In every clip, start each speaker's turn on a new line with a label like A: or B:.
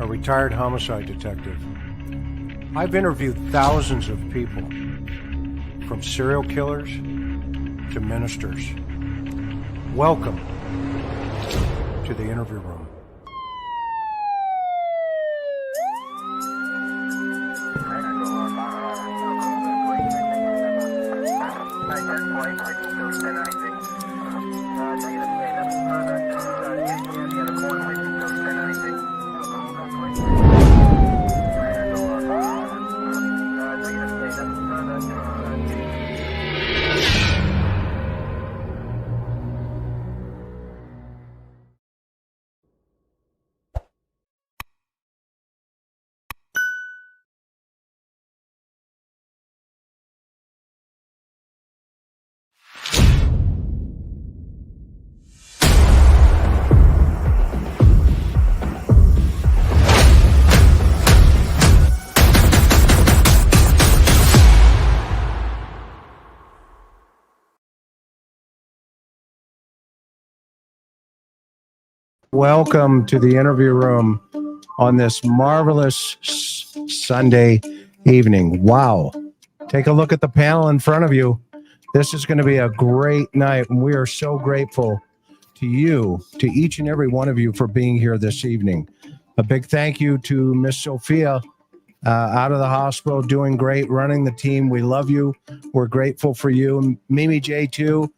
A: a retired homicide detective. I've interviewed thousands of people, from serial killers to ministers. Welcome to the interview room. Welcome to the interview room on this marvelous Sunday evening. Wow. Take a look at the panel in front of you. This is going to be a great night, and we are so grateful to you, to each and every one of you, for being here this evening. A big thank you to Miss Sophia out of the hospital, doing great, running the team. We love you. We're grateful for you. Mimi J, too.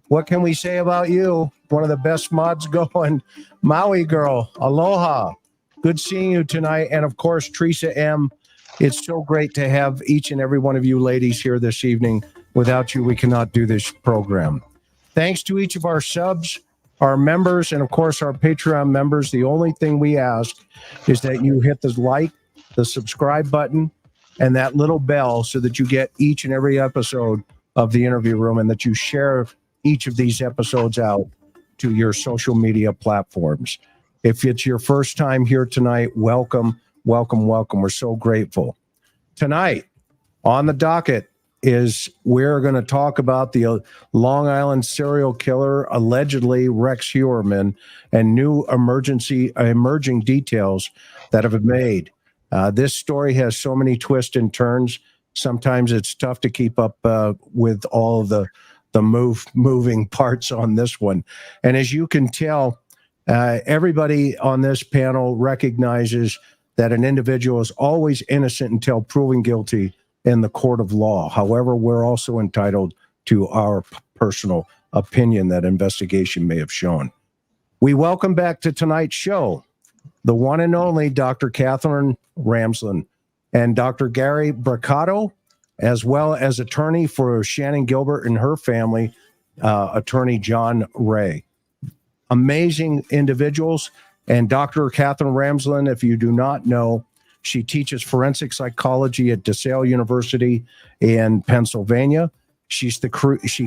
A: What can we say about you? One of the best mods going. Maui girl, aloha. Good seeing you tonight. And of course, Teresa M. It's so great to have each and every one of you ladies here this evening. Without you, we cannot do this program. Thanks to each of our subs, our members, and of course, our Patreon members. The only thing we ask is that you hit the like, the subscribe button, and that little bell so that you get each and every episode of the interview room, and that you share each of these episodes out to your social media platforms. If it's your first time here tonight, welcome, welcome, welcome. We're so grateful. Tonight on the docket is we're going to talk about the Long Island serial killer, allegedly Rex Heuermann, and new emerging details that have been made. This story has so many twists and turns. Sometimes it's tough to keep up with all of the moving parts on this one. And as you can tell, everybody on this panel recognizes that an individual is always innocent until proven guilty in the court of law. However, we're also entitled to our personal opinion that investigation may have shown. We welcome back to tonight's show the one and only Dr. Katherine Ramsland and Dr. Gary Brucato, as well as attorney for Shannon Gilbert and her family, Atty John Ray. Amazing individuals. And Dr. Katherine Ramsland, if you do not know, she teaches forensic psychology at DeSale University in Pennsylvania. She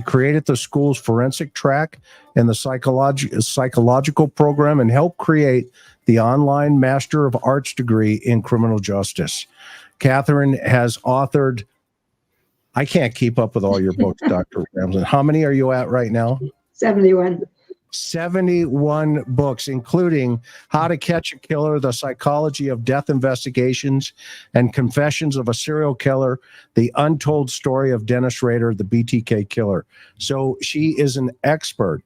A: created the school's forensic track and the psychological program, and helped create the online Master of Arts degree in criminal justice. Katherine has authored, I can't keep up with all your books, Dr. Ramsland. How many are you at right now?
B: 71.
A: 71 books, including How to Catch a Killer, The Psychology of Death Investigations, and Confessions of a Serial Killer, The Untold Story of Dennis Rader, the BTK Killer. So she is an expert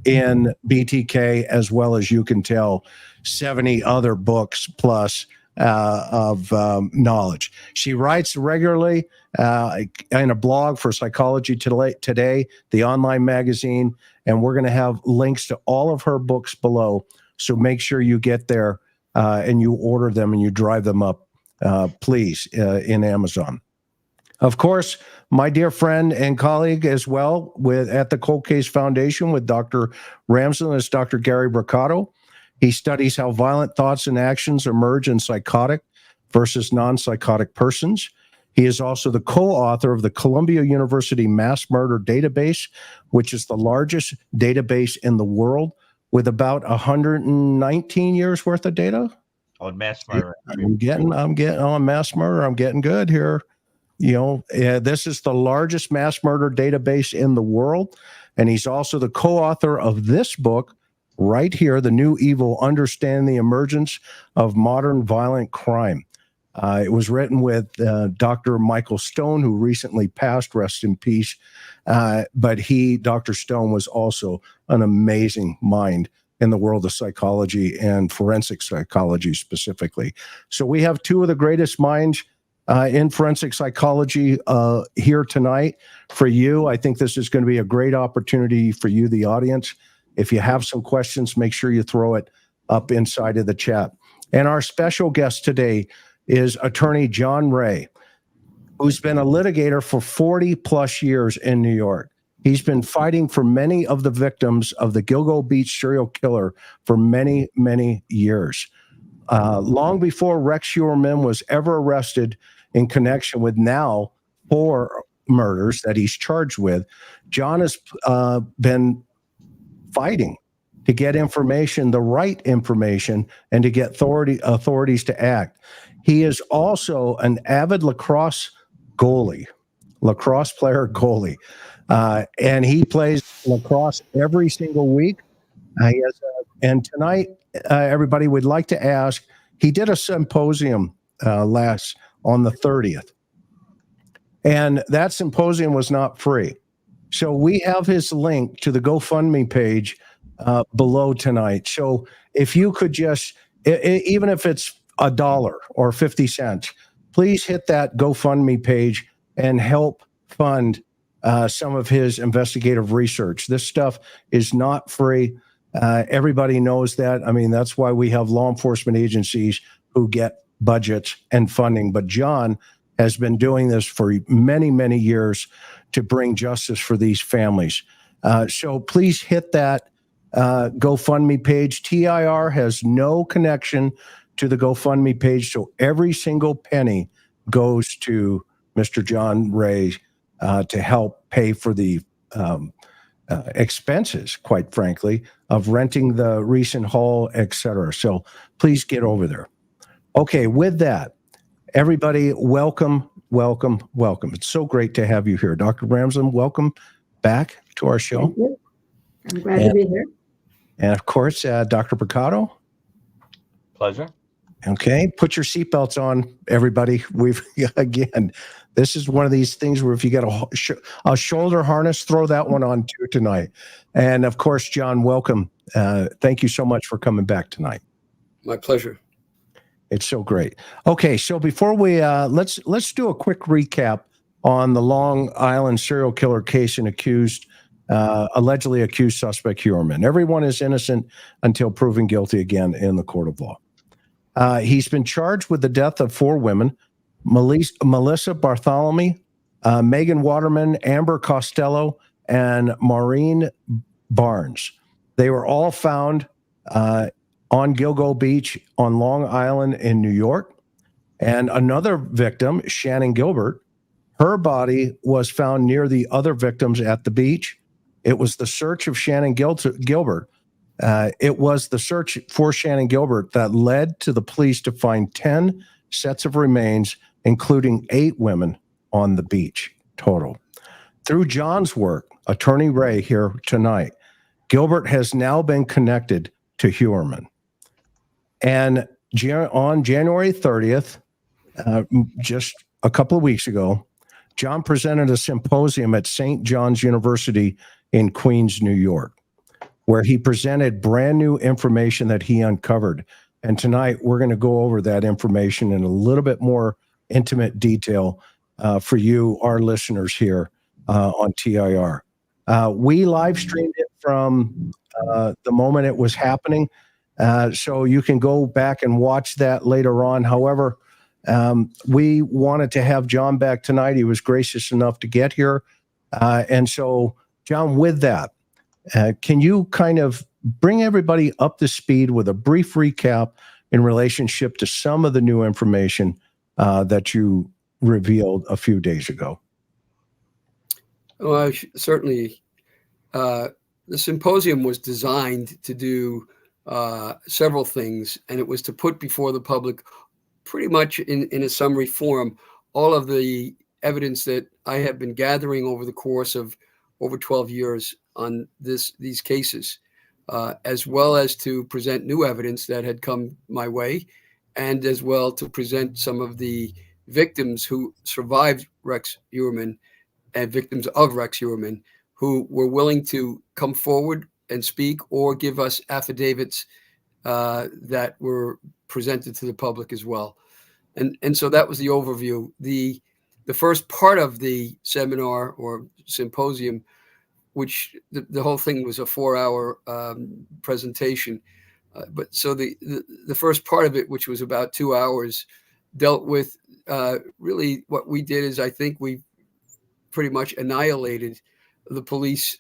A: in BTK, as well as, you can tell, 70 other books plus of knowledge. She writes regularly in a blog for Psychology Today, the online magazine, and we're going to have links to all of her books below. So make sure you get there and you order them and you drive them up, please, in Amazon. Of course, my dear friend and colleague as well at the Cold Case Foundation with Dr. Ramsland is Dr. Gary Brucato. He studies how violent thoughts and actions emerge in psychotic versus non-psychotic persons. He is also the co-author of the Columbia University Mass Murder Database, which is the largest database in the world with about 119 years worth of data.
C: On mass murder.
A: I'm getting on mass murder. I'm getting good here. You know, this is the largest mass murder database in the world. And he's also the co-author of this book, right here, The New Evil, Understand the Emergence of Modern Violent Crime. It was written with Dr. Michael Stone, who recently passed, rest in peace. But Dr. Stone, was also an amazing mind in the world of psychology and forensic psychology specifically. So we have two of the greatest minds in forensic psychology here tonight for you. I think this is going to be a great opportunity for you, the audience. If you have some questions, make sure you throw it up inside of the chat. And our special guest today is Attorney John Ray, who's been a litigator for 40 plus years in New York. He's been fighting for many of the victims of the Gilgo Beach serial killer for many, many years. Long before Rex Heuermann was ever arrested in connection with now 4 murders that he's charged with, John has been fighting to get information, the right information, and to get authorities to act. He is also an avid lacrosse player, and he plays lacrosse every single week. And tonight, everybody would like to ask, he did a symposium last on the 30th, and that symposium was not free. So we have his link to the GoFundMe page below tonight. So if you could just, even if it's $1 or 50 cents, please hit that GoFundMe page and help fund some of his investigative research. This stuff is not free. Everybody knows that. I mean, that's why we have law enforcement agencies who get budgets and funding. But John has been doing this for many, many years to bring justice for these families. So please hit that GoFundMe page. TIR has no connection to the GoFundMe page, so every single penny goes to Mr. John Ray to help pay for the expenses, quite frankly, of renting the recent hall, etc. So please get over there. Okay, with that, everybody, welcome, welcome, welcome. It's so great to have you here. Dr. Ramsland, welcome back to our show.
B: Thank you. I'm glad to be here.
A: And of course, Dr. Brucato.
C: Pleasure.
A: Okay, put your seatbelts on, everybody. Again, this is one of these things where if you got a shoulder harness, throw that one on too tonight. And of course, John, welcome. Thank you so much for coming back tonight.
D: My pleasure.
A: It's so great. Okay, so before we let's do a quick recap on the Long Island serial killer case and allegedly accused suspect Heuermann. Everyone is innocent until proven guilty again in the court of law. He's been charged with the death of 4 women: Melissa Bartholomew, Megan Waterman, Amber Costello, and Maureen Barnes. They were all found on Gilgo Beach on Long Island in New York. And another victim, Shannon Gilbert, her body was found near the other victims at the beach. It was the search of Shannon Gilbert. It was the search for Shannon Gilbert that led to the police to find 10 sets of remains, including 8 women on the beach total. Through John's work, Attorney Ray here tonight, Gilbert has now been connected to Heuermann. And on January 30th, just a couple of weeks ago, John presented a symposium at St. John's University in Queens, New York, where he presented brand new information that he uncovered. And tonight, we're going to go over that information in a little bit more intimate detail for you, our listeners here on TIR. We live streamed it from the moment it was happening, so you can go back and watch that later on. However, we wanted to have John back tonight. He was gracious enough to get here. And so, John, with that, can you kind of bring everybody up to speed with a brief recap in relationship to some of the new information that you revealed a few days ago?
D: Well, certainly. The symposium was designed to do several things, and it was to put before the public, pretty much in a summary form, all of the evidence that I have been gathering over the course of over 12 years on these cases. as well as to present new evidence that had come my way, and as well to present some of the victims who survived Rex Heuermann and victims of Rex Heuermann who were willing to come forward and speak or give us affidavits that were presented to the public as well. And so that was the overview. The first part of the seminar or symposium, which the whole thing was a 4-hour presentation. But so the first part of it, which was about 2 hours, dealt with really what we did is I think we pretty much annihilated the police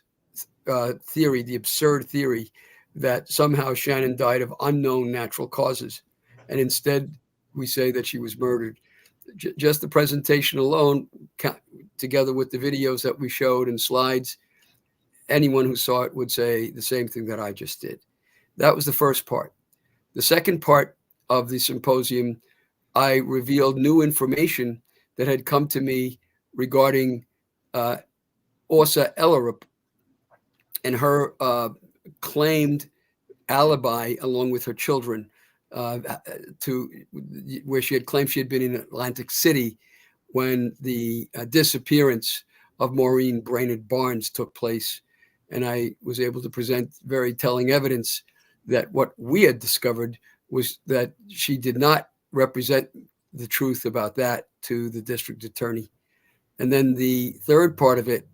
D: theory, the absurd theory that somehow Shannon died of unknown natural causes. And instead, we say that she was murdered. Just the presentation alone, together with the videos that we showed and slides, anyone who saw it would say the same thing that I just did. That was the first part. The second part of the symposium, I revealed new information that had come to me regarding Åsa Ellerup and her claimed alibi along with her children to where she had claimed she had been in Atlantic City when the disappearance of Maureen Brainerd Barnes took place. And I was able to present very telling evidence that what we had discovered was that she did not represent the truth about that to the district attorney. And then the third part of it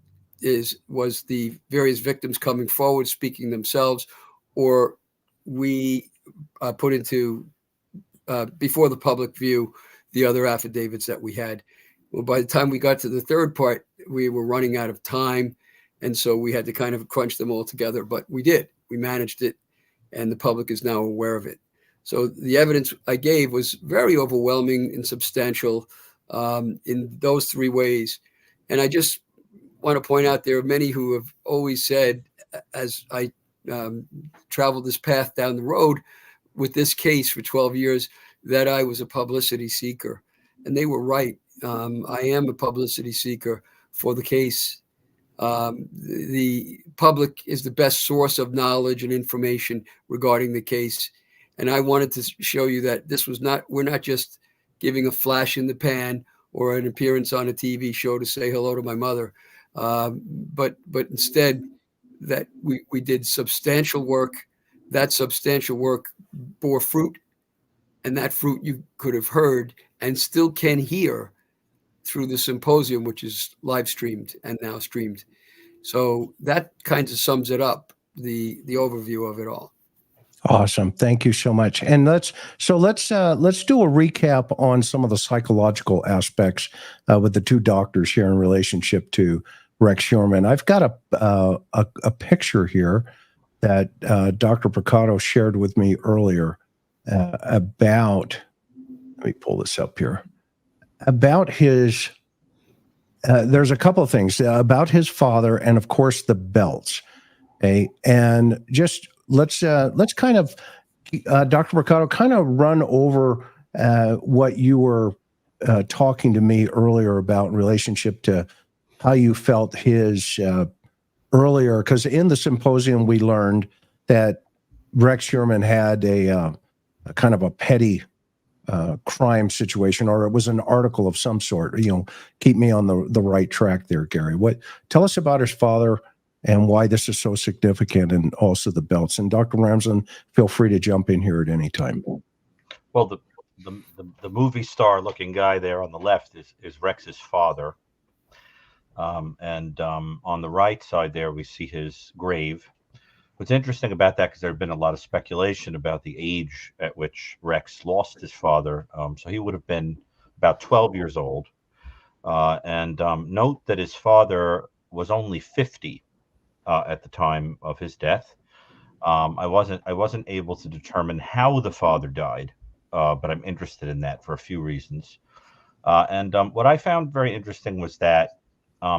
D: was the various victims coming forward, speaking themselves, or we put into before the public view the other affidavits that we had. Well, by the time we got to the third part, we were running out of time. And so we had to kind of crunch them all together, but we did. We managed it, and the public is now aware of it. So the evidence I gave was very overwhelming and substantial in those three ways. And I just want to point out there are many who have always said, as I traveled this path down the road with this case for 12 years, that I was a publicity seeker. And they were right. I am a publicity seeker for the case. The public is the best source of knowledge and information regarding the case. And I wanted to show you that this was not, we're not just giving a flash in the pan or an appearance on a TV show to say hello to my mother. But instead that we did substantial work. That substantial work bore fruit, and that fruit you could have heard and still can hear through the symposium, which is live streamed and now streamed. So that kind of sums it up, the overview of it all.
A: Awesome. Thank you so much. And let's do a recap on some of the psychological aspects with the two doctors here in relationship to Rex Heuermann. I've got a picture here that Dr. Brucato shared with me earlier about, let me pull this up here, about his, there's a couple of things about his father and of course the belts. Okay. And just let's kind of, Dr. Brucato, kind of run over what you were talking to me earlier about in relationship to how you felt his earlier, because in the symposium we learned that Rex Heuermann had a kind of a petty crime situation, or it was an article of some sort. You know, keep me on the right track there, Gary. Tell us about his father and why this is so significant, and also the belts. And Dr. Ramsland, feel free to jump in here at any time.
C: Well, the movie star looking guy there on the left is Rex's father. And on the right side there, we see his grave. What's interesting about that, because there had been a lot of speculation about the age at which Rex lost his father. So he would have been about 12 years old. And note that his father was only 50 at the time of his death. I wasn't able to determine how the father died, but I'm interested in that for a few reasons. And what I found very interesting was that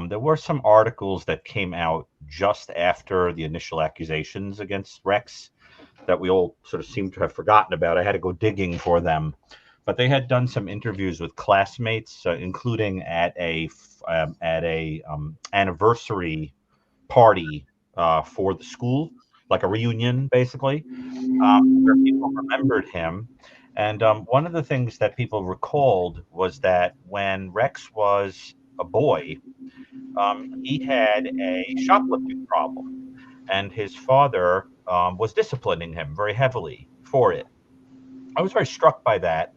C: there were some articles that came out just after the initial accusations against Rex that we all sort of seem to have forgotten about. I had to go digging for them, but they had done some interviews with classmates, including at a anniversary party for the school, like a reunion, basically, where people remembered him. And one of the things that people recalled was that when Rex was a boy, he had a shoplifting problem, and his father was disciplining him very heavily for it. I was very struck by that.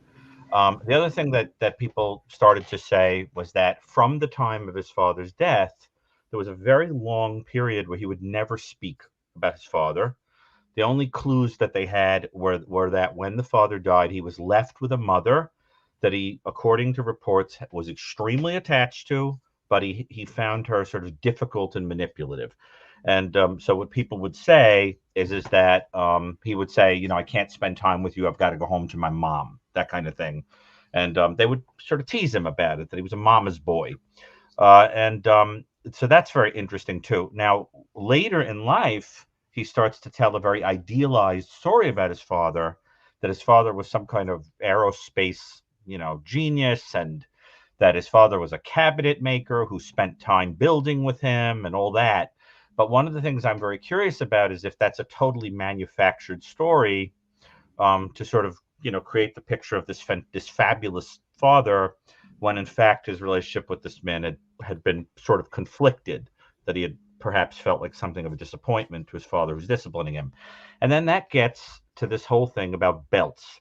C: The other thing that people started to say was that from the time of his father's death, there was a very long period where he would never speak about his father. The only clues that they had were that when the father died, he was left with a mother that he, according to reports, was extremely attached to, but he found her sort of difficult and manipulative. And so what people would say is that he would say, you know, I can't spend time with you. I've got to go home to my mom, that kind of thing. And they would sort of tease him about it, that he was a mama's boy. So that's very interesting, too. Now, later in life, he starts to tell a very idealized story about his father, that his father was some kind of aerospace, you know, genius, and that his father was a cabinet maker who spent time building with him and all that. But one of the things I'm very curious about is if that's a totally manufactured story to sort of, you know, create the picture of this fabulous father, when in fact his relationship with this man had been sort of conflicted, that he had perhaps felt like something of a disappointment to his father who's disciplining him. And then that gets to this whole thing about belts.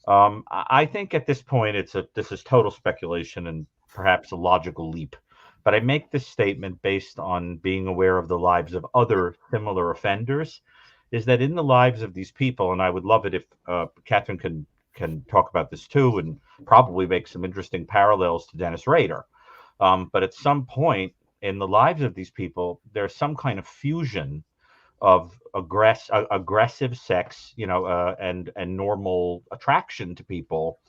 C: I think at this point this is total speculation and perhaps a logical leap. But I make this statement based on being aware of the lives of other similar offenders, is that in the lives of these people, and I would love it if Katherine can talk about this too, and probably make some interesting parallels to Dennis Rader. But at some point in the lives of these people, there's some kind of fusion of aggressive sex, you know, and normal attraction to people,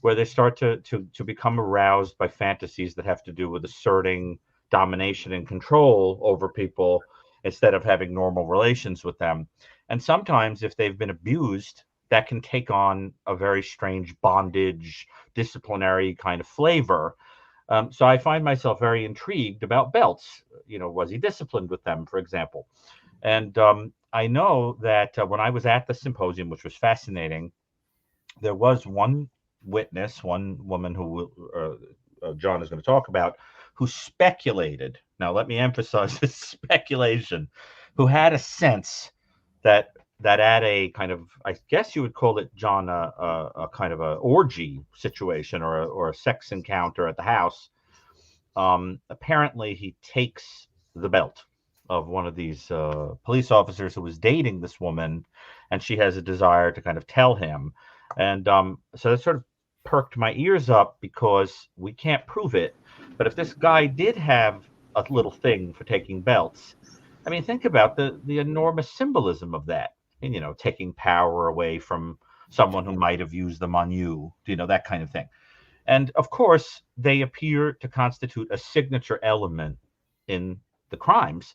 C: where they start to become aroused by fantasies that have to do with asserting domination and control over people instead of having normal relations with them. And sometimes if they've been abused, that can take on a very strange bondage, disciplinary kind of flavor. So I find myself very intrigued about belts. You know, was he disciplined with them, for example? And I know that when I was at the symposium, which was fascinating, there was one witness, one woman who John is going to talk about, who speculated. Now, let me emphasize this speculation, who had a sense that at a kind of, I guess you would call it, John, a kind of a orgy situation or a sex encounter at the house. Apparently, he takes the belt of one of these police officers who was dating this woman, and she has a desire to kind of tell him. And so that sort of perked my ears up, because we can't prove it. But if this guy did have a little thing for taking belts, I mean, think about the enormous symbolism of that. And, you know, taking power away from someone who might have used them on you, you know, that kind of thing. And of course, they appear to constitute a signature element in the crimes.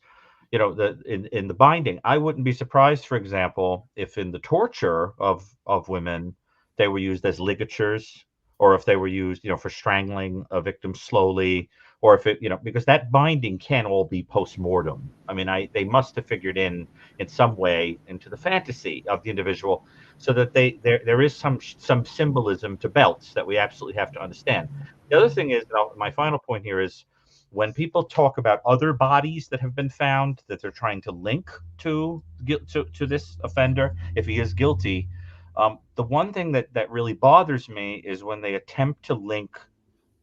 C: You know, in the binding. I wouldn't be surprised, for example, if in the torture of women, they were used as ligatures, or if they were used, you know, for strangling a victim slowly, or if it, you know, because that binding can all be post-mortem. I mean, they must have figured in some way into the fantasy of the individual, so that there is some symbolism to belts that we absolutely have to understand. The other thing is, my final point here is, when people talk about other bodies that have been found that they're trying to link to this offender, if he is guilty, the one thing that really bothers me is when they attempt to link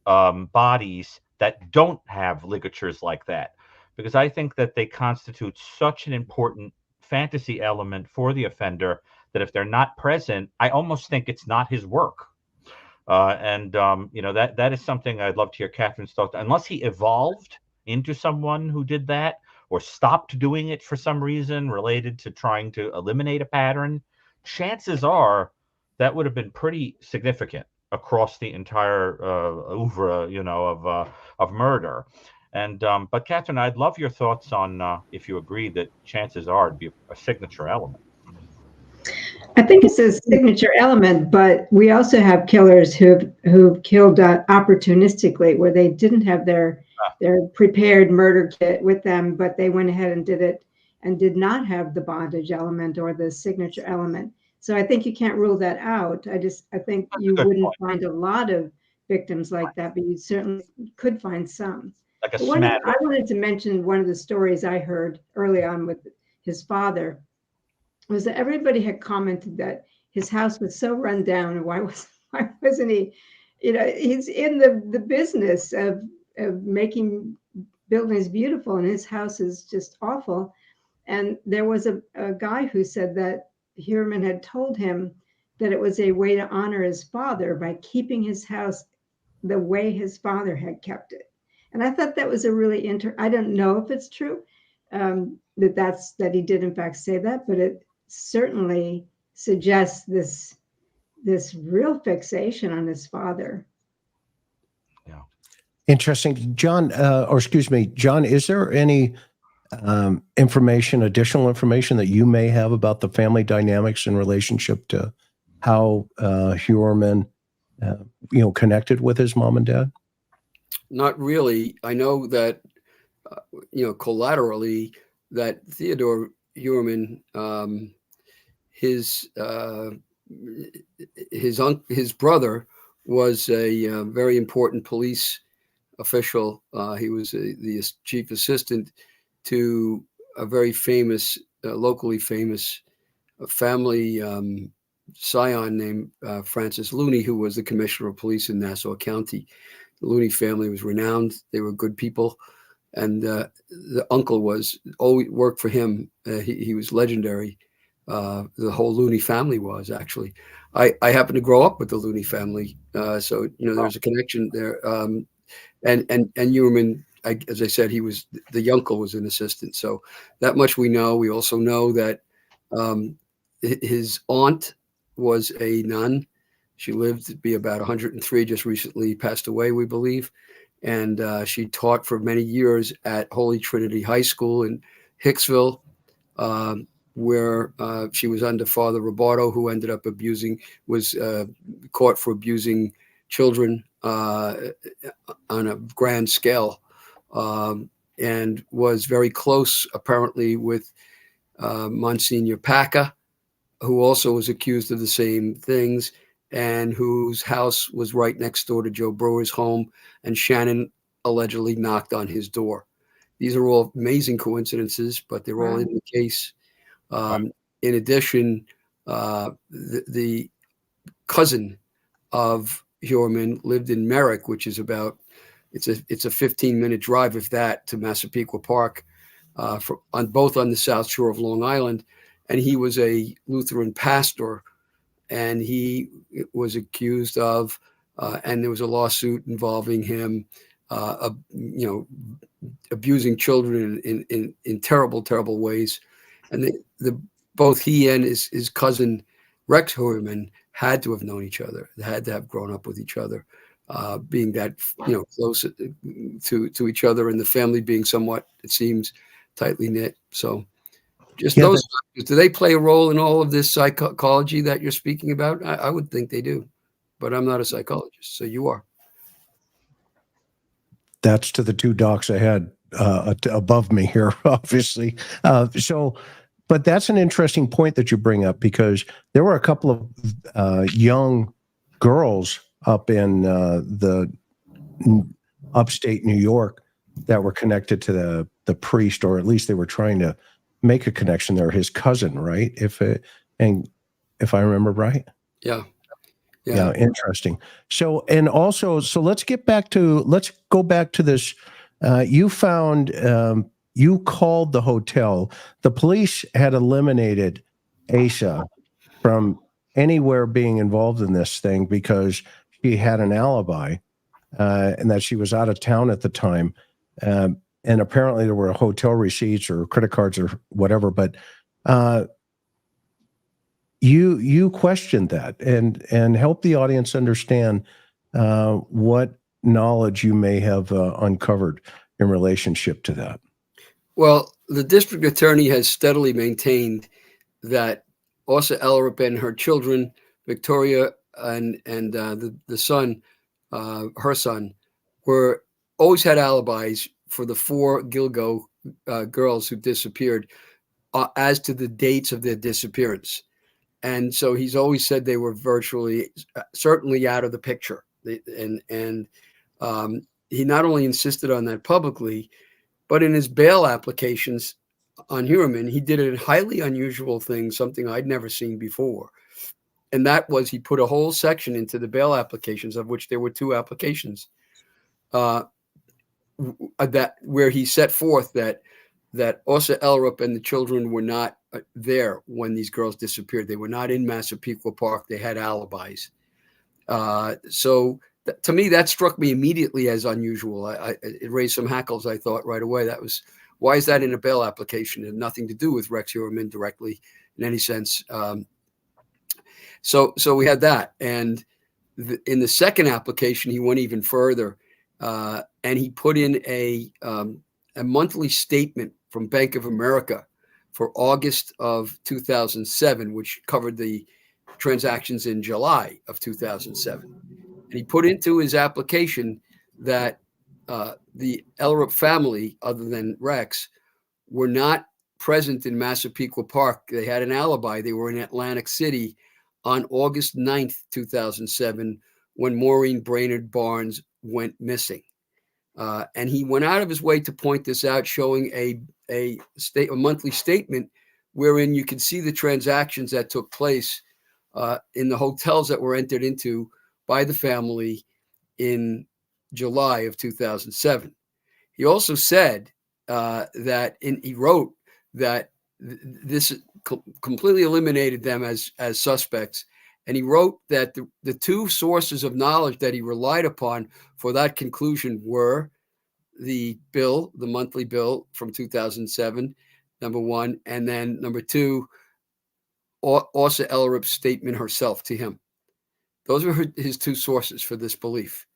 C: bodies that don't have ligatures like that, because I think that they constitute such an important fantasy element for the offender that if they're not present, I almost think it's not his work. You know, that is something I'd love to hear Katherine's thoughts. Unless he evolved into someone who did that, or stopped doing it for some reason related to trying to eliminate a pattern, chances are that would have been pretty significant across the entire oeuvre, you know, of murder. And but Katherine, I'd love your thoughts on if you agree that chances are it'd be a signature element.
B: I think it's a signature element, but we also have killers who've killed opportunistically, where they didn't have their prepared murder kit with them, but they went ahead and did it and did not have the bondage element or the signature element. So I think you can't rule that out. I think you
C: good
B: wouldn't
C: point.
B: find a lot of victims like that, but you certainly could find some.
C: Like a
B: I
C: smattering.
B: wanted to mention one of the stories I heard early on with his father was that everybody had commented that his house was so run down, and why wasn't he, he's in the business of making buildings beautiful, and his house is just awful. And there was a guy who said that Heuermann had told him that it was a way to honor his father by keeping his house the way his father had kept it. And I thought that was a really I don't know if it's true, that he did in fact say that, but it certainly suggests this real fixation on his father.
C: Yeah.
A: Interesting. John, or excuse me, John, is there any additional information that you may have about the family dynamics in relationship to how Heuermann, connected with his mom and dad?
D: Not really. I know that, collaterally, that Theodore Heuermann, his brother was a very important police official. He was the chief assistant to a very famous, locally famous family scion named Francis Looney, who was the commissioner of police in Nassau County. The Looney family was renowned. They were good people. And the uncle always worked for him. He was legendary. The whole Looney family was, actually. I happened to grow up with the Looney family. So, there's a connection there. And Heuermann, as I said, the uncle was an assistant. So that much we know. We also know that his aunt was a nun. She lived to be about 103, just recently passed away, we believe. And she taught for many years at Holy Trinity High School in Hicksville, where she was under Father Roboto, who ended up was caught for abusing children on a grand scale, and was very close, apparently, with Monsignor Paca, who also was accused of the same things, and whose house was right next door to Joe Brewer's home, and Shannon allegedly knocked on his door. These are all amazing coincidences, but they're all in the case. In addition, the cousin of Heuermann lived in Merrick, which is it's a 15-minute drive, if that, to Massapequa Park, both on the South Shore of Long Island. And he was a Lutheran pastor, and he was accused of, and there was a lawsuit involving him, abusing children in terrible, terrible ways. And both he and his cousin Rex Heuermann had to have known each other. They had to have grown up with each other, being that close to each other, and the family being somewhat, it seems, tightly knit. So, just those. Do they play a role in all of this psychology that you're speaking about? I would think they do, but I'm not a psychologist, so you are.
A: That's to the two docs I had above me here, obviously. But that's an interesting point that you bring up, because there were a couple of young girls up in the upstate New York that were connected to the priest, or at least they were trying to make a connection there. His cousin, right? If I remember right.
D: Yeah.
A: Interesting. So let's go back to this. You found, you called the hotel. The police had eliminated Asa from anywhere being involved in this thing because she had an alibi, and that she was out of town at the time. And apparently there were hotel receipts or credit cards or whatever, but you questioned that and help the audience understand what knowledge you may have uncovered in relationship to that. Well,
D: the district attorney has steadily maintained that Asa Ellerup and her children, Victoria and the son, her son, always had alibis for the 4 Gilgo girls who disappeared. as to the dates of their disappearance. And so he's always said they were certainly out of the picture. And he not only insisted on that publicly, but in his bail applications on Heuermann, he did a highly unusual thing, something I'd never seen before. And that was he put a whole section into the bail applications, of which there were 2 applications, that where he set forth that Åsa Ellerup and the children were not there when these girls disappeared. They were not in Massapequa Park. They had alibis. So to me, that struck me immediately as unusual. It raised some hackles, I thought, right away. Why is that in a bail application? It had nothing to do with Rex Heuermann directly in any sense. So we had that. And in the second application, he went even further, and he put in a monthly statement from Bank of America for August of 2007, which covered the transactions in July of 2007. And he put into his application that the Ellerup family, other than Rex, were not present in Massapequa Park. They had an alibi. They were in Atlantic City on August 9th, 2007, when Maureen Brainerd Barnes went missing. And he went out of his way to point this out, showing a monthly statement wherein you can see the transactions that took place in the hotels that were entered into by the family in July of 2007. He also said he wrote that this completely eliminated them as suspects. And he wrote that the 2 sources of knowledge that he relied upon for that conclusion were the monthly bill from 2007, number 1, and then number 2, Åsa Ellerup's statement herself to him. Those were his 2 sources for this belief.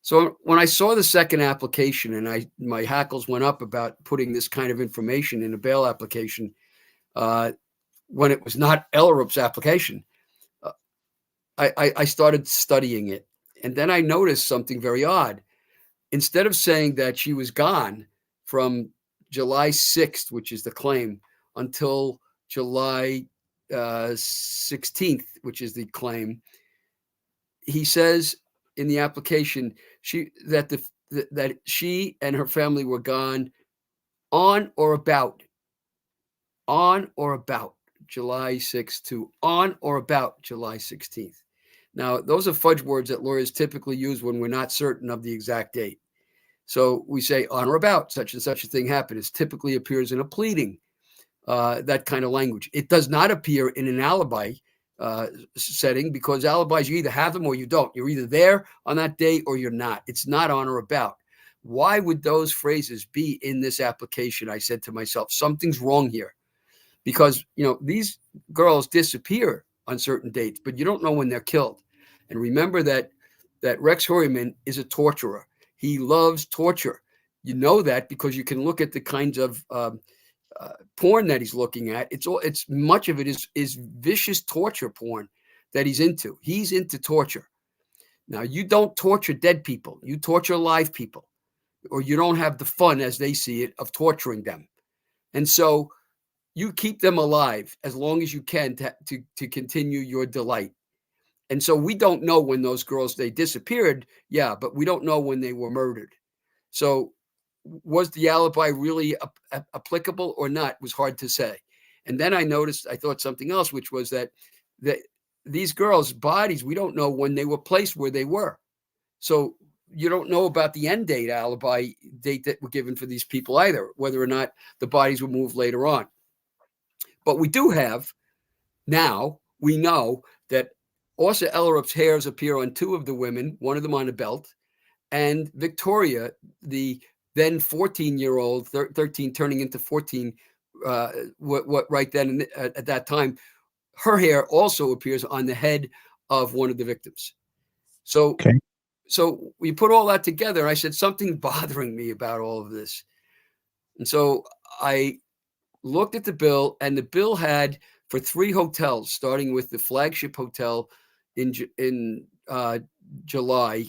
D: So when I saw the second application and my hackles went up about putting this kind of information in a bail application when it was not Ellerup's application, I started studying it. And then I noticed something very odd. Instead of saying that she was gone from July 6th, which is the claim, until July 16th, which is the claim, he says in the application that she and her family were gone on or about July 6th to on or about July 16th. Now, those are fudge words that lawyers typically use when we're not certain of the exact date. So we say on or about such and such a thing happened. It typically appears in a pleading, that kind of language. It does not appear in an alibi setting, because alibis, you either have them or you don't. You're either there on that day or you're not. It's not on or about. Why would those phrases be in this application? I said to myself, something's wrong here, because these girls disappear on certain dates, but you don't know when they're killed. And remember that Rex Heuermann is a torturer. He loves torture. You know that because you can look at the kinds of porn that he's looking at. It's much of it is vicious torture porn that he's into. He's into torture. Now, you don't torture dead people. You torture live people, or you don't have the fun, as they see it, of torturing them. And so you keep them alive as long as you can to continue your delight. And so we don't know when those girls, they disappeared. Yeah, but we don't know when they were murdered. So was the alibi really applicable or not? It was hard to say. And then I thought something else, which was that these girls' bodies, we don't know when they were placed where they were. So you don't know about the end date alibi date that were given for these people either, whether or not the bodies were moved later on. But we do have now, we know that Åsa Ellerup's hairs appear on 2 of the women, one of them on a belt, and Victoria, the then 14-year-old, 13 turning into 14, what right then at that time, her hair also appears on the head of one of the victims. So we put all that together. I said, something's bothering me about all of this. And so I looked at the bill, and the bill had for 3 hotels, starting with the flagship hotel in July,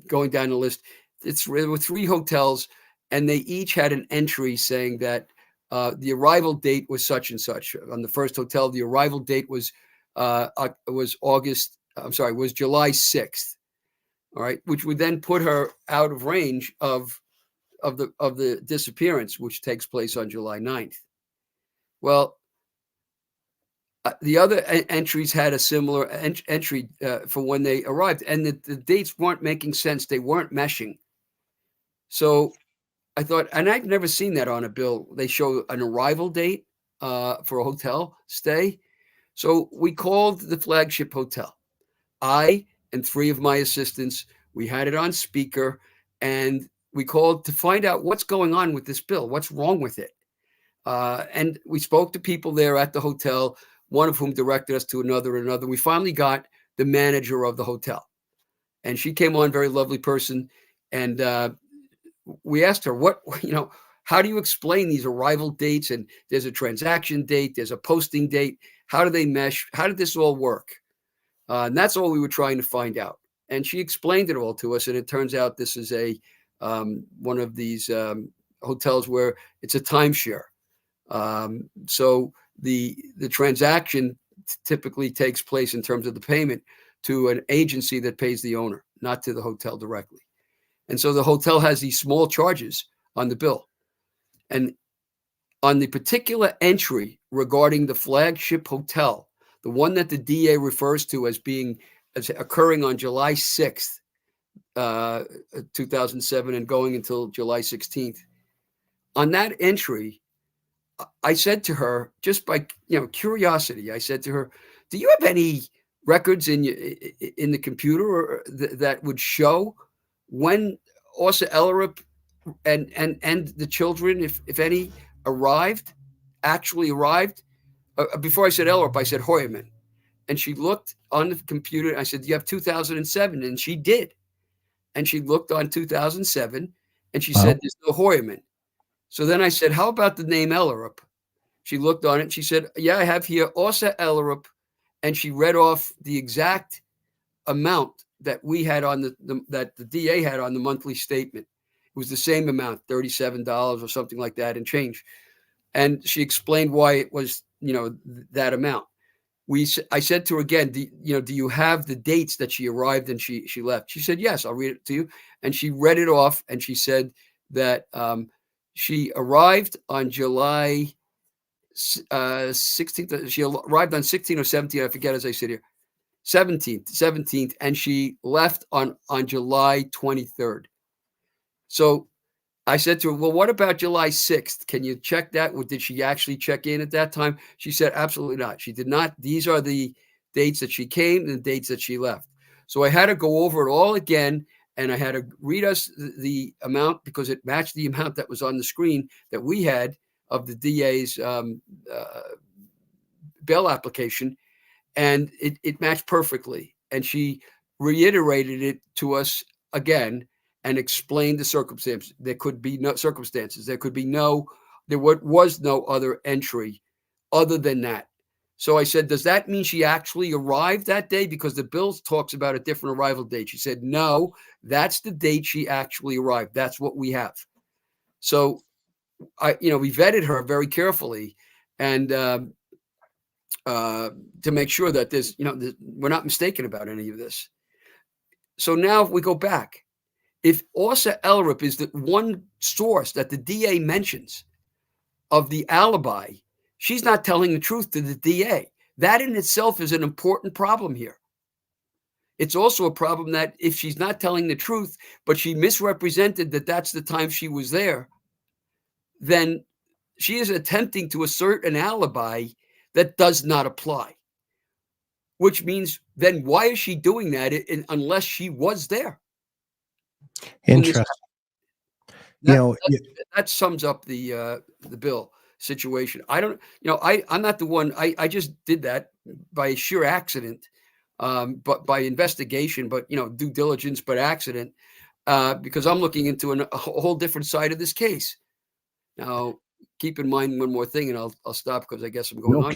D: going down the list. There were 3 hotels, and they each had an entry saying that the arrival date was such and such. On the first hotel, the arrival date was July 6th. All right, which would then put her out of range of the disappearance, which takes place on July 9th. Well, the other entries had a similar entry for when they arrived, and the dates weren't making sense. They weren't meshing. So I thought, and I've never seen that on a bill. They show an arrival date for a hotel stay. So we called the flagship hotel. I and 3 of my assistants, we had it on speaker, and we called to find out what's going on with this bill. What's wrong with it? And we spoke to people there at the hotel, one of whom directed us to another. We finally got the manager of the hotel, and she came on, very lovely person. And we asked her, how do you explain these arrival dates? And there's a transaction date, there's a posting date. How do they mesh? How did this all work? And that's all we were trying to find out. And she explained it all to us. And it turns out this is one of these hotels where it's a timeshare. So the transaction typically takes place in terms of the payment to an agency that pays the owner, not to the hotel directly. And so the hotel has these small charges on the bill. And on the particular entry regarding the flagship hotel, the one that the DA refers to as occurring on July 6th, 2007 and going until July 16th, on that entry, I said to her, just by curiosity, I said to her, "Do you have any records in the computer or that would show when Åsa Ellerup and the children, if any, actually arrived?" Before I said Ellerup, I said Hoyerman, and she looked on the computer. I said, "You have 2007," and she did, and she looked on 2007, and she said, "There's no Hoyerman." So then I said, "How about the name Ellerup?" She looked on it. She said, "Yeah, I have here Åsa Ellerup," and she read off the exact amount that we had on that the DA had on the monthly statement. It was the same amount, $37 or something like that, and change. And she explained why it was, that amount. I said to her again, do you have the dates that she arrived and she left? She said, "Yes, I'll read it to you." And she read it off, and she said that she arrived on July 16th. She arrived on 16th or 17th. I forget as I sit here. 17th, and she left on July 23rd. So I said to her, "Well, what about July 6th? Can you check that? Did she actually check in at that time?" She said, "Absolutely not. She did not. These are the dates that she came and the dates that she left." So I had to go over it all again, and I had to read us the amount because it matched the amount that was on the screen that we had of the DA's bail application, and it matched perfectly. And she reiterated it to us again and explained the circumstances. There could be no circumstances. There was no other entry other than that. So I said, "Does that mean she actually arrived that day? Because the bill talks about a different arrival date." She said, "No, that's the date she actually arrived. That's what we have." So we vetted her very carefully, and to make sure that we're not mistaken about any of this. So now if we go back, if Åsa Ellerup is the one source that the DA mentions of the alibi, she's not telling the truth to the DA. That in itself is an important problem here. It's also a problem that if she's not telling the truth, but she misrepresented that that's the time she was there, then she is attempting to assert an alibi that does not apply. Which means then why is she doing that unless she was there?
A: Interesting.
D: That sums up the bill situation. I'm not the one. I just did that by sheer accident, but by investigation, but due diligence, but accident, because I'm looking into a whole different side of this case. Now, keep in mind one more thing, and I'll stop because I guess I'm going on.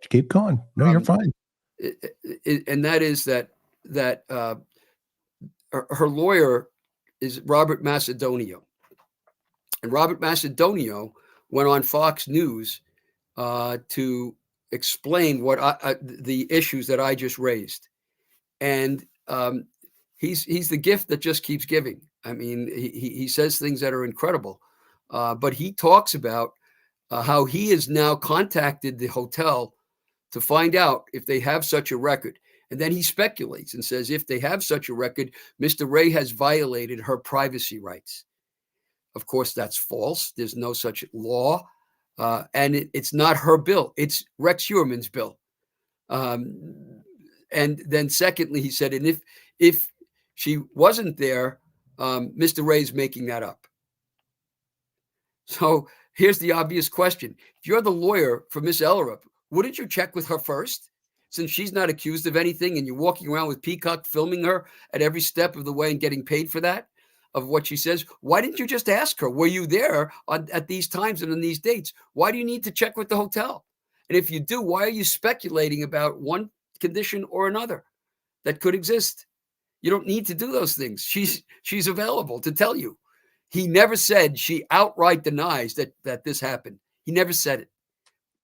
A: Keep going. No, you're fine.
D: And that is that her lawyer is Robert Macedonio. And Robert Macedonio went on Fox News to explain what the issues that I just raised. And he's the gift that just keeps giving. I mean, he says things that are incredible, but he talks about how he has now contacted the hotel to find out if they have such a record. And then he speculates and says, if they have such a record, Mr. Ray has violated her privacy rights. Of course, that's false. There's no such law. And it's not her bill. It's Rex Heuermann's bill. And then secondly, he said, and if she wasn't there, Mr. Ray's making that up. So here's the obvious question. If you're the lawyer for Miss Ellerup, wouldn't you check with her first? Since she's not accused of anything and you're walking around with Peacock filming her at every step of the way and getting paid for that, of what she says, why didn't you just ask her, were you there at these times and on these dates? Why do you need to check with the hotel? And if you do, why are you speculating about one condition or another that could exist? You don't need to do those things. She's available to tell you. He never said she outright denies that this happened. He never said it.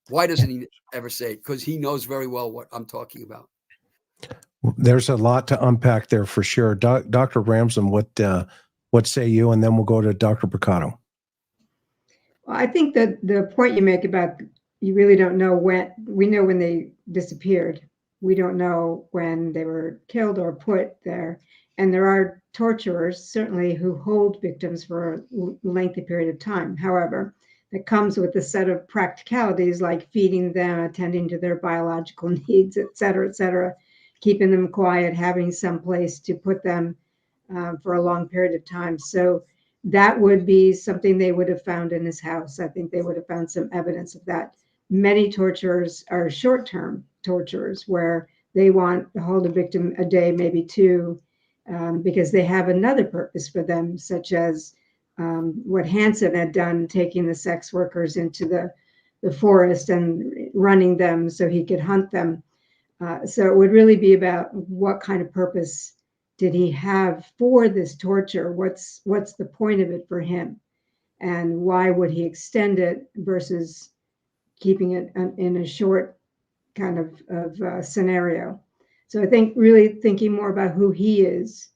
D: Why doesn't he ever say it? Because he knows very well what I'm talking about.
A: There's a lot to unpack there for sure. Dr. Ramsland, what say you? And then we'll go to Dr. Brucato.
B: Well, I think that the point you make about you really don't know when, we know when they disappeared. We don't know when they were killed or put there. And there are torturers, certainly, who hold victims for a lengthy period of time. However, that comes with a set of practicalities like feeding them, attending to their biological needs, et cetera, keeping them quiet, having some place to put them for a long period of time. So that would be something they would have found in his house. I think they would have found some evidence of that. Many torturers are short-term torturers where they want to hold a victim a day, maybe two, because they have another purpose for them, such as what Hansen had done, taking the sex workers into the forest and running them so he could hunt them. So it would really be about what kind of purpose did he have for this torture? What's the point of it for him? And why would he extend it versus keeping it in a short kind of scenario? So I think really thinking more about who he is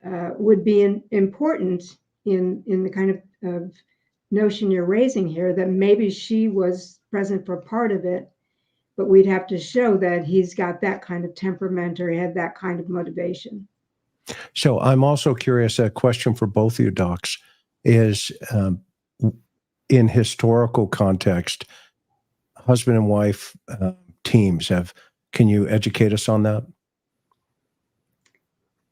B: would be important in the kind of notion you're raising here, that maybe she was present for part of it, but we'd have to show that he's got that kind of temperament or he had that kind of motivation.
A: So I'm also curious, a question for both of you docs is, in historical context, husband and wife teams can you educate us on that?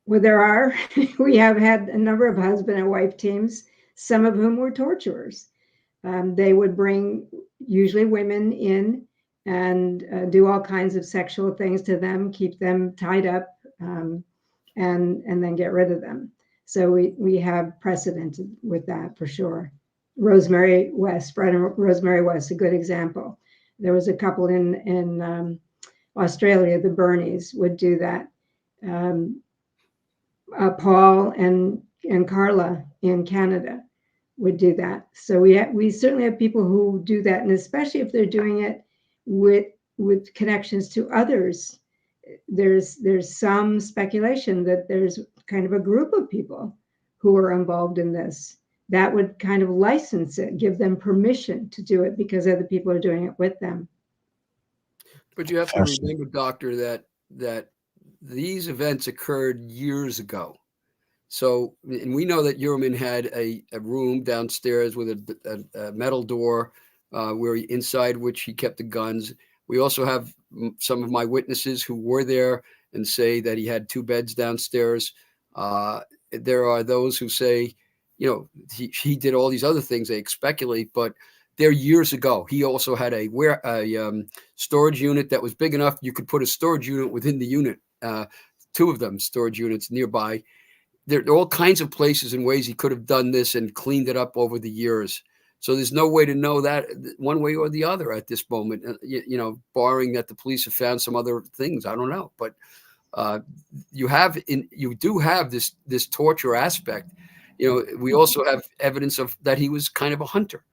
B: Well, we have had a number of husband and wife teams, some of whom were torturers. They would bring usually women in and do all kinds of sexual things to them, keep them tied up, and then get rid of them. So we have precedent with that for sure. Rosemary West, Fred and Rosemary West, a good example. There was a couple in Australia, the Bernies would do that. Paul and Carla in Canada would do that. So we certainly have people who do that, and especially if they're doing it with connections to others. There's some speculation that there's kind of a group of people who are involved in this that would kind of license it, give them permission to do it because other people are doing it with them.
D: But you have to remember, Doctor, that these events occurred years ago. So, and we know that Heuermann had a room downstairs with a metal door inside which he kept the guns. We also have some of my witnesses who were there and say that he had two beds downstairs. There are those who say, he did all these other things. They speculate, but they're years ago. He also had a storage unit that was big enough you could put a storage unit within the unit. Two of them storage units nearby. There are all kinds of places and ways he could have done this and cleaned it up over the years. So there's no way to know that one way or the other at this moment, barring that the police have found some other things. I don't know. But you do have this torture aspect. We also have evidence of that he was kind of a hunter.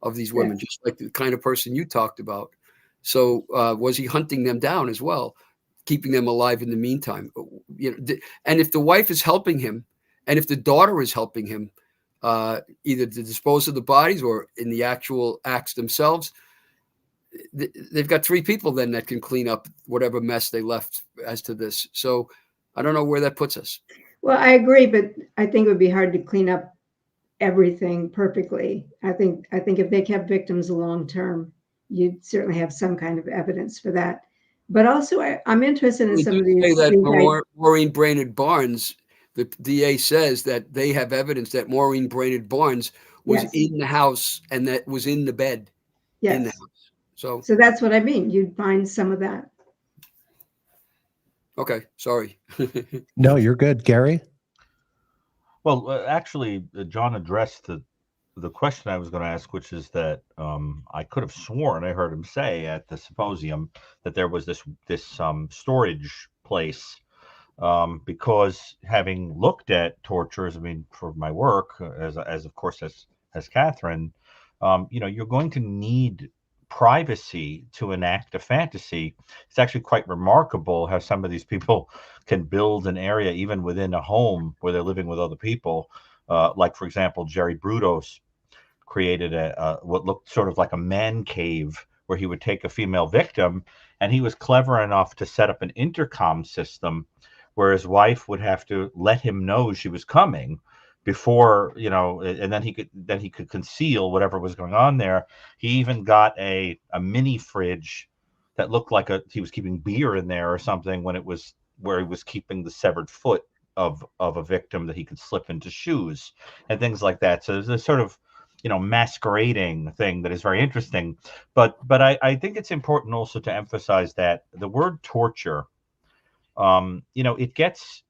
D: of these women, just like the kind of person you talked about. So was he hunting them down as well, keeping them alive in the meantime? And if the wife is helping him, and if the daughter is helping him, either to dispose of the bodies or in the actual acts themselves, they've got three people then that can clean up whatever mess they left as to this. So I don't know where that puts us.
B: Well, I agree, but I think it would be hard to clean up everything perfectly. I think if they kept victims long term, you'd certainly have some kind of evidence for that. But also, I'm interested in some of these.
D: Say that Maureen Brainerd Barnes, the DA says that they have evidence that Maureen Brainerd Barnes was in the house and that was in the bed in the house. So
B: that's what I mean. You'd find some of that.
D: Okay, sorry.
A: No, you're good, Gary.
C: Well, actually, John addressed the question I was going to ask, which is that I could have sworn I heard him say at the symposium that there was this storage place, because having looked at tortures, I mean, for my work, as of course as Katherine, you're going to need privacy to enact a fantasy. It's actually quite remarkable how some of these people can build an area even within a home where they're living with other people. Like, for example, Jerry Brudos created what looked sort of like a man cave where he would take a female victim, and he was clever enough to set up an intercom system where his wife would have to let him know she was coming before, and then he could conceal whatever was going on there. He even got a mini fridge that looked like he was keeping beer in there or something, when it was where he was keeping the severed foot of a victim that he could slip into shoes and things like that. So there's this sort of masquerading thing that is very interesting. But I think it's important also to emphasize that the word torture, it gets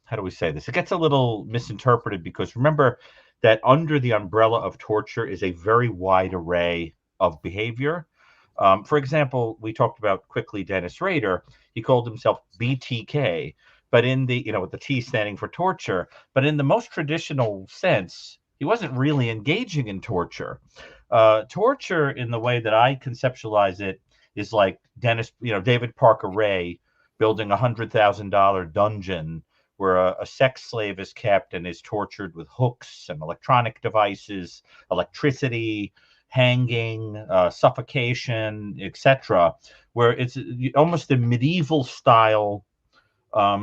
C: how do we say this? It gets a little misinterpreted, because remember that under the umbrella of torture is a very wide array of behavior. For example, we talked about quickly Dennis Rader. He called himself BTK, but in the, with the T standing for torture, but in the most traditional sense, he wasn't really engaging in torture. Torture, in the way that I conceptualize it, is like David Parker Ray building $100,000 dungeon where a sex slave is kept and is tortured with hooks and electronic devices, electricity, hanging, suffocation, etc., where it's almost a medieval style,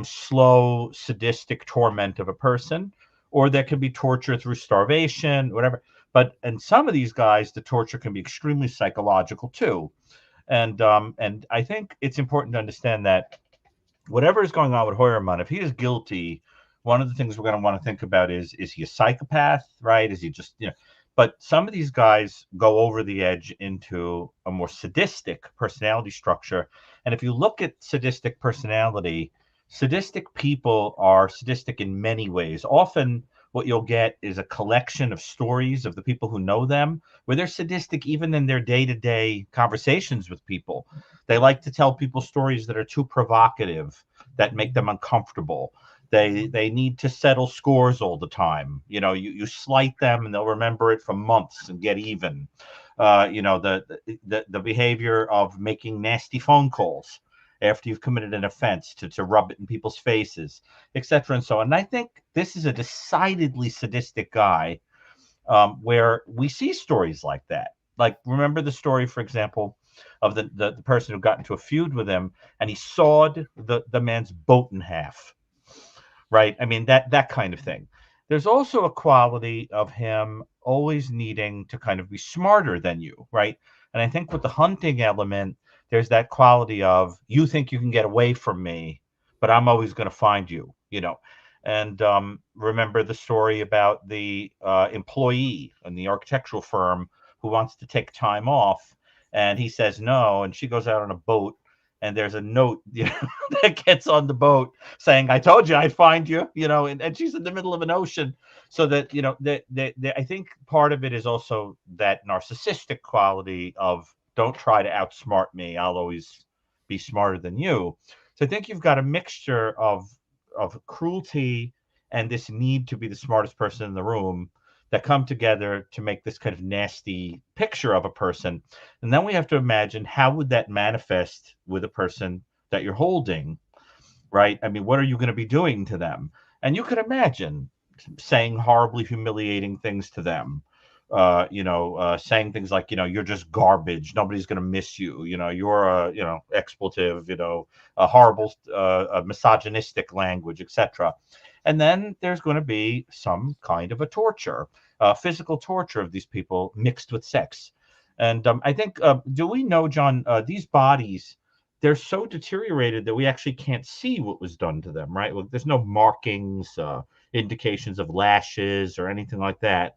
C: slow, sadistic torment of a person. Or there can be torture through starvation, whatever. But in some of these guys, the torture can be extremely psychological too. And I think it's important to understand that whatever is going on with Hoyerman, if he is guilty, one of the things we're going to want to think about is he a psychopath, right? Is he just, but some of these guys go over the edge into a more sadistic personality structure. And if you look at sadistic personality, sadistic people are sadistic in many ways. Often what you'll get is a collection of stories of the people who know them, where they're sadistic even in their day-to-day conversations with people. They like to tell people stories that are too provocative, that make them uncomfortable. They need to settle scores all the time. You slight them and they'll remember it for months and get even. The behavior of making nasty phone calls after you've committed an offense to rub it in people's faces, etc. and so on. And I think this is a decidedly sadistic guy, where we see stories like that. Like, remember the story, for example, of the person who got into a feud with him and he sawed the man's boat in half, right? I mean, that kind of thing. There's also a quality of him always needing to kind of be smarter than you, right? And I think with the hunting element, there's that quality of, you think you can get away from me, but I'm always going to find you, And remember the story about the employee in the architectural firm who wants to take time off, and he says no, and she goes out on a boat, and there's a note that gets on the boat saying, I told you I'd find you, and she's in the middle of an ocean. So that, I think part of it is also that narcissistic quality of, don't try to outsmart me, I'll always be smarter than you. So I think you've got a mixture of cruelty and this need to be the smartest person in the room that come together to make this kind of nasty picture of a person. And then we have to imagine, how would that manifest with a person that you're holding, right? I mean, what are you going to be doing to them? And you could imagine saying horribly humiliating things to them. Saying things like, you're just garbage. Nobody's going to miss you. You're a, expletive, a horrible, misogynistic language, etc. And then there's going to be some kind of a torture, physical torture of these people mixed with sex. And I think, do we know, John, these bodies, they're so deteriorated that we actually can't see what was done to them, right? Well, there's no markings, indications of lashes or anything like that,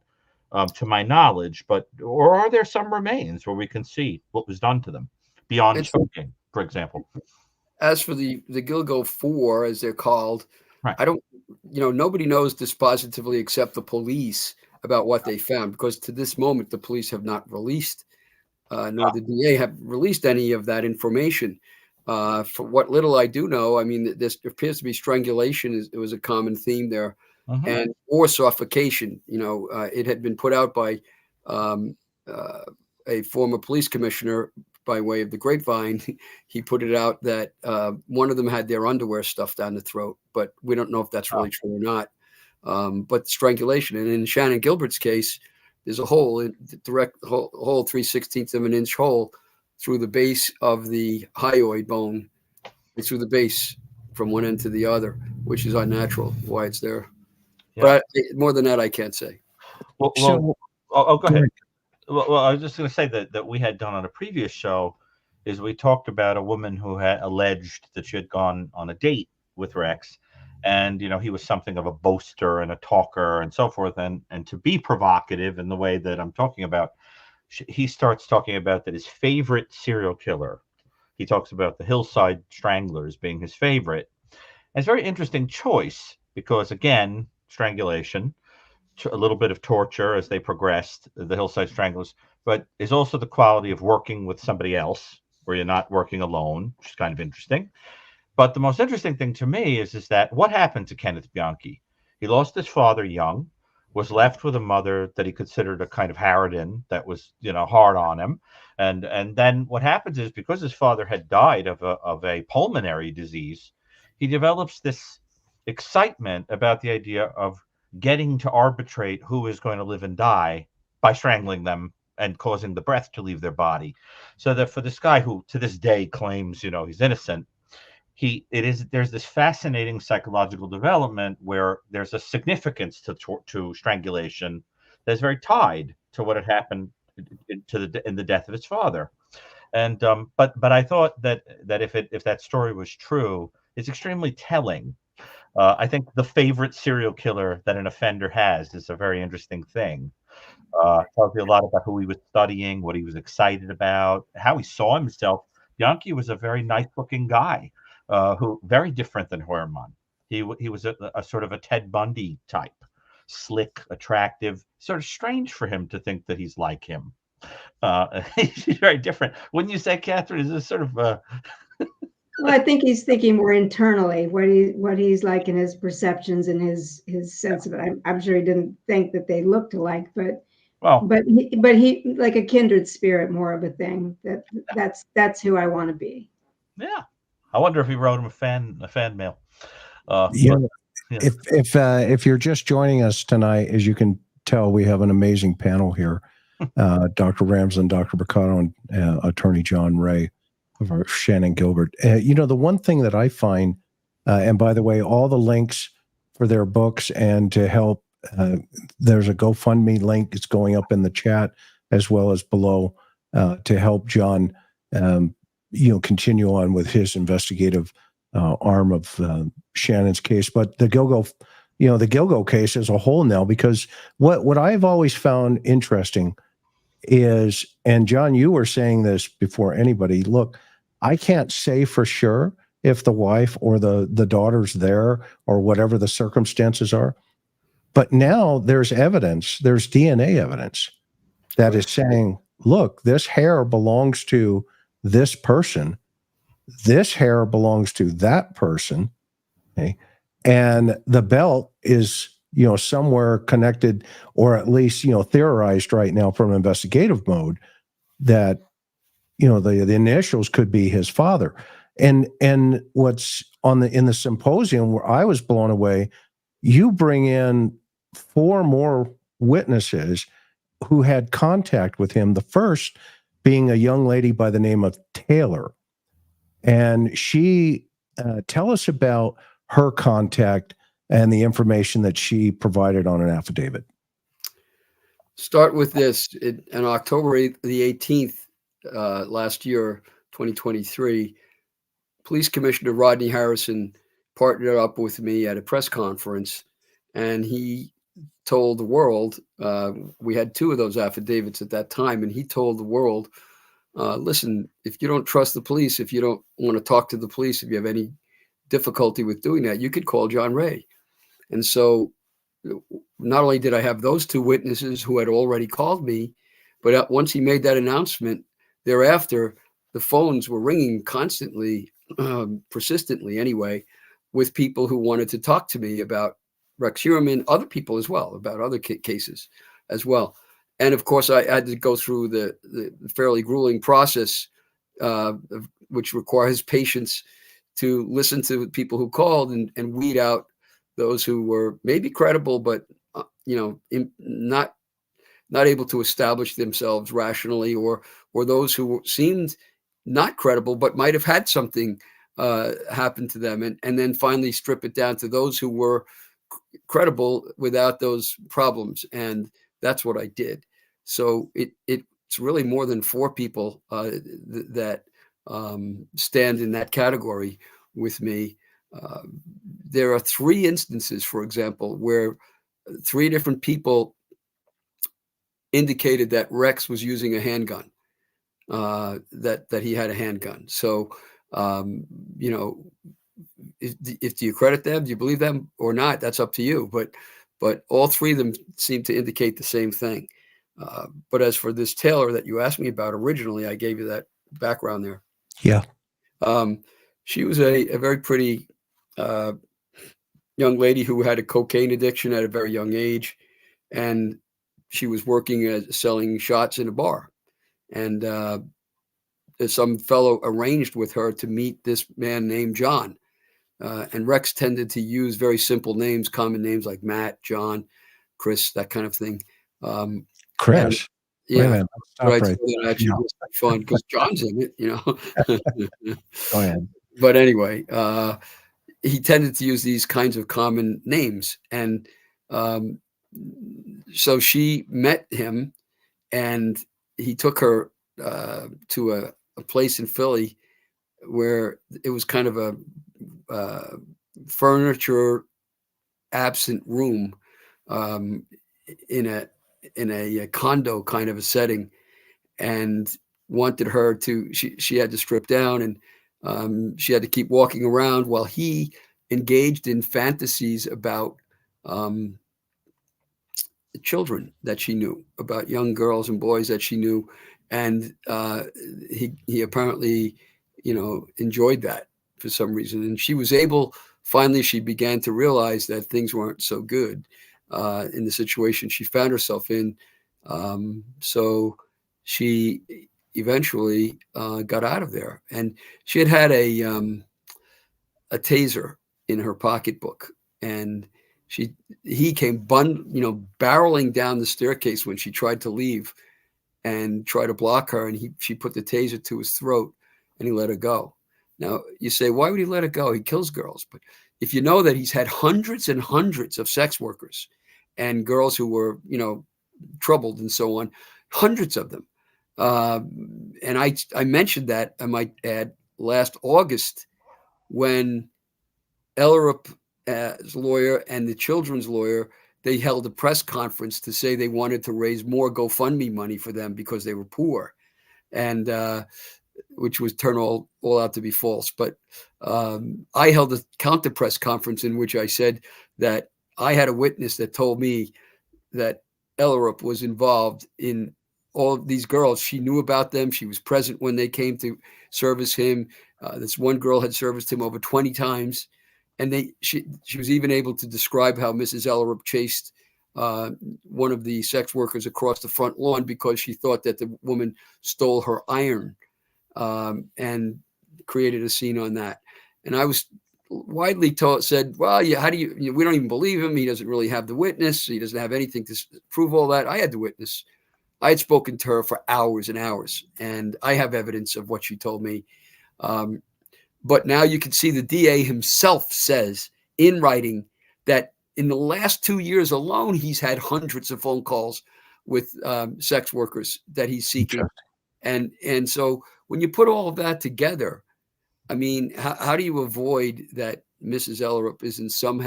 C: to my knowledge. Or are there some remains where we can see what was done to them beyond choking, for example?
D: As for the Gilgo 4, as they're called,
C: right.
D: I don't, nobody knows dispositively except the police about what they found, because to this moment, the police have not released, nor the DA have released any of that information. For what little I do know, I mean, there appears to be strangulation. It was a common theme there, and or suffocation. It had been put out by a former police commissioner by way of the grapevine. He put it out that one of them had their underwear stuffed down the throat, but we don't know if that's really true or not. But strangulation, and in Shannon Gilbert's case, there's a hole, direct hole, 3/16 of an inch hole through the base of the hyoid bone, and through the base from one end to the other, which is unnatural. Why it's there, but more than that, I can't say.
C: Well, go ahead. Well, I was just going to say that we had done on a previous show is we talked about a woman who had alleged that she had gone on a date with Rex, and he was something of a boaster and a talker and so forth, and to be provocative in the way that I'm talking about, he starts talking about that his favorite serial killer. He talks about the Hillside Stranglers being his favorite. And it's a very interesting choice because, again, strangulation, a little bit of torture as they progressed, the Hillside Stranglers, but is also the quality of working with somebody else where you're not working alone, which is kind of interesting. But the most interesting thing to me is that what happened to Kenneth Bianchi? He lost his father young, was left with a mother that he considered a kind of harridan that was, hard on him. And then what happens is, because his father had died of a pulmonary disease, he develops this excitement about the idea of getting to arbitrate who is going to live and die by strangling them and causing the breath to leave their body. So that for this guy who to this day claims, he's innocent, there's this fascinating psychological development where there's a significance to strangulation that's very tied to what had happened in the death of his father. And but I thought that if that story was true, it's extremely telling. I think the favorite serial killer that an offender has is a very interesting thing. Tells you a lot about who he was studying, what he was excited about, how he saw himself. Bianchi was a very nice-looking guy, who very different than Herman. He was a sort of a Ted Bundy type, slick, attractive. Sort of strange for him to think that he's like him. He's very different. Wouldn't you say, Catherine? Is this sort of
B: Well, I think he's thinking more internally what he's like in his perceptions and his sense of it. I'm sure he didn't think that they looked alike, but he like a kindred spirit, more of a thing. That's who I want to be.
C: Yeah, I wonder if he wrote him a fan mail.
A: If you're just joining us tonight, as you can tell, we have an amazing panel here. Dr. Ramsland, Dr. Brucato, and Attorney John Ray of our Shannon Gilbert. The one thing that I find, and by the way, all the links for their books and to help, there's a GoFundMe link. It's going up in the chat as well as below to help John, continue on with his investigative arm of Shannon's case. But the Gilgo case as a whole now, because what I've always found interesting is, and John, you were saying this before anybody, look, I can't say for sure if the wife or the daughter's there or whatever the circumstances are. But now there's evidence, there's DNA evidence that is saying, look, this hair belongs to this person. This hair belongs to that person. Okay? And the belt is somewhere connected, or at least, theorized right now from investigative mode that, the initials could be his father. And what's in the symposium where I was blown away, you bring in 4 more witnesses who had contact with him. The first being a young lady by the name of Taylor. And she, tell us about her contact and the information that she provided on an affidavit.
D: Start with this. On October 18th, last year, 2023, Police Commissioner Rodney Harrison partnered up with me at a press conference, and he told the world, we had 2 of those affidavits at that time, and he told the world, listen, if you don't trust the police, if you don't want to talk to the police, if you have any difficulty with doing that, you could call John Ray. And so not only did I have those 2 witnesses who had already called me, but once he made that announcement, thereafter, the phones were ringing constantly, persistently anyway, with people who wanted to talk to me about Rex Heuermann, other people as well, about other cases as well. And of course, I had to go through the fairly grueling process, which requires patience to listen to people who called and weed out those who were maybe credible, but not able to establish themselves rationally, or those who seemed not credible but might have had something happen to them, and then finally strip it down to those who were credible without those problems. And that's what I did. So it's really more than 4 people that stand in that category with me. There are 3 instances, for example, where 3 different people indicated that Rex was using a handgun, that he had a handgun. So, if do you credit them, do you believe them or not? That's up to you. But all 3 of them seem to indicate the same thing. But as for this Taylor that you asked me about originally, I gave you that background there.
A: Yeah.
D: She was a very pretty young lady who had a cocaine addiction at a very young age, and she was working as selling shots in a bar. And some fellow arranged with her to meet this man named John. And Rex tended to use very simple names, common names like Matt, John, Chris, that kind of thing.
A: Chris.
D: Yeah.
A: Right.
D: That actually was fun because John's in it,
A: Go ahead.
D: But anyway, he tended to use these kinds of common names. And so she met him, and he took her to a place in Philly where it was kind of a furniture absent room in a condo kind of a setting, and wanted her to, she had to strip down, and she had to keep walking around while he engaged in fantasies about children that she knew, about young girls and boys that she knew. And he apparently, enjoyed that for some reason. And she was able, finally, she began to realize that things weren't so good in the situation she found herself in. So she eventually got out of there. And she had a taser in her pocketbook, and he came barreling down the staircase when she tried to leave and try to block her, and she put the taser to his throat, and he let her go. Now you say, why would he let her go? He kills girls. But if you know that he's had hundreds and hundreds of sex workers and girls who were, troubled and so on, hundreds of them. And I mentioned that, I might add, last August, when Ellerup's lawyer and the children's lawyer, they held a press conference to say they wanted to raise more GoFundMe money for them because they were poor, and which was turned all out to be false. But I held a counter press conference in which I said that I had a witness that told me that Ellerup was involved in all of these girls. She knew about them. She was present when they came to service him. This one girl had serviced him over 20 times. And she was even able to describe how Mrs. Ellerup chased one of the sex workers across the front lawn because she thought that the woman stole her iron, and created a scene on that. And I was widely said, well, yeah, how do you, we don't even believe him. He doesn't really have the witness. He doesn't have anything to prove all that. I had the witness. I had spoken to her for hours and hours, and I have evidence of what she told me. But now you can see the DA himself says in writing that in the last 2 years alone, he's had hundreds of phone calls with sex workers that he's seeking. And so when you put all of that together, I mean, how do you avoid that Mrs. Ellerup is in some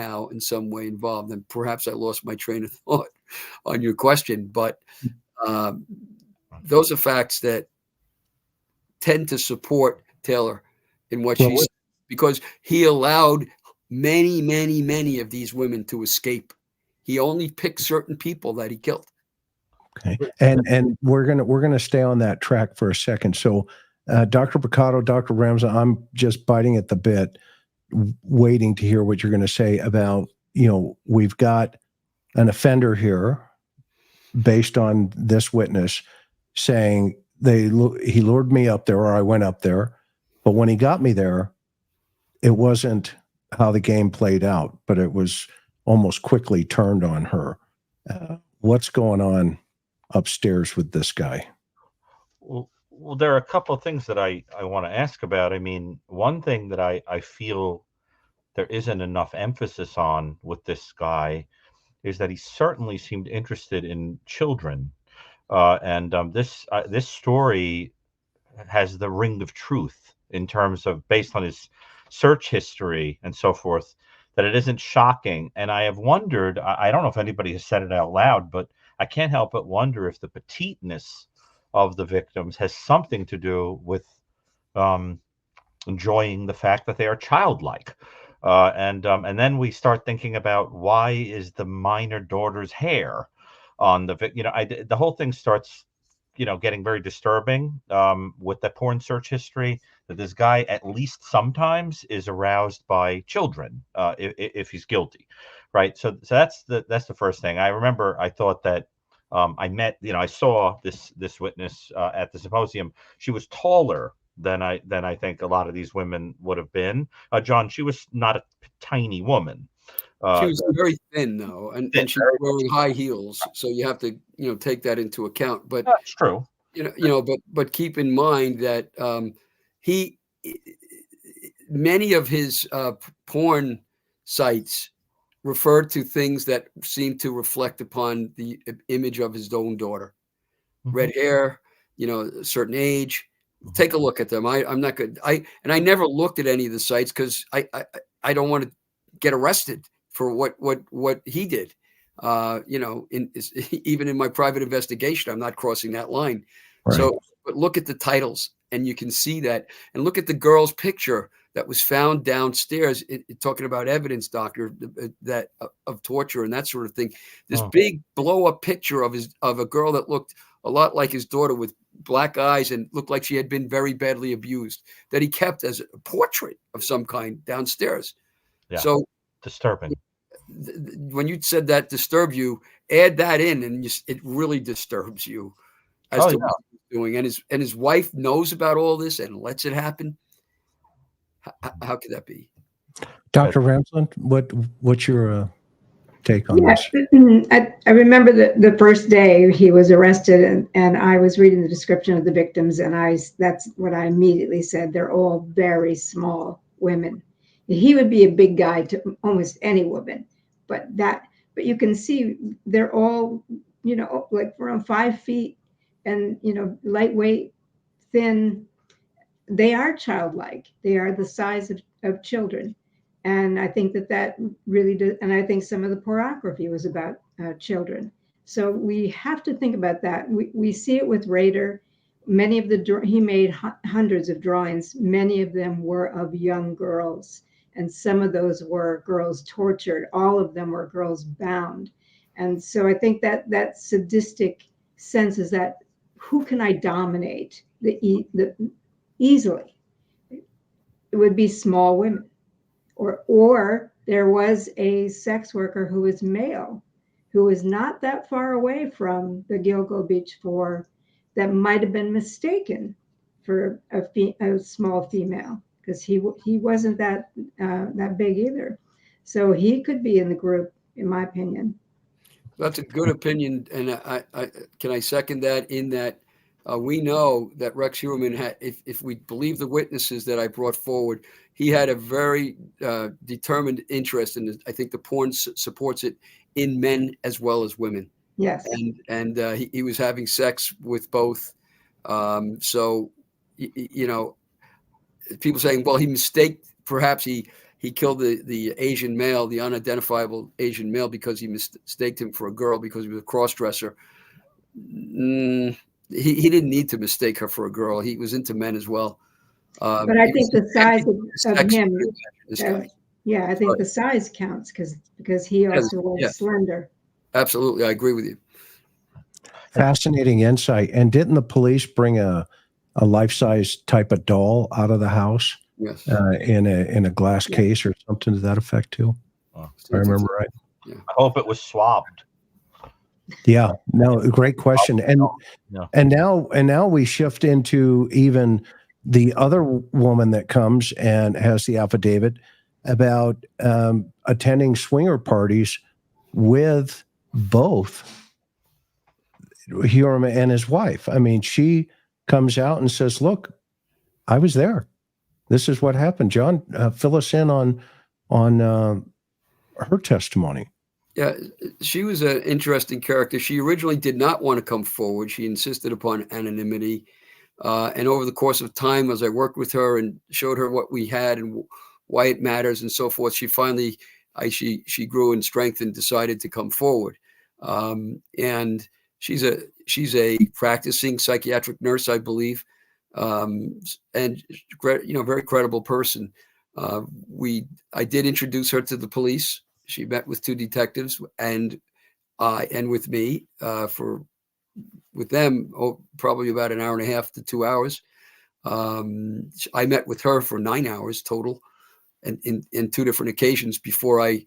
D: way involved? And perhaps I lost my train of thought on your question, but those are facts that tend to support Taylor in what she said, because he allowed many of these women to escape. He only picked certain people that he killed.
A: Okay, and we're gonna stay on that track for a second. So, Dr. Brucato, Dr. Ramsland, I'm just biting at the bit, waiting to hear what you're going to say about, we've got an offender here, based on this witness saying he lured me up there, or I went up there, but when he got me there, it wasn't how the game played out, but it was almost quickly turned on her. What's going on upstairs with this guy?
C: Well, there are a couple of things that I want to ask about. I mean, one thing that I feel there isn't enough emphasis on with this guy is that he certainly seemed interested in children. And this story has the ring of truth in terms of, based on his search history and so forth, that it isn't shocking. And I have wondered, I don't know if anybody has said it out loud, but I can't help but wonder if the petiteness of the victims has something to do with enjoying the fact that they are childlike. And then we start thinking about, why is the minor daughter's hair on the the whole thing starts getting very disturbing with the porn search history, that this guy at least sometimes is aroused by children if he's guilty, right? So that's the first thing. I remember I thought that I saw this witness at the symposium. She was taller than I think a lot of these women would have been. John, she was not a tiny woman.
D: She was very thin, though, and she was wearing high heels, so you have to take that into account. But
C: that's true.
D: But keep in mind that many of his porn sites referred to things that seem to reflect upon the image of his own daughter. Mm-hmm. Red hair, a certain age. Mm-hmm. Take a look at them. I'm not good. I never looked at any of the sites because I don't want to get arrested for what he did. Even in my private investigation, I'm not crossing that line. Right. So, but look at the titles, and you can see that, and look at the girl's picture that was found downstairs, talking about evidence, doctor, that of torture and that sort of thing. This big blow up picture of a girl that looked a lot like his daughter, with black eyes, and looked like she had been very badly abused, that he kept as a portrait of some kind downstairs. Yeah. So
C: disturbing.
D: When you said that disturbed you, add that in, and it really disturbs you as to what he's doing. And his wife knows about all this and lets it happen. How could that be?
A: Dr. Ramsland, what's your take on this?
B: I remember the first day he was arrested, and I was reading the description of the victims, and that's what I immediately said. They're all very small women. He would be a big guy to almost any woman, but you can see they're all, like around 5 feet, and lightweight, thin. They are childlike. They are the size of children, and I think that really does. And I think some of the pornography was about children. So we have to think about that. We see it with Rader. Many of he made hundreds of drawings. Many of them were of young girls. And some of those were girls tortured. All of them were girls bound. And so I think that sadistic sense is that, who can I dominate easily? It would be small women Or there was a sex worker who was male, who was not that far away from the Gilgo Beach 4, that might have been mistaken for a small female, because he wasn't that big either. So he could be in the group, in my opinion.
D: That's a good opinion, and I can I second that, in that we know that Rex Heuermann had, if we believe the witnesses that I brought forward, he had a very determined interest in it. I think the porn supports it, in men as well as women.
B: Yes.
D: And he was having sex with both. So, you know, people saying, well, perhaps he killed the Asian male, the unidentifiable Asian male, because he mistaked him for a girl because he was a cross-dresser. He didn't need to mistake her for a girl. He was into men as well.
B: But I think the size of him, yeah, I think
D: Right.
B: the size counts, because he also was slender.
D: Absolutely, I agree with you.
A: Fascinating insight. And didn't the police bring a life-size type of doll out of the house?
D: Yes.
A: In a glass case or something to that effect too?
C: Oh.
A: If I remember right.
C: I hope it was swabbed.
A: Yeah, no, great question. And
C: Yeah.
A: and now we shift into even the other woman that comes and has the affidavit about attending swinger parties with both Heuermann and his wife. I mean, she comes out and says, "Look, I was there. This is what happened." John, fill us in on her testimony.
D: Yeah, she was an interesting character. She originally did not want to come forward. She insisted upon anonymity. And over the course of time, as I worked with her and showed her what we had and why it matters and so forth, she finally, she grew in strength and decided to come forward. And she's a practicing psychiatric nurse, I believe, and very credible person. I did introduce her to the police. She met with two detectives and with me with them probably about an hour and a half to 2 hours. I met with her for 9 hours total, and in two different occasions before I,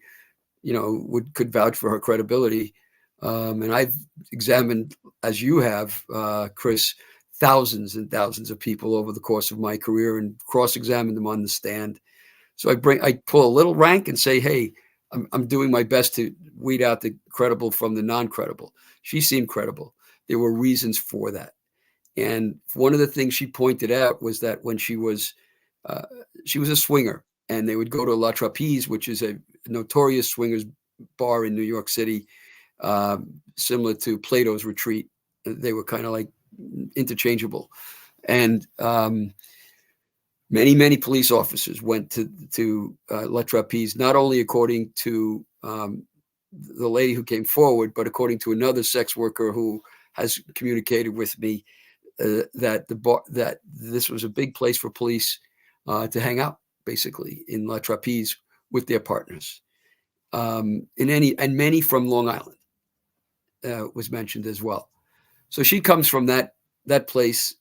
D: could vouch for her credibility. And I've examined, as you have, Chris, thousands and thousands of people over the course of my career and cross-examined them on the stand. So I pull a little rank and say, hey, I'm doing my best to weed out the credible from the non-credible. She seemed credible. There were reasons for that. And one of the things she pointed out was that when she was a swinger, and they would go to La Trapeze, which is a notorious swingers bar in New York City, similar to Plato's Retreat. They were kind of like interchangeable. And many police officers went to La Trapeze, not only according to the lady who came forward, but according to another sex worker who has communicated with me that this was a big place for police to hang out, basically, in La Trapeze with their partners. And many from Long Island was mentioned as well. So she comes from that place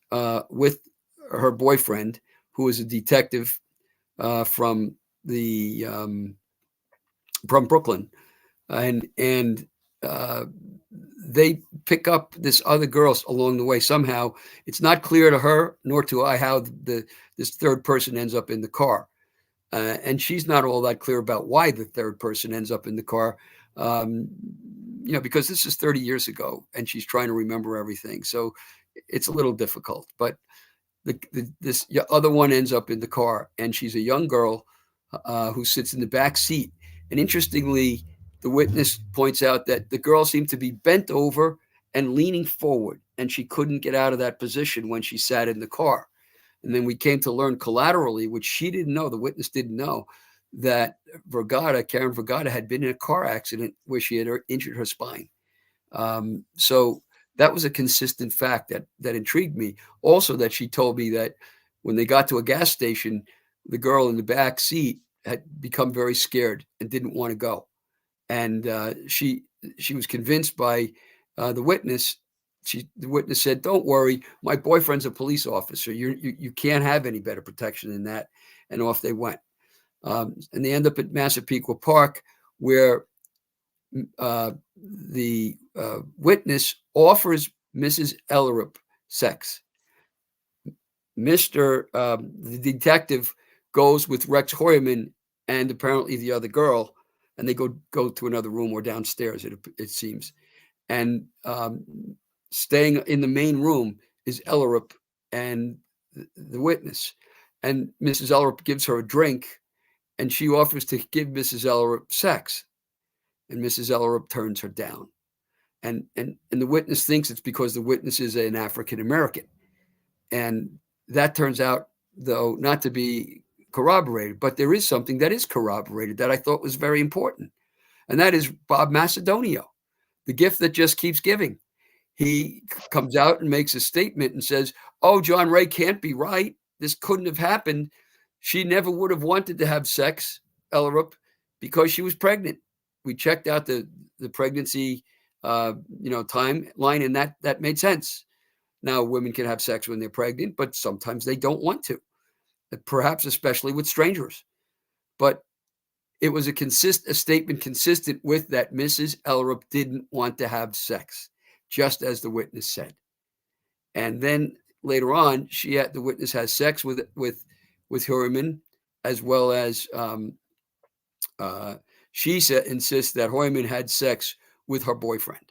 D: with her boyfriend, who is a detective from Brooklyn, and they pick up this other girl along the way. Somehow, it's not clear to her nor to I how this third person ends up in the car, and she's not all that clear about why the third person ends up in the car. Because this is 30 years ago, and she's trying to remember everything, so it's a little difficult. But this other one ends up in the car, and she's a young girl who sits in the back seat. And interestingly, the witness points out that the girl seemed to be bent over and leaning forward, and she couldn't get out of that position when she sat in the car. And then we came to learn collaterally, which she didn't know, the witness didn't know, that Karen Vergata had been in a car accident where she had injured her spine. So that was a consistent fact that intrigued me. Also, that she told me that when they got to a gas station, the girl in the back seat had become very scared and didn't want to go. And she was convinced by the witness. The witness said, "Don't worry, my boyfriend's a police officer. You can't have any better protection than that." And off they went. And they end up at Massapequa Park, where the witness offers Mrs. Ellerup sex. The detective goes with Rex Hoyman and apparently the other girl, and they go to another room or downstairs, it seems. And staying in the main room is Ellerup and the witness. And Mrs. Ellerup gives her a drink, and she offers to give Mrs. Ellerup sex. And Mrs. Ellerup turns her down. And the witness thinks it's because the witness is an African American. And that turns out, though, not to be corroborated. But there is something that is corroborated that I thought was very important. And that is Bob Macedonio, the gift that just keeps giving. He comes out and makes a statement and says, "Oh, John Ray can't be right. This couldn't have happened. She never would have wanted to have sex, Ellerup, because she was pregnant. We checked out the pregnancy timeline, and that made sense. Now, women can have sex when they're pregnant, but sometimes they don't want to, perhaps especially with strangers. But it was a statement consistent with that Mrs. Ellerup didn't want to have sex, just as the witness said. And then later on, the witness has sex with Hoyman, as well as she insists that Hoyman had sex with her boyfriend.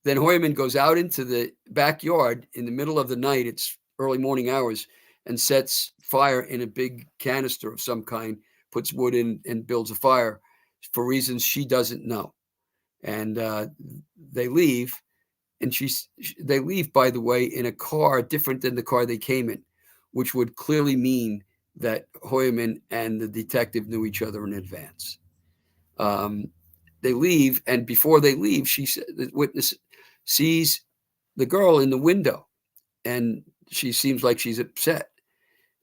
D: Then Hoyman goes out into the backyard in the middle of the night, it's early morning hours, and sets fire in a big canister of some kind, puts wood in and builds a fire for reasons she doesn't know. And they leave, and they leave, by the way, in a car different than the car they came in, which would clearly mean that Hoyman and the detective knew each other in advance. They leave, and before they leave, the witness sees the girl in the window, and she seems like she's upset.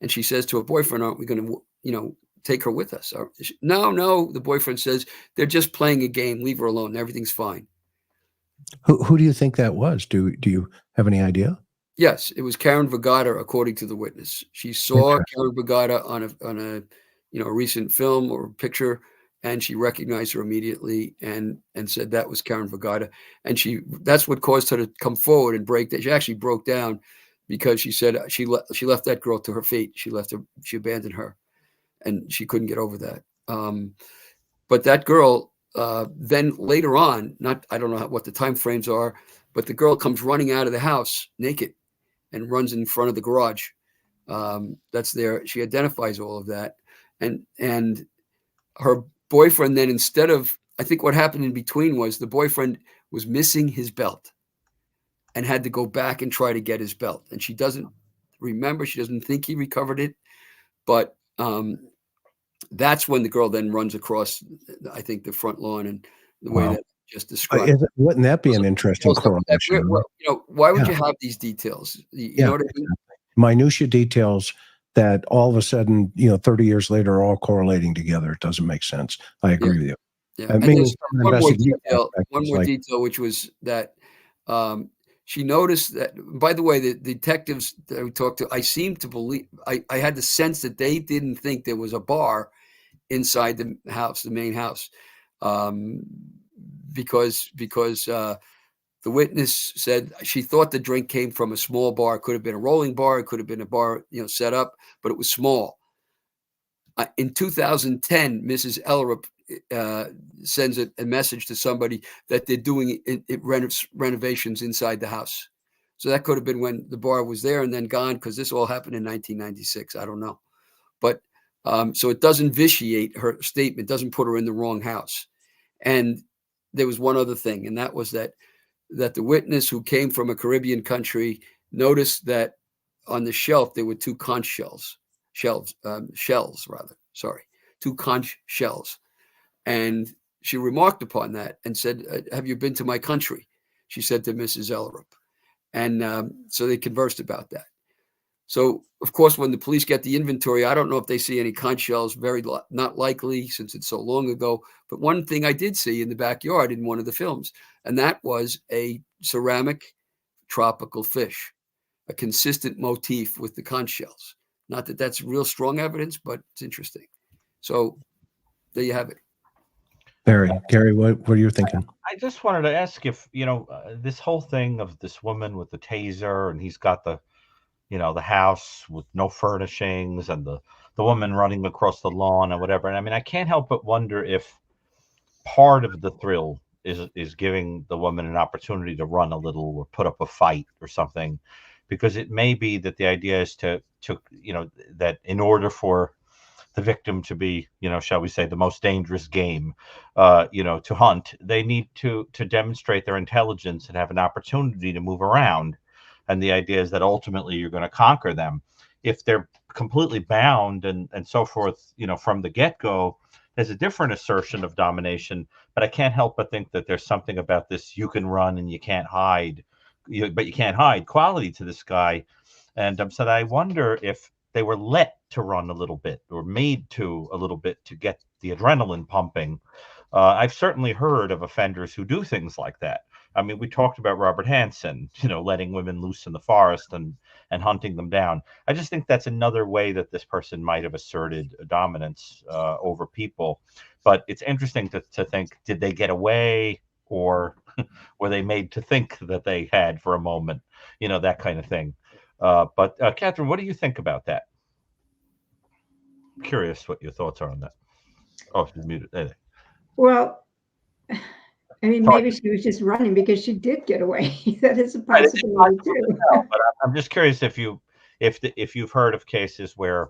D: And she says to her boyfriend, "Aren't we going to, take her with us?" No, the boyfriend says, "They're just playing a game. Leave her alone. Everything's fine."
A: Who do you think that was? Do you have any idea?
D: Yes, it was Karen Vergata, according to the witness. She saw Karen Vergata on a recent film or picture, and she recognized her immediately and said that was Karen Vergata. And that's what caused her to come forward and break down. She actually broke down because she said she left that girl to her fate. She abandoned her, and she couldn't get over that. But that girl, then later on, I don't know what the time frames are, but the girl comes running out of the house naked and runs in front of the garage. That's there. She identifies all of that. And her boyfriend then, I think what happened in between was the boyfriend was missing his belt and had to go back and try to get his belt. And she doesn't remember. She doesn't think he recovered it. But that's when the girl then runs across, I think, the front lawn and the way that I just described.
A: Wouldn't that be an interesting correlation?
D: Why would you have these details? You know what I mean?
A: Minutia details that all of a sudden, 30 years later, are all correlating together. It doesn't make sense. I agree with you.
D: Yeah. And there's one more detail, which was that she noticed that, by the way, the detectives that we talked to, I seem to believe, I had the sense that they didn't think there was a bar inside the house, the main house, because the witness said she thought the drink came from a small bar. It could have been a rolling bar. It could have been a bar, set up, but it was small. In 2010, Mrs. Ellerup sends a message to somebody that they're doing renovations inside the house. So that could have been when the bar was there and then gone, because this all happened in 1996. I don't know. But so it doesn't vitiate her statement, doesn't put her in the wrong house. And there was one other thing, and that was that the witness, who came from a Caribbean country, noticed that on the shelf there were two conch shells. Two conch shells. And she remarked upon that and said, "Have you been to my country?" She said to Mrs. Ellerup. And so they conversed about that. So, of course, when the police get the inventory, I don't know if they see any conch shells, not likely since it's so long ago. But one thing I did see in the backyard in one of the films, and that was a ceramic tropical fish, a consistent motif with the conch shells. Not that that's real strong evidence, but it's interesting. So there you have it.
A: Gary, what are you thinking?
C: I just wanted to ask if, this whole thing of this woman with the taser, and he's got the house with no furnishings, and the woman running across the lawn and whatever. And I mean, I can't help but wonder if part of the thrill is giving the woman an opportunity to run a little or put up a fight or something, because it may be that the idea is to that in order for the victim to be, shall we say, the most dangerous game, to hunt, they need to demonstrate their intelligence and have an opportunity to move around. And the idea is that ultimately you're going to conquer them. If they're completely bound and so forth, from the get-go, there's a different assertion of domination. But I can't help but think that there's something about this "you can run and you can't hide, but you can't hide" quality to this guy. And so I wonder if they were let to run a little bit, or made to a little bit, to get the adrenaline pumping. I've certainly heard of offenders who do things like that. I mean, we talked about Robert Hansen, letting women loose in the forest and hunting them down. I just think that's another way that this person might have asserted dominance over people. But it's interesting to think, did they get away, or were they made to think that they had for a moment, that kind of thing. But Katherine, what do you think about that? I'm curious what your thoughts are on that. Oh, she's muted. Anyway.
B: Well, I mean, maybe she was just running because she did get away. That is a possibility too.
C: But I'm just curious if you've heard of cases where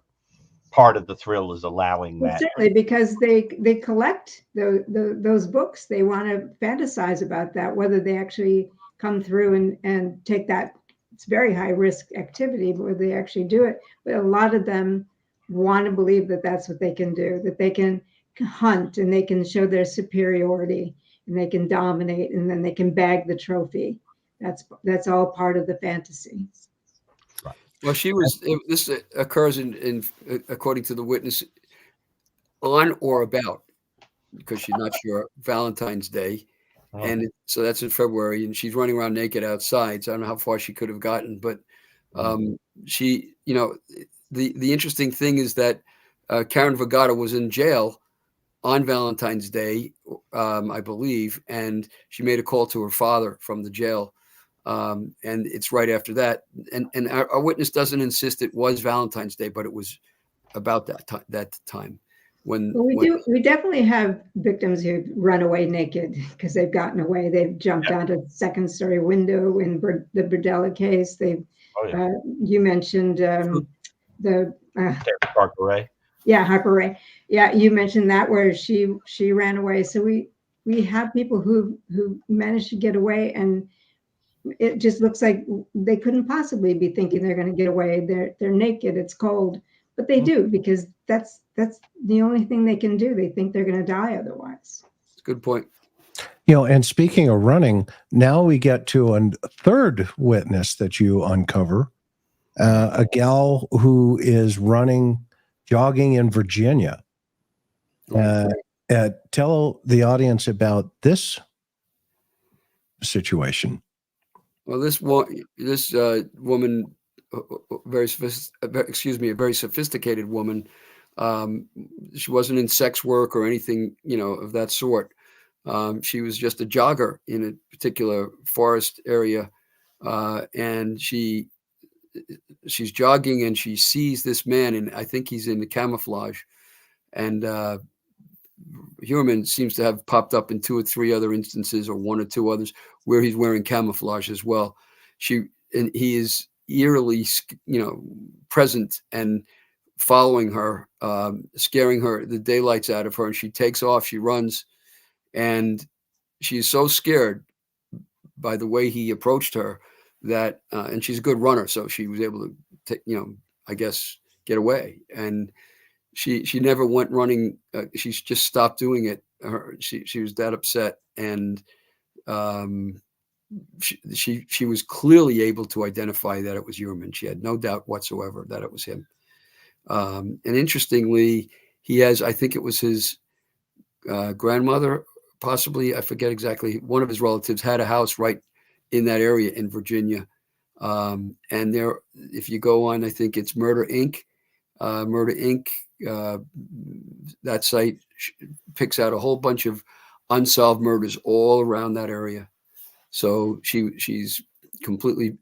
C: part of the thrill is allowing that.
B: Certainly, because they collect those books. They want to fantasize about that, whether they actually come through and take that. It's very high risk activity, but whether they actually do it. But a lot of them want to believe that that's what they can do, that they can hunt and they can show their superiority and they can dominate, and then they can bag the trophy. That's all part of the fantasy.
C: Right.
D: Well, this occurs in according to the witness, on or about, because she's not sure, Valentine's Day. Oh. And so that's in February, and she's running around naked outside. So I don't know how far she could have gotten, but she, the interesting thing is that Karen Brucato was in jail on Valentine's Day, I believe, and she made a call to her father from the jail. And it's right after that. And our witness doesn't insist it was Valentine's Day, but it was about that time.
B: We definitely have victims who run away naked because they've gotten away. They've jumped out a second-story window in the Burdella case. You mentioned the
C: Harper Ray.
B: Yeah, Harper Ray. Yeah, you mentioned that, where she ran away. So we have people who managed to get away, and it just looks like they couldn't possibly be thinking they're going to get away. They're naked. It's cold, but they do, because that's the only thing they can do. They think they're going to die otherwise.
D: That's a good point.
A: And speaking of running, now we get to a third witness that you uncover, a gal who is jogging in Virginia. Tell the audience about this situation.
D: Well, this woman, a very sophisticated woman. She wasn't in sex work or anything, of that sort. She was just a jogger in a particular forest area, and she's jogging and she sees this man, and I think he's in the camouflage, and Huerman seems to have popped up in 2 or 3 other instances, or 1 or 2 others, where he's wearing camouflage as well. He is eerily, present and following her, scaring her the daylights out of her, and she takes off. She runs, and she's so scared by the way he approached her that, and she's a good runner, so she was able to, I guess, get away. And she never went running. She's just stopped doing it. She was that upset, and she was clearly able to identify that it was Huerman. She had no doubt whatsoever that it was him. And interestingly, he has, I think it was his grandmother, possibly, I forget exactly, one of his relatives had a house right in that area in Virginia. And there, if you go on, I think it's Murder Inc. Murder Inc. that site picks out a whole bunch of unsolved murders all around that area. So she's completely,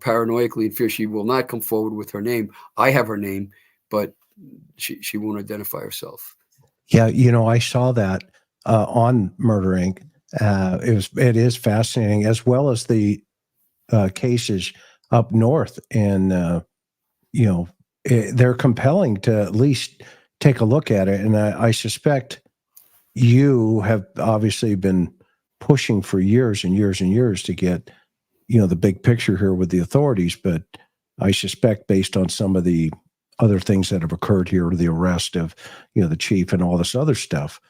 D: paranoidally in fear. She will not come forward with her name. I have her name, but she won't identify herself.
A: Yeah, I saw that on Murder Inc. It is fascinating, as well as the cases up north, and they're compelling to at least take a look at it. And I suspect you have obviously been pushing for years and years and years to get the big picture here with the authorities, but I suspect, based on some of the other things that have occurred here, the arrest of the chief and all this other stuff,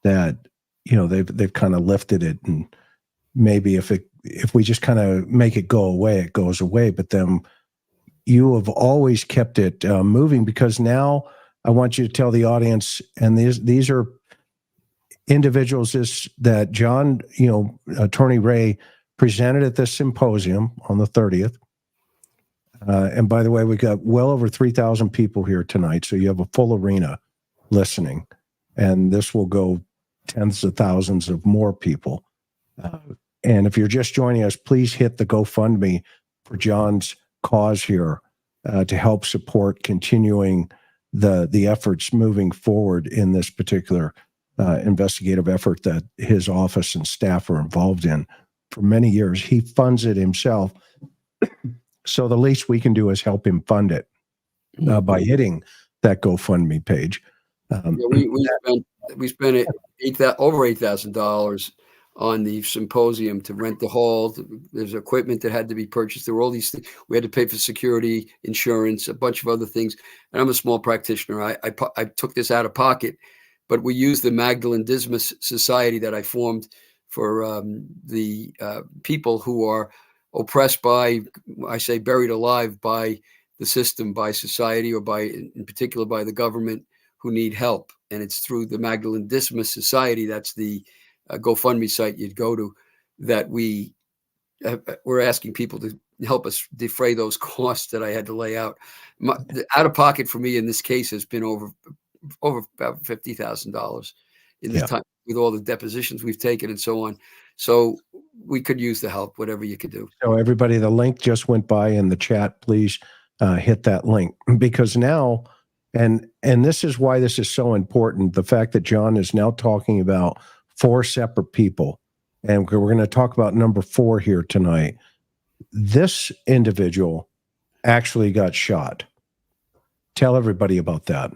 A: that they've kind of lifted it. And maybe if we just kind of make it go away, it goes away. But then you have always kept it moving, because now I want you to tell the audience, and these are individuals that John, Attorney Ray, presented at this symposium on the 30th. And by the way, we got well over 3,000 people here tonight, so you have a full arena listening, and this will go tens of thousands of more people. And if you're just joining us, please hit the GoFundMe for John's cause here to help support continuing the efforts moving forward in this particular investigative effort that his office and staff are involved in for many years. He funds it himself. So the least we can do is help him fund it by hitting that GoFundMe page.
D: We spent over $8,000 on the symposium to rent the hall. There's equipment that had to be purchased. There were all these things. We had to pay for security, insurance, a bunch of other things. And I'm a small practitioner. I took this out of pocket, but we used the Magdalene Dismas Society that I formed for the people who are oppressed by, I say, buried alive by the system, by society, or in particular by the government, who need help. And it's through the Magdalene Dismas Society, that's the GoFundMe site you'd go to, that we're asking people to help us defray those costs that I had to lay out. The out of pocket for me in this case has been over about $50,000 in this time, with all the depositions we've taken and so on. So we could use the help, whatever you could do.
A: So everybody, the link just went by in the chat. Please hit that link, because now, and this is why this is so important, the fact that John is now talking about 4 separate people, and we're going to talk about number 4 here tonight. This individual actually got shot. Tell everybody about that.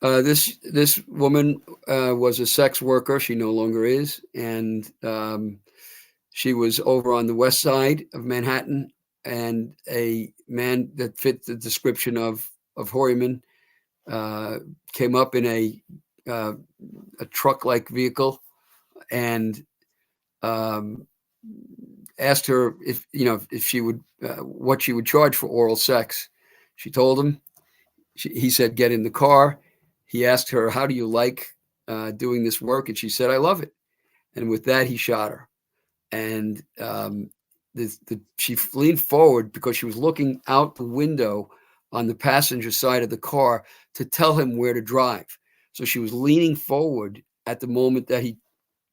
D: This woman was a sex worker. She no longer is, and she was over on the west side of Manhattan, and a man that fit the description of Hoyman came up in a truck-like vehicle and asked her if she would what she would charge for oral sex. She told him. He said, "Get in the car." He asked her, "How do you like doing this work?" And she said, "I love it." And with that, he shot her. And she leaned forward because she was looking out the window on the passenger side of the car to tell him where to drive. So she was leaning forward at the moment that he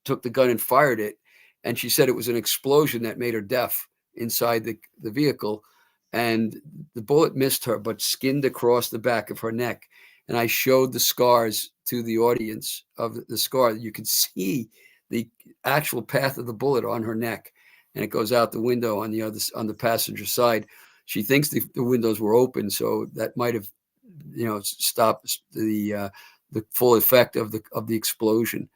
D: took the gun and fired it. And she said it was an explosion that made her deaf inside the vehicle. And the bullet missed her, but skinned across the back of her neck. And I showed the scars to the audience of the scar. You can see the actual path of the bullet on her neck, and it goes out the window on the passenger side. She thinks the windows were open, so that might have, stopped the full effect of the explosion.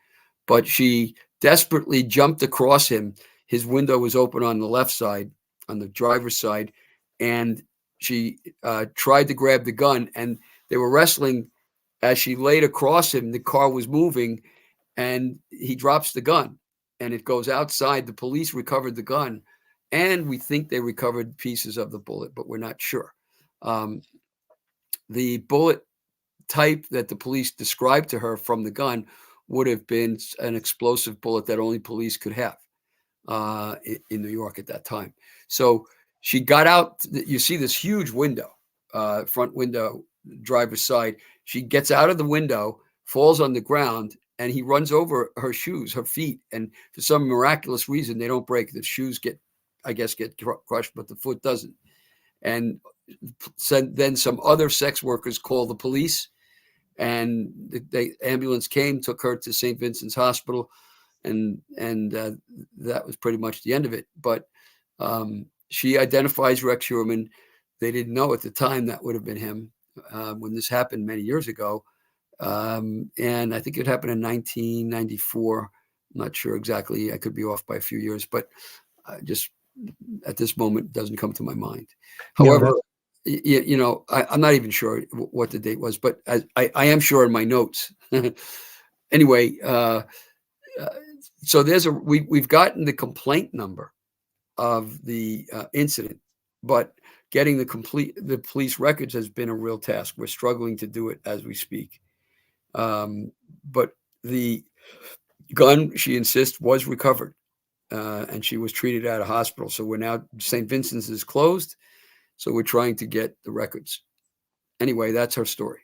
D: But she desperately jumped across him. His window was open on the left side, on the driver's side, and she tried to grab the gun, and they were wrestling. As she laid across him, the car was moving, and he drops the gun, and it goes outside. The police recovered the gun, and we think they recovered pieces of the bullet, but we're not sure. The bullet type that the police described to her from the gun would have been an explosive bullet that only police could have in New York at that time. So she got out. You see this huge window, front window driver's side. She gets out of the window, falls on the ground, and he runs over her shoes, her feet. And for some miraculous reason, they don't break. The shoes get crushed, but the foot doesn't. And then some other sex workers call the police, and the ambulance came, took her to St. Vincent's Hospital, and that was pretty much the end of it. But she identifies Rex Heuermann. They didn't know at the time that would have been him when this happened many years ago. And I think it happened in 1994. I'm not sure exactly. I could be off by a few years, but just at this moment doesn't come to my mind. However, I'm not even sure what the date was, but I am sure in my notes. Anyway, so we've gotten the complaint number of the incident, but getting the police records has been a real task. We're struggling to do it as we speak. But the gun, she insists, was recovered, and she was treated at a hospital. So St. Vincent's is closed. So we're trying to get the records. Anyway, that's her story.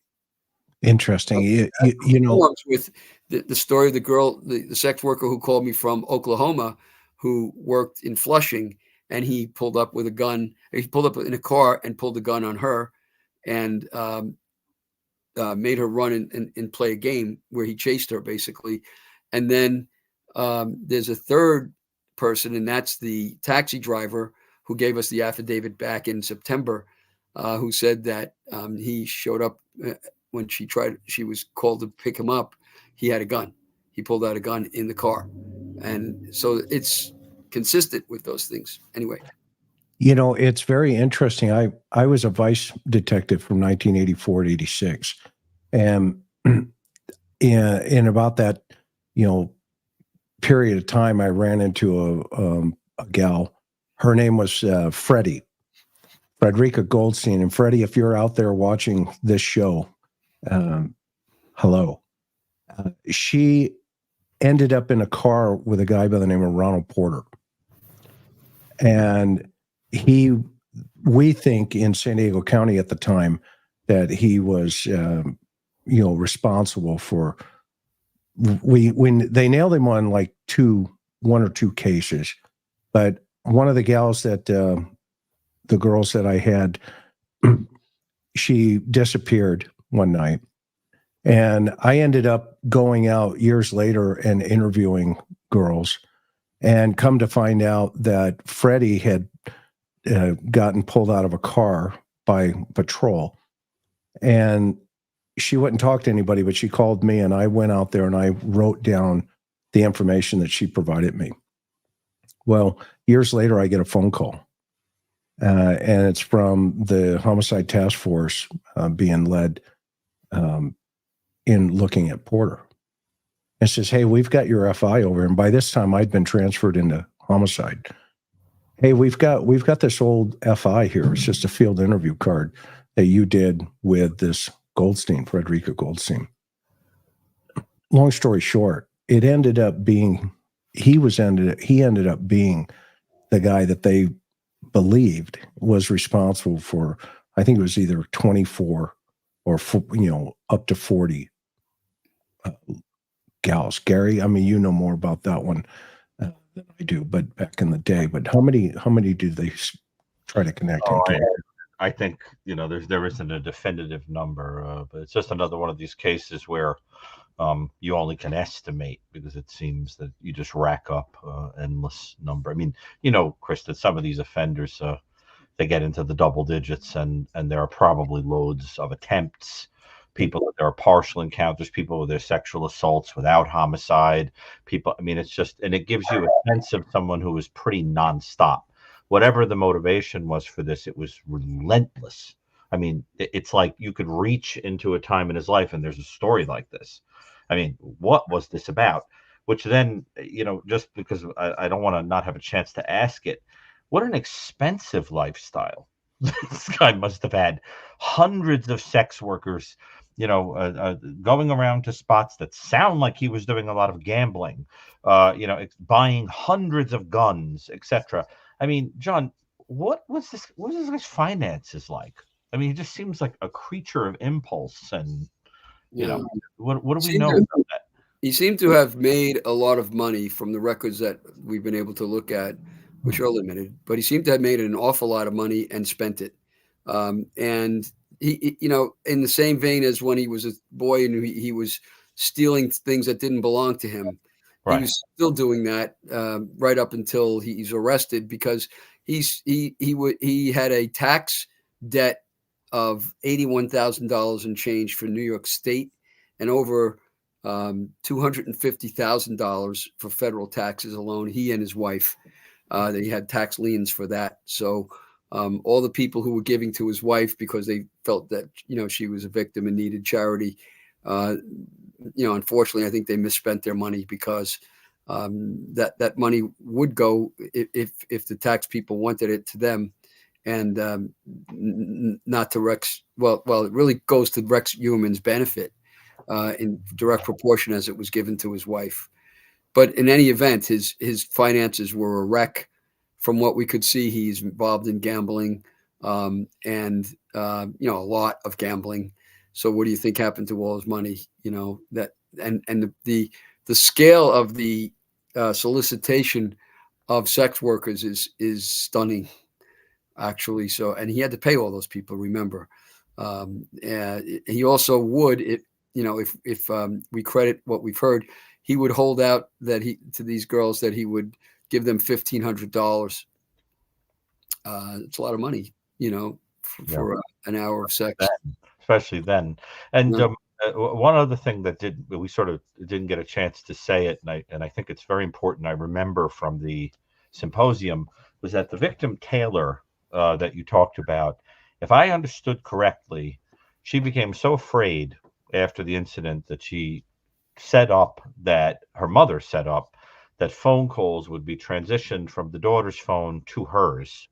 A: Interesting.
D: With the story of the girl, the sex worker who called me from Oklahoma, who worked in Flushing, and he pulled up with a gun. He pulled up in a car and pulled a gun on her, and made her run and play a game where he chased her, basically. And then there's a third person, and that's the taxi driver who gave us the affidavit back in September, who said that he showed up when she was called to pick him up. He had a gun. He pulled out a gun in the car. And so it's consistent with those things. Anyway.
A: It's very interesting. I was a vice detective from 1984 to 86. And in about that, period of time, I ran into a gal. Her name was Frederica Goldstein. And Freddie, if you're out there watching this show, hello. She ended up in a car with a guy by the name of Ronald Porter. And we think in San Diego County at the time that he was, responsible for, when they nailed him on like one or two cases. But one of the gals that, the girls that I had, she disappeared one night. And I ended up going out years later and interviewing girls, and come to find out that Freddie had gotten pulled out of a car by patrol. And she wouldn't talk to anybody, but she called me, and I went out there and I wrote down the information that she provided me. Well, years later, I get a phone call, and it's from the homicide task force being led in looking at Porter. It says, "Hey, we've got your FI over." And by this time, I'd been transferred into homicide. "Hey, we've got this old FI here. It's just a field interview card that you did with this Goldstein, Frederica Goldstein." Long story short, it ended up being he ended up being the guy that they believed was responsible for. I think it was either 24 or up to 40 gals. Gary, I mean, you know more about that one than I do, but back in the day. But how many do they try to connect him to?
C: I think there isn't a definitive number, but it's just another one of these cases where you only can estimate, because it seems that you just rack up endless number. I mean, Chris, that some of these offenders they get into the double digits, and there are probably loads of attempts. People, there are partial encounters, people with their sexual assaults without homicide, people. I mean, it's just, and it gives you a sense of someone who is pretty nonstop. Whatever the motivation was for this, it was relentless. I mean, it's like you could reach into a time in his life and there's a story like this. I mean, what was this about? Which then, just because I don't want to not have a chance to ask it, what an expensive lifestyle. This guy must have had hundreds of sex workers, going around to spots that sound like he was doing a lot of gambling, buying hundreds of guns, etc. I mean, John, what was this guy's finances like? I mean, he just seems like a creature of impulse. And, you know,
D: Yeah.
C: what do we
D: Seems
C: know
D: to-
C: about that?
D: He seemed to have made a lot of money from the records that we've been able to look at, which are limited, but he seemed to have made an awful lot of money and spent it. And you know, in the same vein as when he was a boy and he was stealing things that didn't belong to him, he
C: Right.
D: was still doing that right up until he's arrested, because he had a tax debt of $81,000 and change for New York State, and over $250,000 for federal taxes alone. He and his wife, they had tax liens for that. So all the people who were giving to his wife because they felt that, you know, she was a victim and needed charity, you know, unfortunately, I think they misspent their money, because that money would go, if the tax people wanted it, to them, and not to Rex. Well, it really goes to Rex Human's benefit in direct proportion as it was given to his wife. But in any event, his finances were a wreck. From what we could see, he's involved in gambling, and you know, a lot of gambling. So what do you think happened to all his money? You know, that, and the scale of the solicitation of sex workers is stunning, actually. So, and he had to pay all those people, remember. And he also would, you know, if we credit what we've heard, he would hold out that to these girls that he would give them $1,500. It's a lot of money, you know, for an hour of sex.
C: Especially then. And
D: Yeah.
C: One other thing that we sort of didn't get a chance to say it, and I think it's very important. I remember from the symposium was that the victim Taylor that you talked about, if I understood correctly, she became so afraid after the incident that her mother set up that phone calls would be transitioned from the daughter's phone to hers,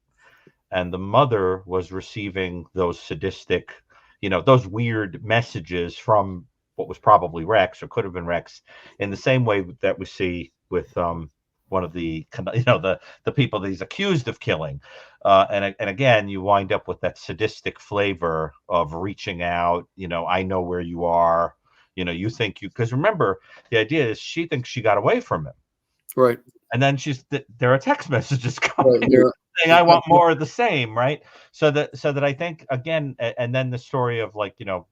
C: and the mother was receiving those sadistic, you know, those weird messages from what was probably Rex or could have been Rex, in the same way that we see with one of the, you know, the people that he's accused of killing, and again, you wind up with that sadistic flavor of reaching out. You know, I know where you are. You know, you think you, because remember, the idea is she thinks she got away from him,
D: Right.
C: and then there are text messages coming.
D: Right. Yeah.
C: Saying, I want more of the same, right? So that I think, again, and then the story of, like, you know,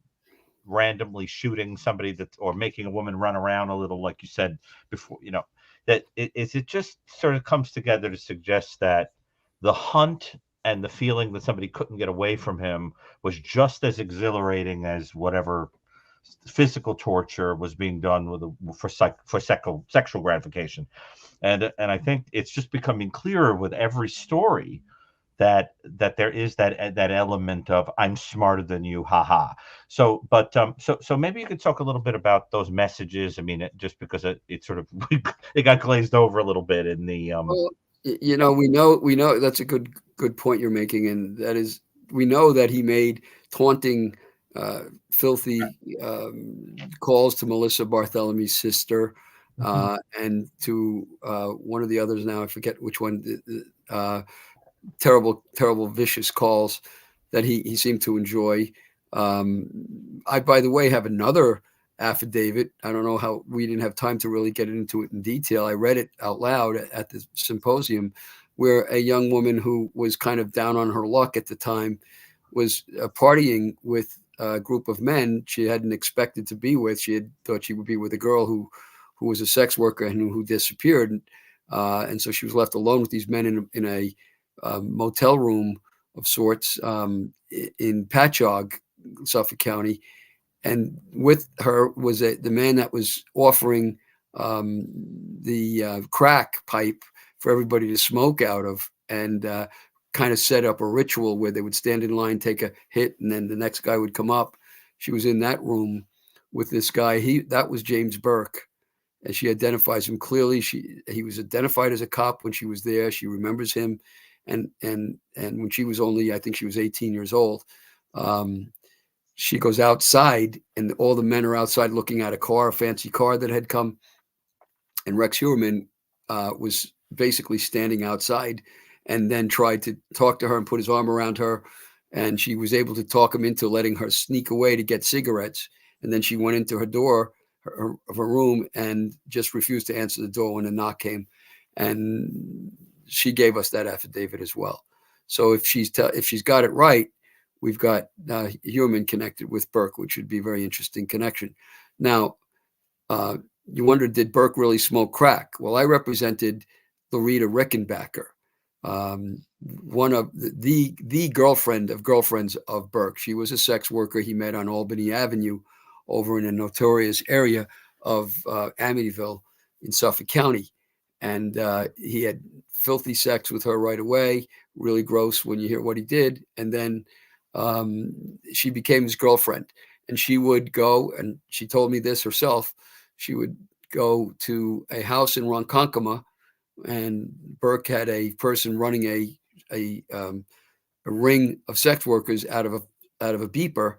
C: randomly shooting somebody or making a woman run around a little, like you said before, you know, that it just sort of comes together to suggest that the hunt and the feeling that somebody couldn't get away from him was just as exhilarating as whatever physical torture was being done for sexual gratification. And I think it's just becoming clearer with every story that there is that element of I'm smarter than you, haha. So, but so maybe you could talk a little bit about those messages. I mean, just because it sort of it got glazed over a little bit in the
D: Well, you know, we know that's a good point you're making, and that is, we know that he made taunting, filthy calls to Melissa Barthelomew's sister, and to one of the others. Now I forget which one. Terrible, vicious calls that he seemed to enjoy. I, by the way, have another affidavit. I don't know how, we didn't have time to really get into it in detail. I read it out loud at the symposium, where a young woman who was kind of down on her luck at the time was partying with a group of men she hadn't expected to be with. She had thought she would be with a girl who was a sex worker and who disappeared. And so she was left alone with these men in a motel room of sorts in Patchogue, Suffolk County. And with her was the man that was offering the crack pipe for everybody to smoke out of, and kind of set up a ritual where they would stand in line, take a hit, and then the next guy would come up. She was in that room with this guy. That was James Burke. And she identifies him clearly. He was identified as a cop when she was there. She remembers him. And when she was only, I think she was 18 years old, she goes outside, and all the men are outside looking at a fancy car that had come. And Rex Heuermann was basically standing outside, and then tried to talk to her and put his arm around her. and she was able to talk him into letting her sneak away to get cigarettes. And then she went into her door of her room and just refused to answer the door when a knock came. And she gave us that affidavit as well. So if she's got it right, we've got Human connected with Burke, which would be a very interesting connection. Now, you wonder, did Burke really smoke crack? Well, I represented Loretta Rickenbacker, one of the girlfriend of girlfriends of Burke. She was a sex worker he met on Albany Avenue over in a notorious area of Amityville in Suffolk County. And he had filthy sex with her right away, really gross when you hear what he did. And then she became his girlfriend. And she would go, and she told me this herself, she would go to a house in Ronkonkoma, and Burke had a person running a ring of sex workers out of a beeper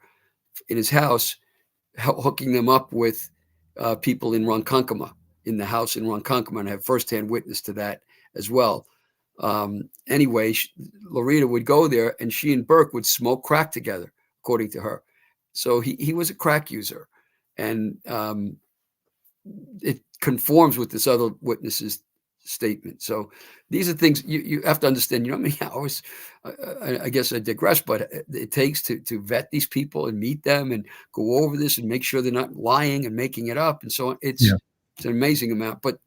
D: in his house, hooking them up with people in Ronkonkoma, in the house in Ronkonkoma, and I have firsthand witness to that as well. Anyway, Loretta would go there, and she and Burke would smoke crack together, according to her. So he was a crack user, and it conforms with this other witness's statement. So these are things you have to understand. You know how many hours, I guess I digress, but it takes to vet these people and meet them and go over this and make sure they're not lying and making it up and so on. It's an amazing amount. But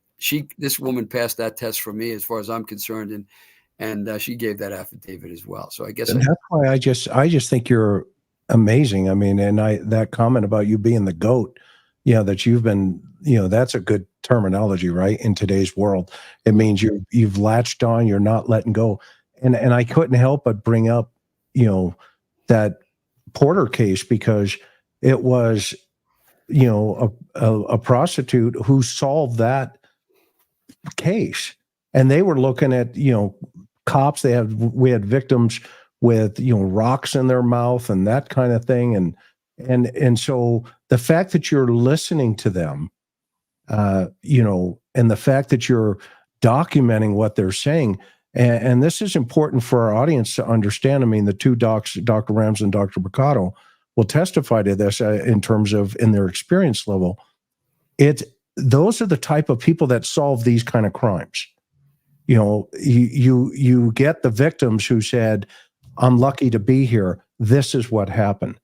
D: this woman passed that test for me, as far as I'm concerned, and she gave that affidavit as well. So I guess
A: that's why I just think you're amazing. I mean, and that comment about you being the GOAT, that you've been, that's a good terminology, right? In today's world, it means you've latched on, you're not letting go. And I couldn't help but bring up, that Porter case, because it was, a prostitute who solved that case. And they were looking at, cops, we had victims with, rocks in their mouth and that kind of thing. And so the fact that you're listening to them, and the fact that you're documenting what they're saying, and this is important for our audience to understand. I mean, the two docs, Dr. Ramsland and Dr. Brucato, will testify to this in terms of in their experience level. Those are the type of people that solve these kind of crimes. You get the victims who said, "I'm lucky to be here. This is what happened."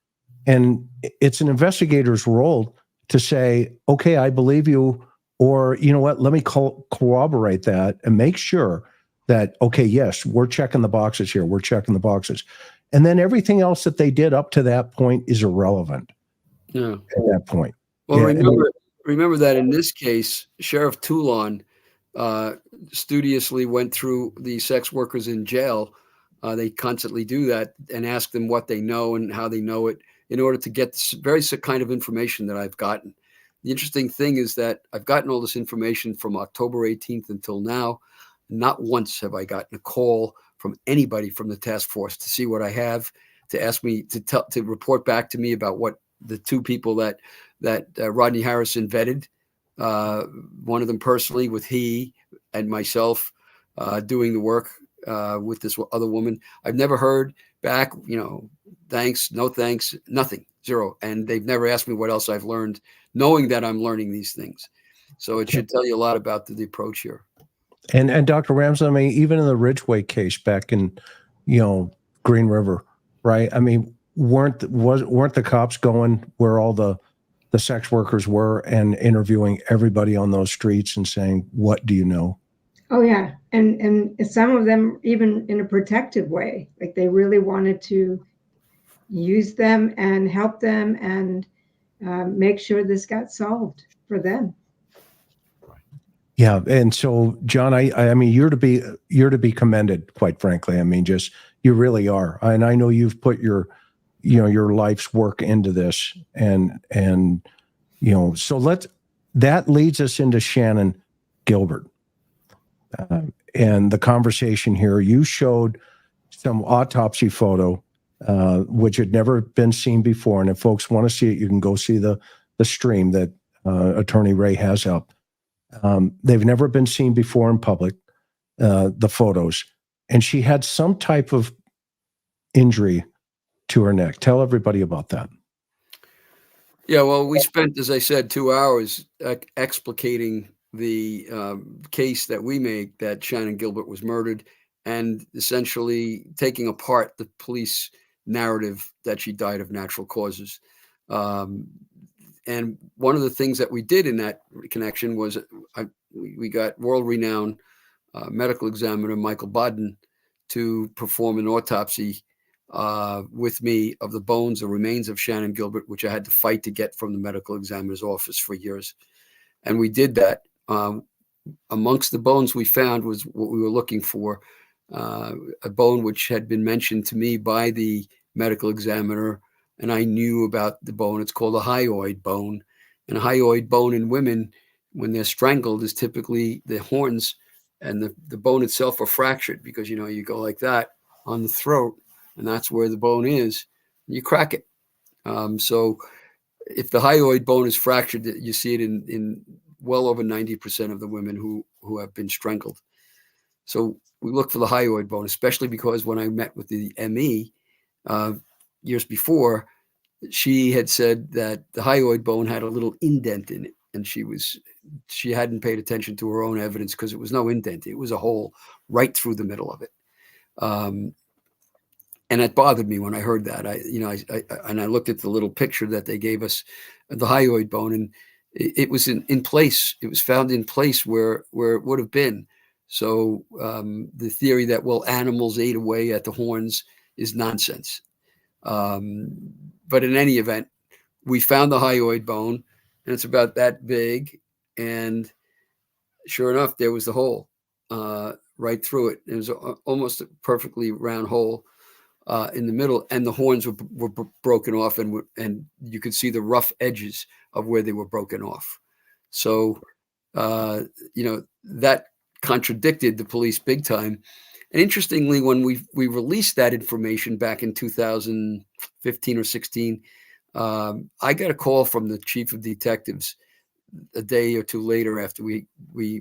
A: And it's an investigator's role to say, "Okay, I believe you," or, "You know what, let me corroborate that and make sure that, okay, yes, we're checking the boxes here. We're checking the boxes." And then everything else that they did up to that point is irrelevant.
D: Yeah.
A: At that point.
D: Well, remember that in this case, Sheriff Toulon studiously went through the sex workers in jail. They constantly do that and ask them what they know and how they know it, in order to get this very kind of information that I've gotten. The interesting thing is that I've gotten all this information from October 18th until now. Not once have I gotten a call from anybody from the task force to see what I have, to ask me to report back to me about what the two people that Rodney Harrison vetted, one of them personally with he and myself doing the work with this other woman. I've never heard back, thanks, no thanks, nothing, zero. And they've never asked me what else I've learned, knowing that I'm learning these things. So it should tell you a lot about the approach here.
A: And Dr. Ramsland, I mean, even in the Ridgeway case back in, Green River, right? I mean, weren't the cops going where all the sex workers were and interviewing everybody on those streets and saying, "What do you know?"
B: Oh yeah, and some of them even in a protective way, like they really wanted to use them and help them and make sure this got solved for them.
A: Yeah, and so John, I mean, you're to be commended, quite frankly. I mean, just you really are, and I know you've put your life's work into this, and so that leads us into Shannon Gilbert, and the conversation here. You showed some autopsy photo, which had never been seen before, and if folks want to see it, you can go see the stream that Attorney Ray has up. They've never been seen before in public, the photos. And she had some type of injury to her neck. Tell everybody about that.
D: Yeah, well, we spent, as I said, 2 hours explicating the case that we make that Shannon Gilbert was murdered, and essentially taking apart the police narrative that she died of natural causes. And one of the things that we did in that connection was we got world-renowned medical examiner Michael Bodden to perform an autopsy with me of the bones or remains of Shannon Gilbert, which I had to fight to get from the medical examiner's office for years. And we did that. Amongst the bones we found was what we were looking for, a bone which had been mentioned to me by the medical examiner, and I knew about the bone. It's called a hyoid bone. And a hyoid bone in women, when they're strangled, is typically the horns and the bone itself are fractured, because, you know, you go like that on the throat, and that's where the bone is. You crack it. So if the hyoid bone is fractured, you see it in well over 90% of the women who have been strangled. So we look for the hyoid bone, especially because when I met with the ME years before, she had said that the hyoid bone had a little indent in it, and she hadn't paid attention to her own evidence because it was no indent. It was a hole right through the middle of it. And it bothered me when I heard that. I looked at the little picture that they gave us of the hyoid bone, and it was in place. It was found in place where it would have been. So the theory that, well, animals ate away at the horns is nonsense. But in any event, we found the hyoid bone, and it's about that big. And sure enough, there was the hole right through it. It was almost a perfectly round hole in the middle, and the horns were broken off, and you could see the rough edges of where they were broken off. So, that contradicted the police big time. And interestingly, when we released that information back in 2015 or 16, I got a call from the chief of detectives a day or two later after we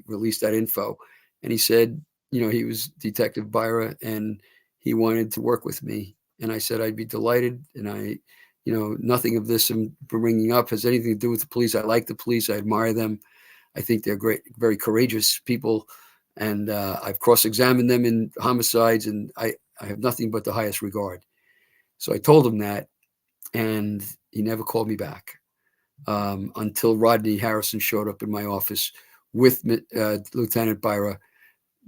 D: released that info. And he said, he was Detective Byra, and he wanted to work with me. And I said, I'd be delighted. And nothing of this I'm bringing up has anything to do with the police. I like the police. I admire them. I think they're great, very courageous people. And I've cross-examined them in homicides, and I have nothing but the highest regard. So I told him that, and he never called me back until Rodney Harrison showed up in my office with Lieutenant Byra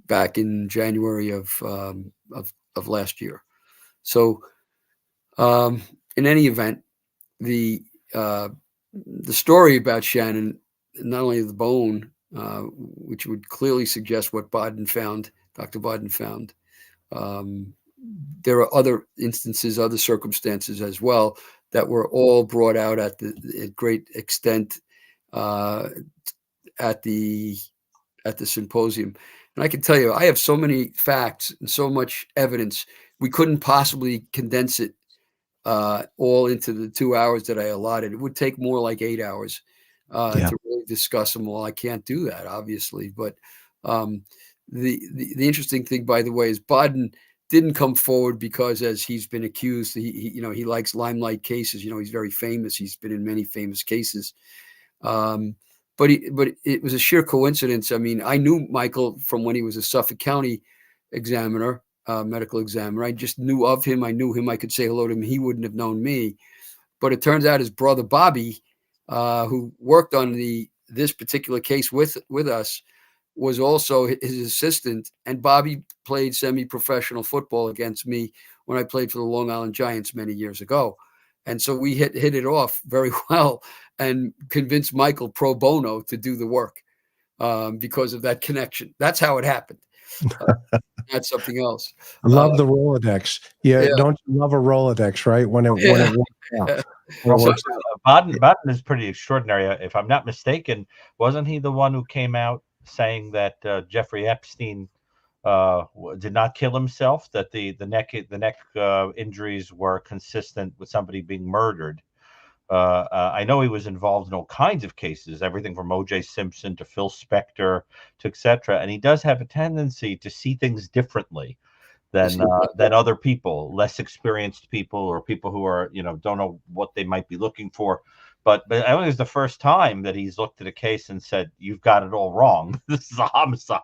D: back in January of last year. So in any event, the story about Shannon, not only the bone, which would clearly suggest what Dr. Bodden found. There are other instances, other circumstances as well that were all brought out at great extent at the symposium. And I can tell you, I have so many facts and so much evidence. We couldn't possibly condense it all into the 2 hours that I allotted. It would take more like 8 hours to really discuss them all. I can't do that, obviously. But the interesting thing, by the way, is Bodden didn't come forward because, as he's been accused, he likes limelight cases. He's very famous. He's been in many famous cases. But it was a sheer coincidence. I mean, I knew Michael from when he was a Suffolk County examiner, medical examiner. I just knew of him. I knew him. I could say hello to him. He wouldn't have known me. But it turns out his brother Bobby, who worked on this particular case with us, was also his assistant. And Bobby played semi-professional football against me when I played for the Long Island Giants many years ago. And so we hit it off very well and convinced Michael pro bono to do the work because of that connection. That's how it happened. That's something else.
A: I love the Rolodex. Yeah, don't you love a Rolodex, right? When it works out.
C: Bodden is pretty extraordinary. If I'm not mistaken, wasn't he the one who came out saying that Jeffrey Epstein did not kill himself, that the neck injuries were consistent with somebody being murdered? I know he was involved in all kinds of cases, everything from O.J. Simpson to Phil Spector to etc. And he does have a tendency to see things differently. than other people, less experienced people, or people who are, don't know what they might be looking for. But I think it's the first time that he's looked at a case and said, "You've got it all wrong. This is a homicide,"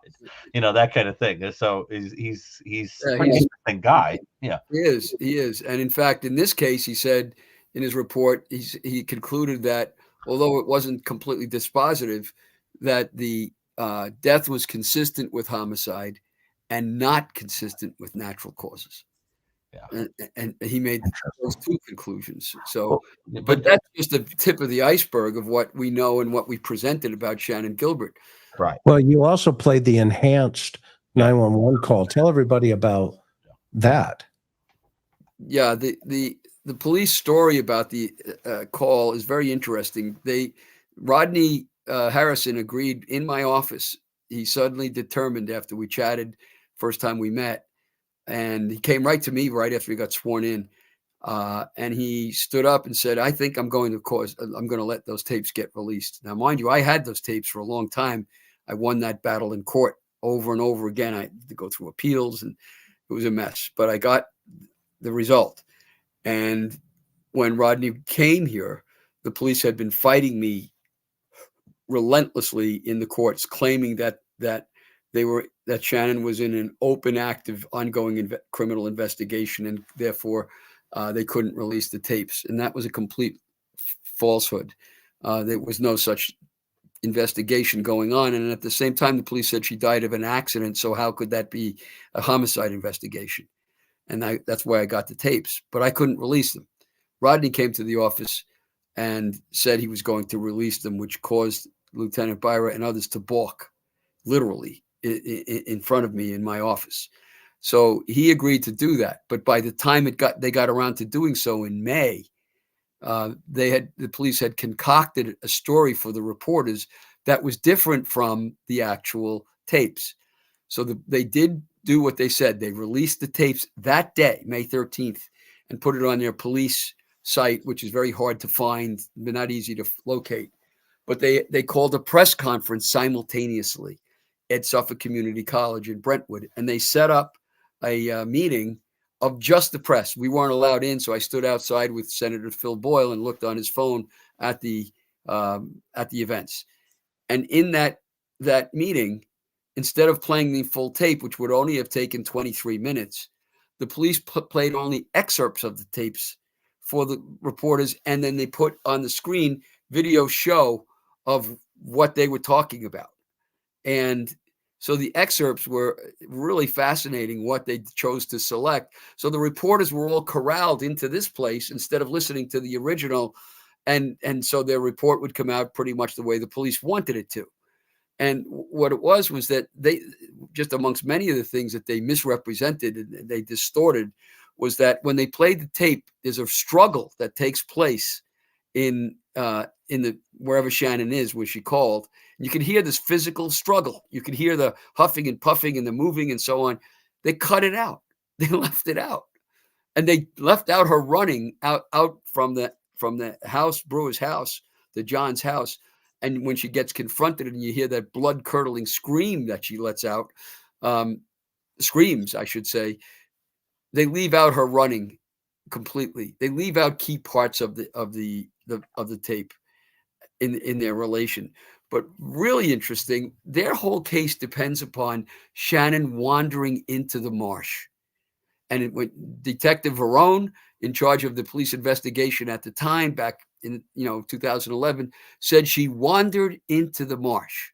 C: that kind of thing. So he's a pretty interesting guy. Yeah,
D: he is. And in fact, in this case, he said in his report, he concluded that although it wasn't completely dispositive, that the death was consistent with homicide and not consistent with natural causes.
C: Yeah.
D: And he made those two conclusions. So, but that's just the tip of the iceberg of what we know and what we presented about Shannon Gilbert.
C: Right.
A: Well, you also played the enhanced 911 call. Tell everybody about that.
D: Yeah, the police story about the call is very interesting. Rodney Harrison agreed in my office. He suddenly determined after we chatted, first time we met, and he came right to me right after he got sworn in. And he stood up and said, "I think I'm going to let those tapes get released." Now, mind you, I had those tapes for a long time. I won that battle in court over and over again. I had to go through appeals, and it was a mess, but I got the result. And when Rodney came here, the police had been fighting me relentlessly in the courts, claiming that Shannon was in an open, active, ongoing criminal investigation, and therefore they couldn't release the tapes. And that was a complete falsehood. There was no such investigation going on. And at the same time, the police said she died of an accident. So how could that be a homicide investigation? And that's why I got the tapes, but I couldn't release them. Rodney came to the office and said he was going to release them, which caused Lieutenant Byra and others to balk, literally, in front of me in my office. So he agreed to do that. But by the time they got around to doing so in May, the police had concocted a story for the reporters that was different from the actual tapes. So they did do what they said. They released the tapes that day, May 13th, and put it on their police site, which is very hard to find, but not easy to locate. But they called a press conference simultaneously at Suffolk Community College in Brentwood, and they set up a meeting of just the press. We weren't allowed in, so I stood outside with Senator Phil Boyle and looked on his phone at the events. And in that meeting, instead of playing the full tape, which would only have taken 23 minutes, the police played only excerpts of the tapes for the reporters, and then they put on the screen video show of what they were talking about. And so the excerpts were really fascinating, what they chose to select. So the reporters were all corralled into this place instead of listening to the original. And so their report would come out pretty much the way the police wanted it to. And what it was that they, just amongst many of the things that they misrepresented and they distorted, was that when they played the tape, there's a struggle that takes place in the wherever Shannon is, where she called. You could hear this physical struggle. You could hear the huffing and puffing and the moving and so on. They cut it out. They left it out, and they left out her running out from the house, Brewer's house, to John's house. And when she gets confronted and you hear that blood curdling scream that she lets out, screams, I should say, they leave out her running completely. They leave out key parts of the tape in their relation. But really interesting, their whole case depends upon Shannon wandering into the marsh. And when Detective Verone, in charge of the police investigation at the time, back in 2011, said she wandered into the marsh,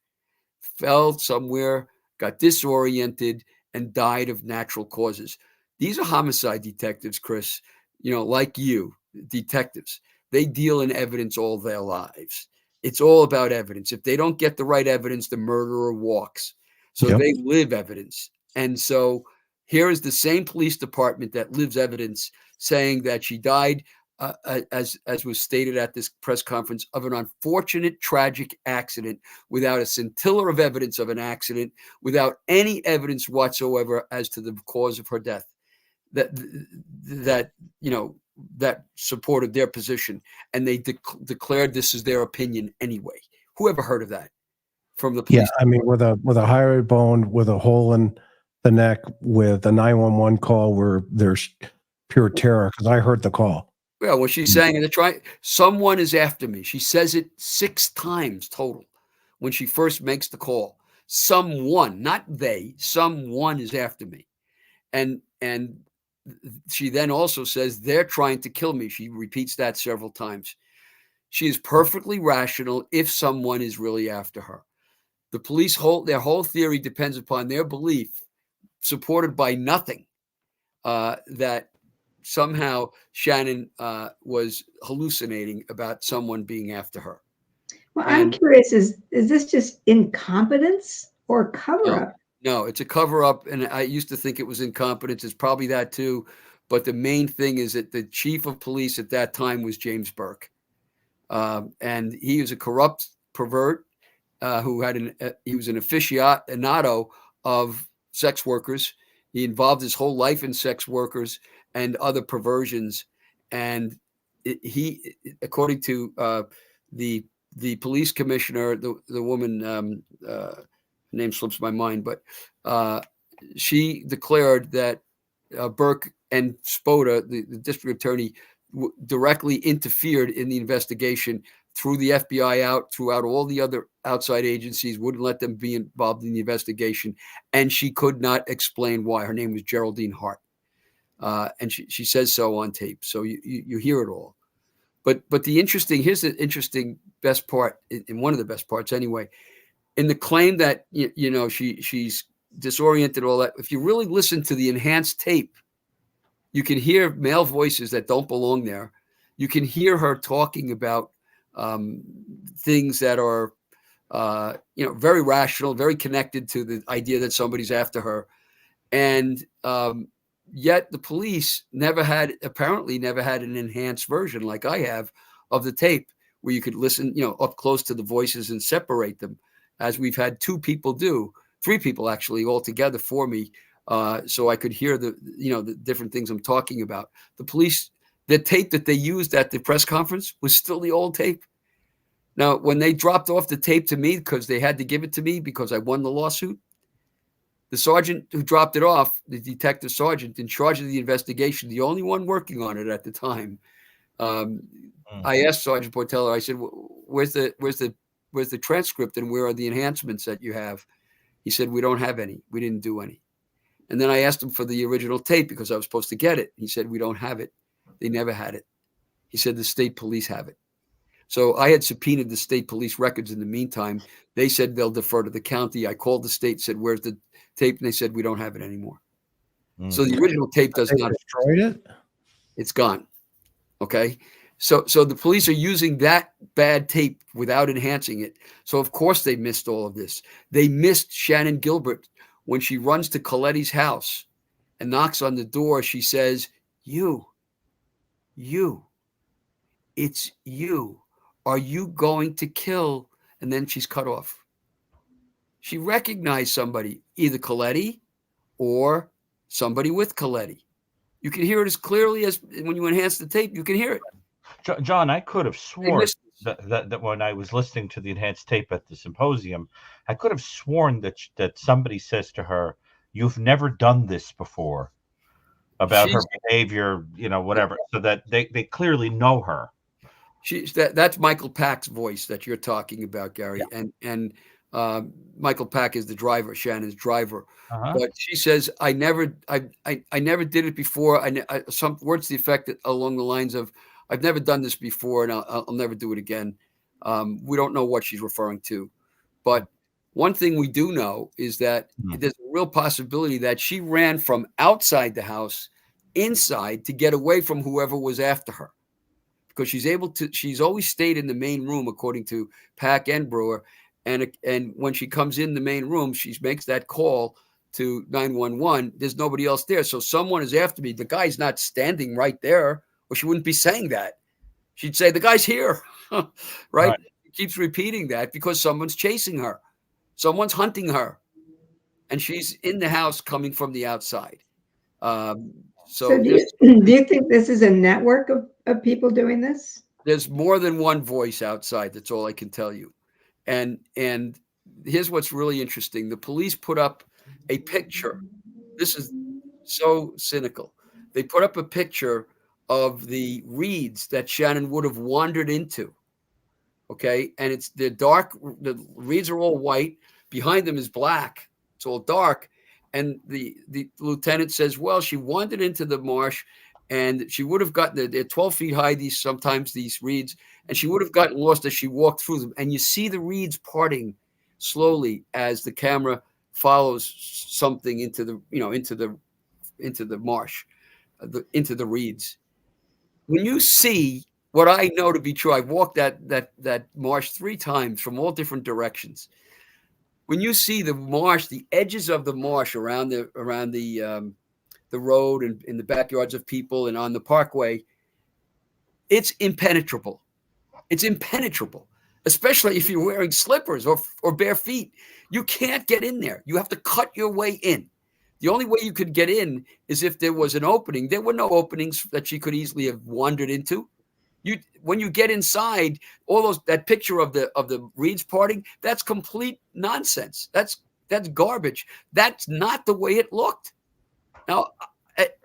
D: fell somewhere, got disoriented, and died of natural causes. These are homicide detectives, Chris, like you, detectives. They deal in evidence all their lives. It's all about evidence. If they don't get the right evidence, the murderer walks. So They live evidence. And so here is the same police department that lives evidence, saying that she died, as was stated at this press conference, of an unfortunate, tragic accident, without a scintilla of evidence of an accident, without any evidence whatsoever as to the cause of her death. That supported their position, and they declared this is their opinion anyway. Who ever heard of that from the police?
A: Yeah, I mean, with a highway bone with a hole in the neck with a 911 call where there's pure terror, because I heard the call.
D: Yeah, when she's saying someone is after me. She says it 6 times total when she first makes the call. Someone, not they, someone is after me. And she then also says they're trying to kill me. She repeats that several times. She is perfectly rational if someone is really after her. The police their whole theory depends upon their belief, supported by nothing, that somehow Shannon was hallucinating about someone being after her.
B: Well, I'm curious, is this just incompetence or cover up?
D: No, it's a cover up. And I used to think it was incompetence. It's probably that too. But the main thing is that the chief of police at that time was James Burke. And he was a corrupt pervert who he was an aficionado of sex workers. He involved his whole life in sex workers and other perversions. And he, according to the police commissioner, the woman, name slips my mind, but she declared that Burke and Spoda, the district attorney, directly interfered in the investigation, threw the FBI throughout all the other outside agencies, wouldn't let them be involved in the investigation. And she could not explain why. Her name was Geraldine Hart. And she says so on tape. So you hear it all. But here's the interesting best part, in one of the best parts anyway, in the claim that, she's disoriented, all that. If you really listen to the enhanced tape, you can hear male voices that don't belong there. You can hear her talking about things that are, very rational, very connected to the idea that somebody's after her. And yet the police apparently never had an enhanced version like I have of the tape where you could listen, up close to the voices and separate them, as we've had 2 people do, 3 people actually all together for me. So I could hear the different things I'm talking about. The police, the tape that they used at the press conference was still the old tape. Now, when they dropped off the tape to me, because they had to give it to me because I won the lawsuit, the sergeant who dropped it off, the detective sergeant in charge of the investigation, the only one working on it at the time, I asked Sergeant Portello, I said, where's the transcript and where are the enhancements that you have? He said, we don't have any. We didn't do any. And then I asked him for the original tape because I was supposed to get it. He said, we don't have it. They never had it. He said, the state police have it. So I had subpoenaed the state police records in the meantime. They said they'll defer to the county. I called the state, said, where's the tape? And they said, we don't have it anymore. So the original tape does not.
A: Destroyed it?
D: It's gone. Okay. So the police are using that bad tape without enhancing it. So of course they missed all of this. They missed Shannon Gilbert when she runs to Coletti's house and knocks on the door. She says, you, it's you. Are you going to kill? And then she's cut off. She recognized somebody, either Coletti or somebody with Coletti. You can hear it as clearly as when you enhance the tape, you can hear it.
C: John, I could have sworn that when I was listening to the enhanced tape at the symposium, I could have sworn that somebody says to her, you've never done this before, about her behavior, whatever, so that they clearly know her.
D: That's Michael Pack's voice that you're talking about, Gary. Yeah. And Michael Pack is the driver, Shannon's driver. But she says, I never did it before. Some words to the effect along the lines of, I've never done this before, and I'll never do it again. We don't know what she's referring to. But one thing we do know is that there's a real possibility that she ran from outside the house inside to get away from whoever was after her. Because she's always stayed in the main room, according to Pack and Brewer. And when she comes in the main room, she makes that call to 911. There's nobody else there. So someone is after me. The guy's not standing right there, or she wouldn't be saying that. She'd say, the guy's here, right? She keeps repeating that because someone's chasing her. Someone's hunting her. And she's in the house coming from the outside. So
B: do you think this is a network of people doing this?
D: There's more than one voice outside. That's all I can tell you. And here's what's really interesting. The police put up a picture this is so cynical. They put up a picture of the reeds that Shannon would have wandered into. Okay. And they're dark. The reeds are all white. Behind them is black. It's all dark. And the lieutenant says, well, she wandered into the marsh and she would have gotten, they're 12 feet high, these reeds, and she would have gotten lost as she walked through them. And you see the reeds parting slowly as the camera follows something into the marsh, into the reeds. When you see what I know to be true, I've walked that marsh 3 times from all different directions. When you see the marsh, the edges of the marsh around the road and in the backyards of people and on the parkway, it's impenetrable. It's impenetrable, especially if you're wearing slippers or bare feet. You can't get in there. You have to cut your way in. The only way you could get in is if there was an opening. There were no openings that she could easily have wandered into. When you get inside, that picture of the reeds parting, that's complete nonsense. That's garbage. That's not the way it looked. Now,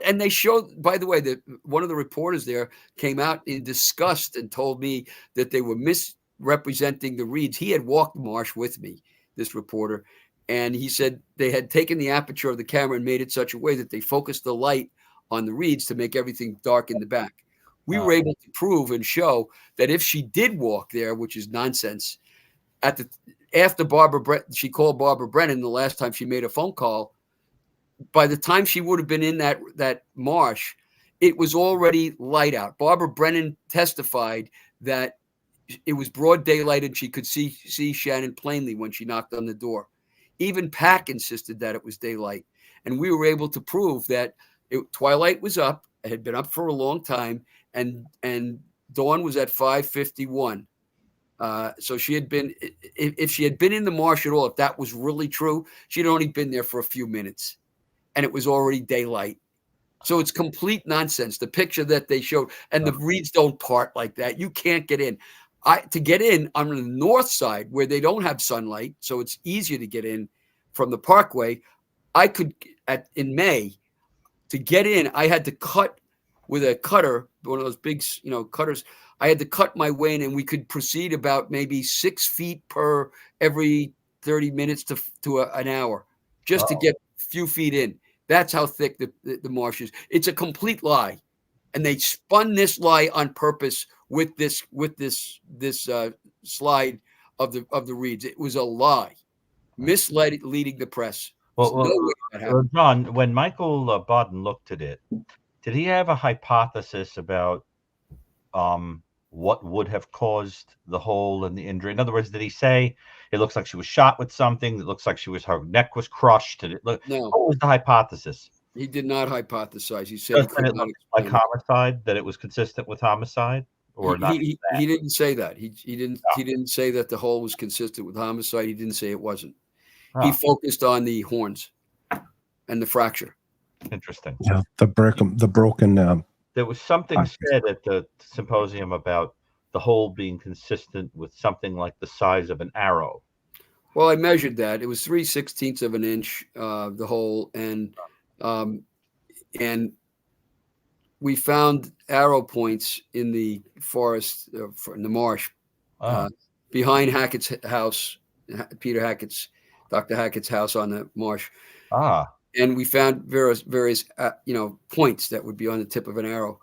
D: and they showed, by the way, that one of the reporters there came out in disgust and told me that they were misrepresenting the reeds. He had walked the marsh with me, this reporter, and he said they had taken the aperture of the camera and made it such a way that they focused the light on the reeds to make everything dark in the back. We were able to prove and show that if she did walk there, which is nonsense, after she called Barbara Brennan the last time she made a phone call, by the time she would have been in that marsh, it was already light out. Barbara Brennan testified that it was broad daylight and she could see Shannon plainly when she knocked on the door. Even Pack insisted that it was daylight. And we were able to prove that twilight was up. It had been up for a long time. And dawn was at 5:51. So she had been, if she had been in the marsh at all, if that was really true, she'd only been there for a few minutes and it was already daylight. So it's complete nonsense. The picture that they showed, and the reeds don't part like that. You can't get in. To get in on the north side where they don't have sunlight, so it's easier to get in from the parkway. I could, in May, to get in, I had to cut with a cutter, one of those big, cutters. I had to cut my way in, and we could proceed about maybe 6 feet per every 30 minutes to an hour, just to get a few feet in. That's how thick the marsh is. It's a complete lie, and they spun this lie on purpose with this slide of the reeds. It was a lie, misleading the press.
C: John, when Michael Bodden looked at it, did he have a hypothesis about what would have caused the hole and the injury? In other words, did he say it looks like she was shot with something? It looks like her neck was crushed. No. What was the hypothesis?
D: He did not hypothesize. He said he could not
C: like homicide, that it was consistent with homicide, or not?
D: He didn't say that. He didn't say that the hole was consistent with homicide. He didn't say it wasn't. He focused on the horns and the fracture.
C: Interesting.
A: Yeah, the broken.
C: There was something said at the symposium about the hole being consistent with something like the size of an arrow.
D: Well, I measured that. It was 3/16 of an inch, the hole, and we found arrow points in the forest, in the marsh, behind Hackett's house, Dr. Hackett's house on the marsh. And we found various points that would be on the tip of an arrow.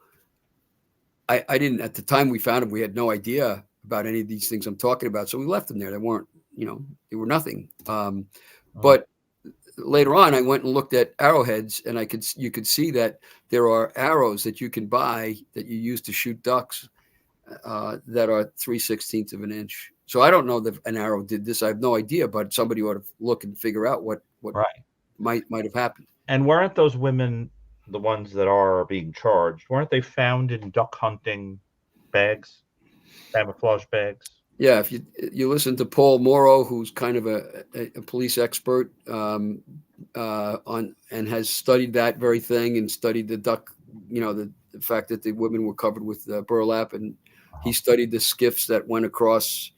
D: I didn't, at the time we found them, we had no idea about any of these things I'm talking about. So we left them there. They weren't, they were nothing. But later on, I went and looked at arrowheads, and you could see that there are arrows that you can buy that you use to shoot ducks that are 3/16 of an inch. So I don't know that an arrow did this. I have no idea, but somebody ought to look and figure out what might have happened.
C: And weren't those women, the ones that are being charged, weren't they found in duck hunting bags, camouflage bags?
D: Yeah, if you listen to Paul Morrow, who's kind of a police expert and has studied that very thing and studied the duck, the fact that the women were covered with burlap, and he studied the skiffs that went across,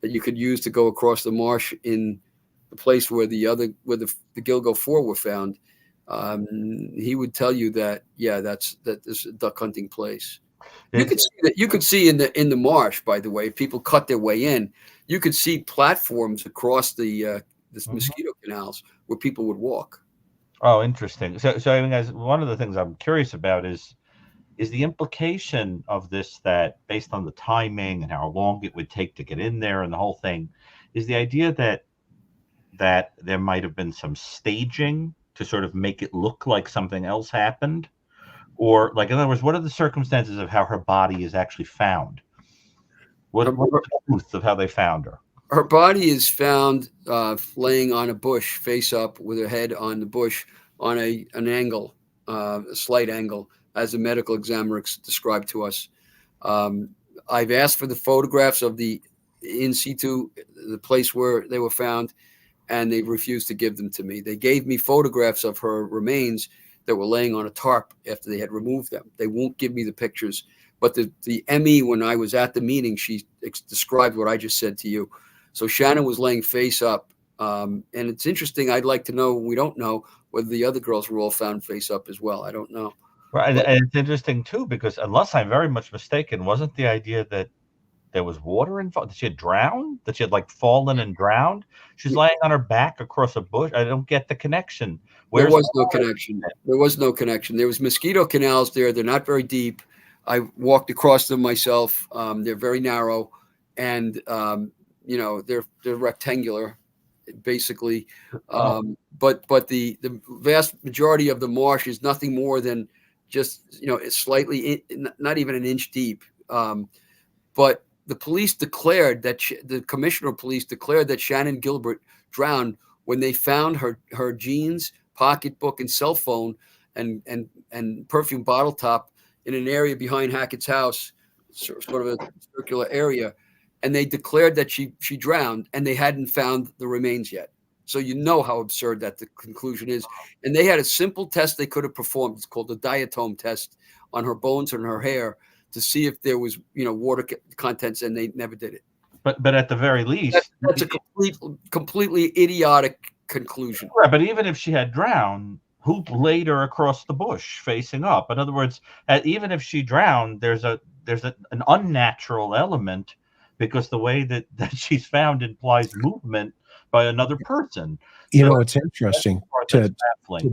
D: that you could use to go across the marsh in the place where the Gilgo 4 were found. he would tell you that, yeah, that is a duck hunting place. You
C: It's-
D: could see that. You could see in the marsh, by the way, if people cut their way in, you could see platforms across the mosquito canals where people would walk.
C: Oh, interesting. So I mean, guys, one of the things I'm curious about is the implication of this, that based on the timing and how long it would take to get in there and the whole thing, is the idea that there might have been some staging to sort of make it look like something else happened, or like, in other words, what are the circumstances of how her body is actually found? What's the truth of how they found her?
D: Her body is found laying on a bush, face up, with her head on the bush on an angle, a slight angle, as the medical examiner described to us. I've asked for the photographs of the in situ, the place where they were found, and they refused to give them to me. They gave me photographs of her remains that were laying on a tarp after they had removed them. They won't give me the pictures. But the ME, when I was at the meeting, she described what I just said to you. So Shannon was laying face up. And it's interesting. I'd like to know, we don't know whether the other girls were all found face up as well. I don't know.
C: Right, and it's interesting too, because unless I'm very much mistaken, wasn't the idea that there was water involved, that she had drowned, that she had like fallen and drowned? She's lying on her back across a bush. I don't get the connection.
D: There was no connection. There was no connection. There was mosquito canals there. They're not very deep. I walked across them myself. They're very narrow, and they're rectangular, basically. But the vast majority of the marsh is nothing more than just it's slightly not even an inch deep. But the police declared that the commissioner of police declared that Shannon Gilbert drowned when they found her jeans, pocketbook, and cell phone and perfume bottle top in an area behind Hackett's house, sort of a circular area. And they declared that she drowned, and they hadn't found the remains yet. So you know how absurd that the conclusion is. And they had a simple test they could have performed. It's called the diatome test on her bones and her hair to see if there was, water contents, and they never did it.
C: But at the very least,
D: that's a completely idiotic conclusion.
C: Right, but even if she had drowned, who laid her across the bush facing up? In other words, even if she drowned, there's an unnatural element, because the way that she's found implies movement by another person.
A: It's interesting to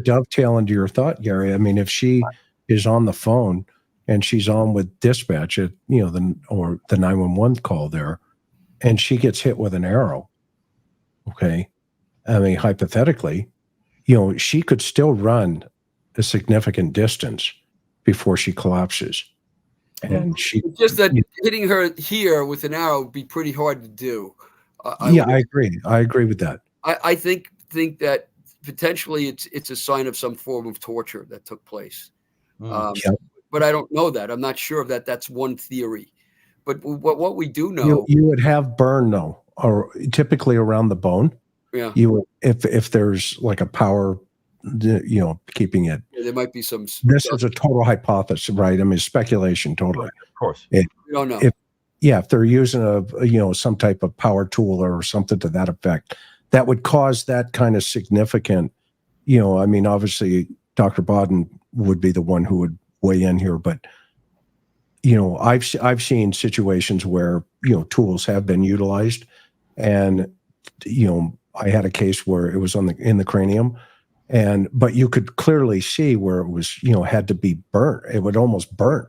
A: dovetail into your thought, Gary. I mean, if she is on the phone and she's on with dispatch at or the 911 call there, and she gets hit with an arrow, okay, I mean, hypothetically, she could still run a significant distance before she collapses. And
D: it's just that hitting her here with an arrow would be pretty hard to do.
A: I agree. I agree with that.
D: I think that potentially it's a sign of some form of torture that took place. But I don't know that. I'm not sure of that. That's one theory. But what we do know,
A: you would have burn though, or typically around the bone.
D: Yeah.
A: You would, if there's like a power, keeping it.
D: Yeah, there might be some.
A: This is a total hypothesis, right? I mean, speculation, totally.
C: Of course.
D: We don't know.
A: If they're using some type of power tool or something to that effect, that would cause that kind of significant. I mean, obviously, Dr. Bodden would be the one who would weigh in here, but I've seen situations where tools have been utilized, and I had a case where it was in the cranium, but you could clearly see where it was had to be burnt. It would almost burn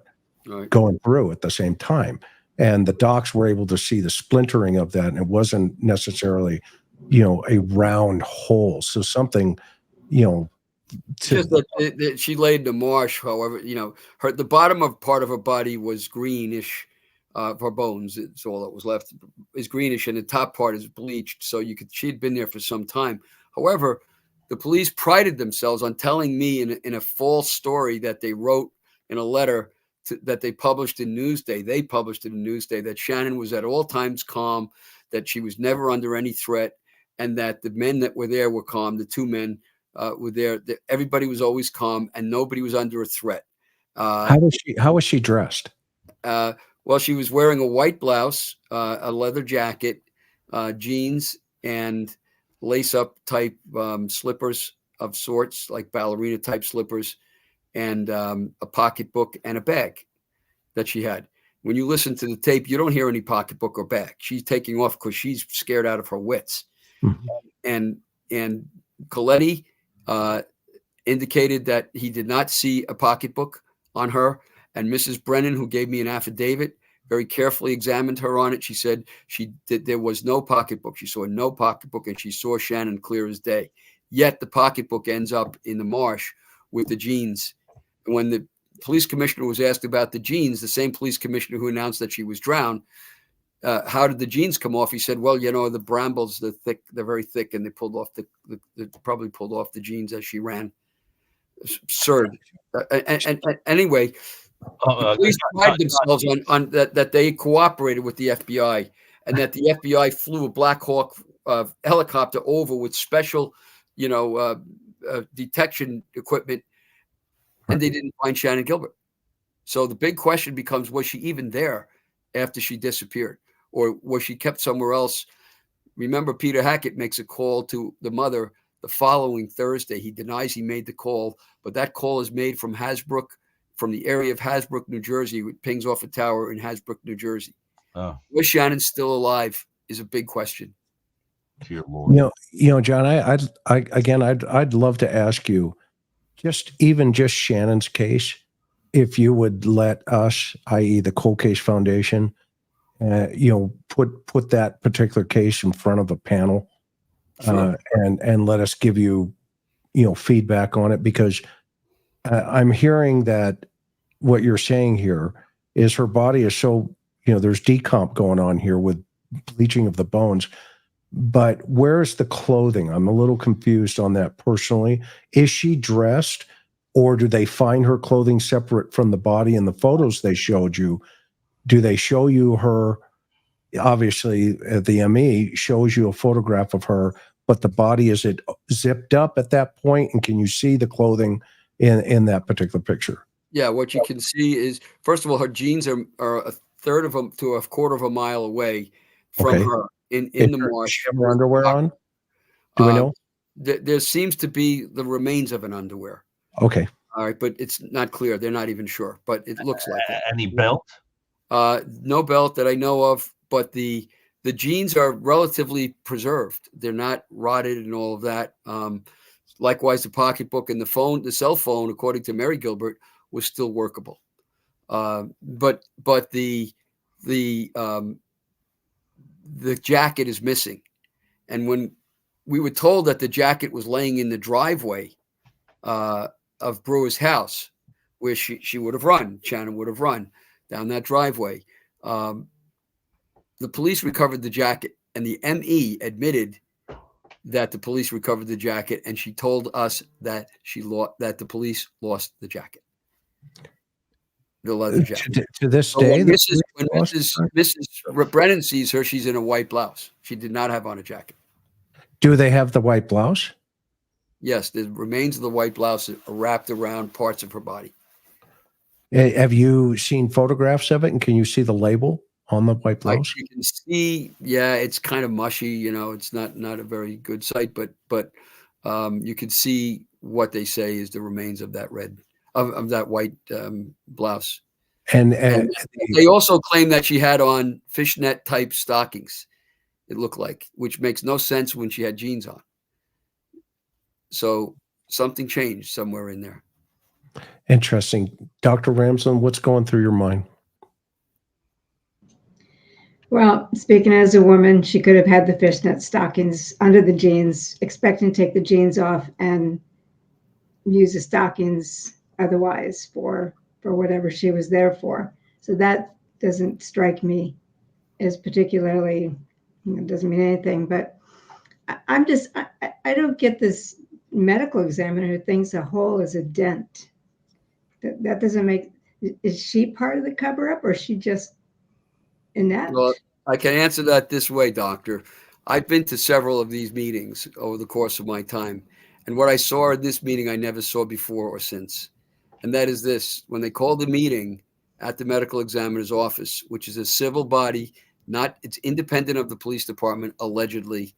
A: going through at the same time, and the docs were able to see the splintering of that, and it wasn't necessarily a round hole. So something
D: just that she laid in the marsh. However, the bottom of part of her body was greenish. Her bones, it's all that was left, is greenish, and the top part is bleached. So she had been there for some time. However, the police prided themselves on telling me in a false story that they wrote in a letter that they published in Newsday. They published it in Newsday that Shannon was at all times calm, that she was never under any threat, and that the men that were there were calm. The two men were there. Everybody was always calm, and nobody was under a threat.
A: How was she dressed?
D: Well, she was wearing a white blouse, a leather jacket, jeans, and lace-up type slippers. of sorts, like ballerina type slippers, and a pocketbook and a bag that she had. When you listen to the tape, you don't hear any pocketbook or bag. She's taking off because she's scared out of her wits.
A: Mhm.
D: And Coletti indicated that he did not see a pocketbook on her. And Mrs. Brennan, who gave me an affidavit, very carefully examined her on it. She said there was no pocketbook. She saw no pocketbook, and she saw Shannon clear as day. Yet the pocketbook ends up in the marsh with the jeans. And when the police commissioner was asked about the jeans, the same police commissioner who announced that she was drowned, how did the jeans come off? He said, well, the brambles, they're very thick, and they probably pulled off the jeans as she ran. Absurd. Anyway, the police pride themselves on that they cooperated with the FBI, and that the FBI flew a Black Hawk helicopter over with special, detection equipment, and they didn't find Shannon Gilbert. So the big question becomes, was she even there after she disappeared, or was she kept somewhere else? Remember, Peter Hackett makes a call to the mother the following Thursday. He denies he made the call, but that call is made from the area of Hasbrook, New Jersey. It pings off a tower in Hasbrook, New Jersey.
C: Oh,
D: Was Shannon still alive is a big question.
C: dear Lord.
A: John, I'd love to ask you, just Shannon's case, if you would let us, i.e. the Cold Case Foundation, put that particular case in front of a panel,
D: Sure.
A: and let us give you, feedback on it, because I'm hearing that what you're saying here is her body is so, there's decomp going on here with bleaching of the bones. But where's the clothing? I'm a little confused on that personally. Is she dressed, or do they find her clothing separate from the body in the photos they showed you? Do they show you her? Obviously, the ME shows you a photograph of her, but the body, is it zipped up at that point? And can you see the clothing in that particular picture?
D: Yeah, what you can see is, first of all, her jeans are a third of them to a quarter of a mile away from her in the marsh.
A: She have her underwear on? Do we know?
D: There seems to be the remains of an underwear.
A: Okay.
D: All right, but it's not clear. They're not even sure, but it looks like it.
C: Any belt?
D: No belt that I know of, but the jeans are relatively preserved. They're not rotted and all of that. Likewise, the pocketbook and the cell phone, according to Mary Gilbert, was still workable. But the jacket is missing. And when we were told that the jacket was laying in the driveway of Brewer's house, where she would have run, Shannon would have run down that driveway, the police recovered the jacket, and the ME admitted that the police recovered the jacket, and she told us that that the police lost the jacket, the leather jacket.
A: To this
D: So
A: day,
D: when Mrs. Brennan sees her, she's in a white blouse. She did not have on a jacket.
A: do they have the white blouse?
D: Yes, the remains of the white blouse are wrapped around parts of her body.
A: Have you seen photographs of it, and can you see the label on the white blouse?
D: You can see, yeah, it's kind of mushy. It's not a very good sight, but you can see what they say is the remains of that of that white blouse.
A: And
D: they also claim that she had on fishnet type stockings. It looked like, which makes no sense when she had jeans on. So something changed somewhere in there.
A: Interesting. Dr. Ramsland, what's going through your mind?
B: Well, speaking as a woman, she could have had the fishnet stockings under the jeans, expecting to take the jeans off and use the stockings otherwise for whatever she was there for. So that doesn't strike me as particularly, it doesn't mean anything, but I don't get this medical examiner who thinks a hole is a dent. That doesn't make, is she part of the cover up, or is she just inept?
D: Well, I can answer that this way, Doctor. I've been to several of these meetings over the course of my time. And what I saw at this meeting, I never saw before or since. And that is this: when they called the meeting at the medical examiner's office, which is a civil body, it's independent of the police department, allegedly.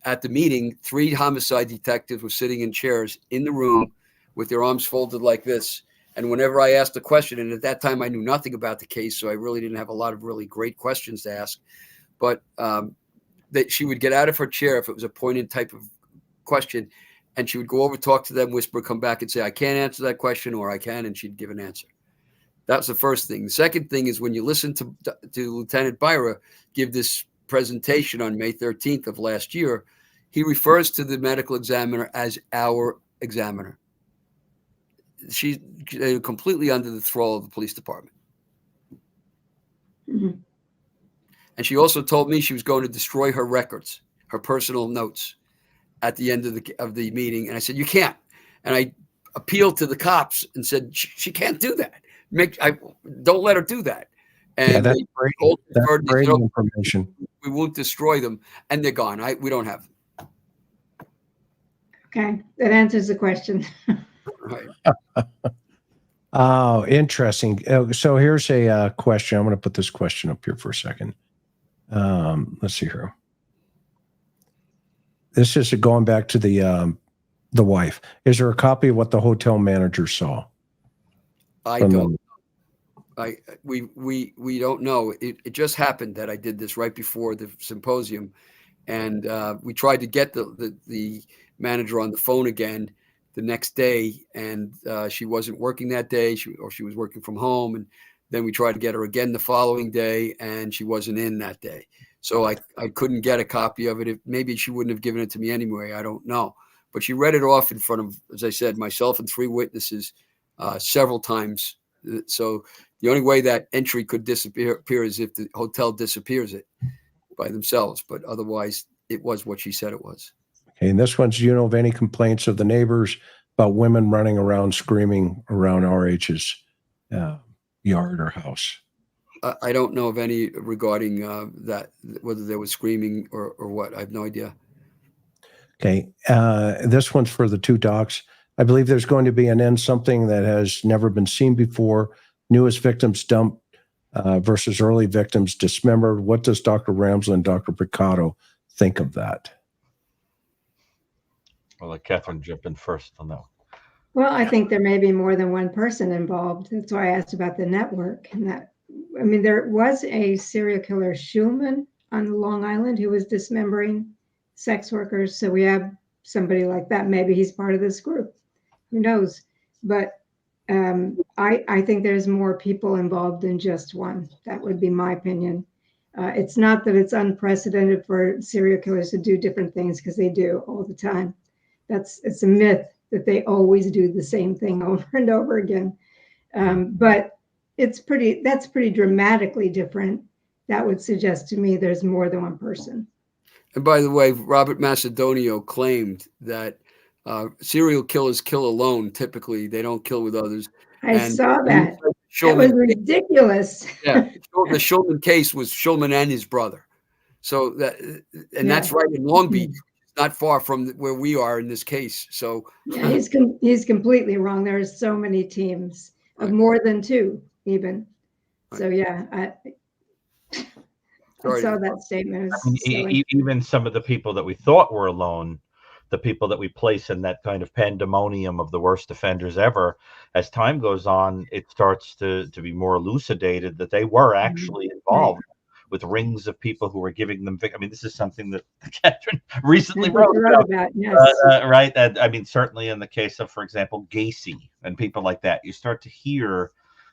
D: at the meeting, 3 homicide detectives were sitting in chairs in the room with their arms folded like this. And whenever I asked a question, and at that time I knew nothing about the case, so I really didn't have a lot of really great questions to ask, but that she would get out of her chair if it was a pointed type of question, and she would go over, talk to them, whisper, come back and say, I can't answer that question, or I can, and she'd give an answer. That's the first thing. The second thing is when you listen to Lieutenant Byra give this presentation on May 13th of last year, he refers to the medical examiner as our examiner. She's completely under the thrall of the police department.
B: Mhm.
D: And she also told me she was going to destroy her records, her personal notes at the end of the meeting. And I said, you can't. And I appealed to the cops and said, she can't do that. Don't let her do that. And
A: yeah, that's great information.
D: We won't destroy them. And they're gone. We don't have them.
B: Okay, that answers the question.
D: Right.
A: Oh, interesting. So here's a question. I'm going to put this question up here for a second. Let's see here. This is going back to the wife. Is there a copy of what the hotel manager saw?
D: I don't. We don't know. It just happened that I did this right before the symposium, and we tried to get the manager on the phone again the next day, and she wasn't working that day, or she was working from home, and then we tried to get her again the following day, and she wasn't in that day. So I couldn't get a copy of it. Maybe she wouldn't have given it to me anyway. I don't know. But she read it off in front of, as I said, myself and 3 witnesses several times. So the only way that entry could disappear is if the hotel disappears it by themselves. But otherwise, it was what she said it was.
A: Okay, and this one's, do you know of any complaints of the neighbors about women running around screaming around RH's yard or house?
D: I don't know of any regarding that, whether there was screaming or what. I have no idea.
A: Okay, this one's for the 2 docs. I believe there's going to be an end something that has never been seen before. Newest victims dumped versus early victims dismembered. What does Dr. Ramsland and Dr. Brucato think of that?
C: I'll let Katherine jump in first on that one.
B: Well, I think there may be more than one person involved. That's why I asked about the network. And that, I mean, there was a serial killer, Schulman, on Long Island, who was dismembering sex workers. So we have somebody like that. Maybe he's part of this group. Who knows? But I think there's more people involved than just one. That would be my opinion. It's not that it's unprecedented for serial killers to do different things, because they do all the time. It's a myth that they always do the same thing over and over again. But that's pretty dramatically different. That would suggest to me there's more than one person.
D: And by the way, Robert Macedonio claimed that serial killers kill alone. Typically, they don't kill with others.
B: I saw that. That was ridiculous.
D: Yeah, the Schulman case was Schulman and his brother. So that's right in Long Beach. Not far from where we are in this case. So
B: yeah, he's completely wrong. There are so many teams of more than 2 even. So yeah, I saw that statement.
C: Even some of the people that we thought were alone, the people that we place in that kind of pandemonium of the worst offenders ever, as time goes on, it starts to be more elucidated that they were actually involved. Right. With rings of people who were giving them. I mean, this is something that Katherine recently wrote about. Yes. Right. I mean, certainly in the case of, for example, Gacy and people like that, you start to hear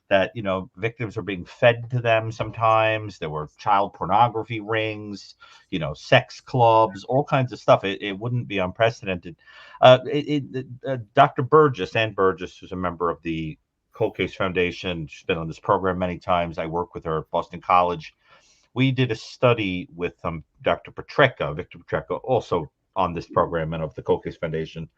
C: that, victims are being fed to them sometimes. There were child pornography rings, sex clubs, all kinds of stuff. It wouldn't be unprecedented. Dr. Burgess, Ann Burgess, who's a member of the Cold Case Foundation, she's been on this program many times. I work with her at Boston College. We did a study with Dr. Petrecka, Victor Petrecka, also on this program and of the Cold Case Foundation,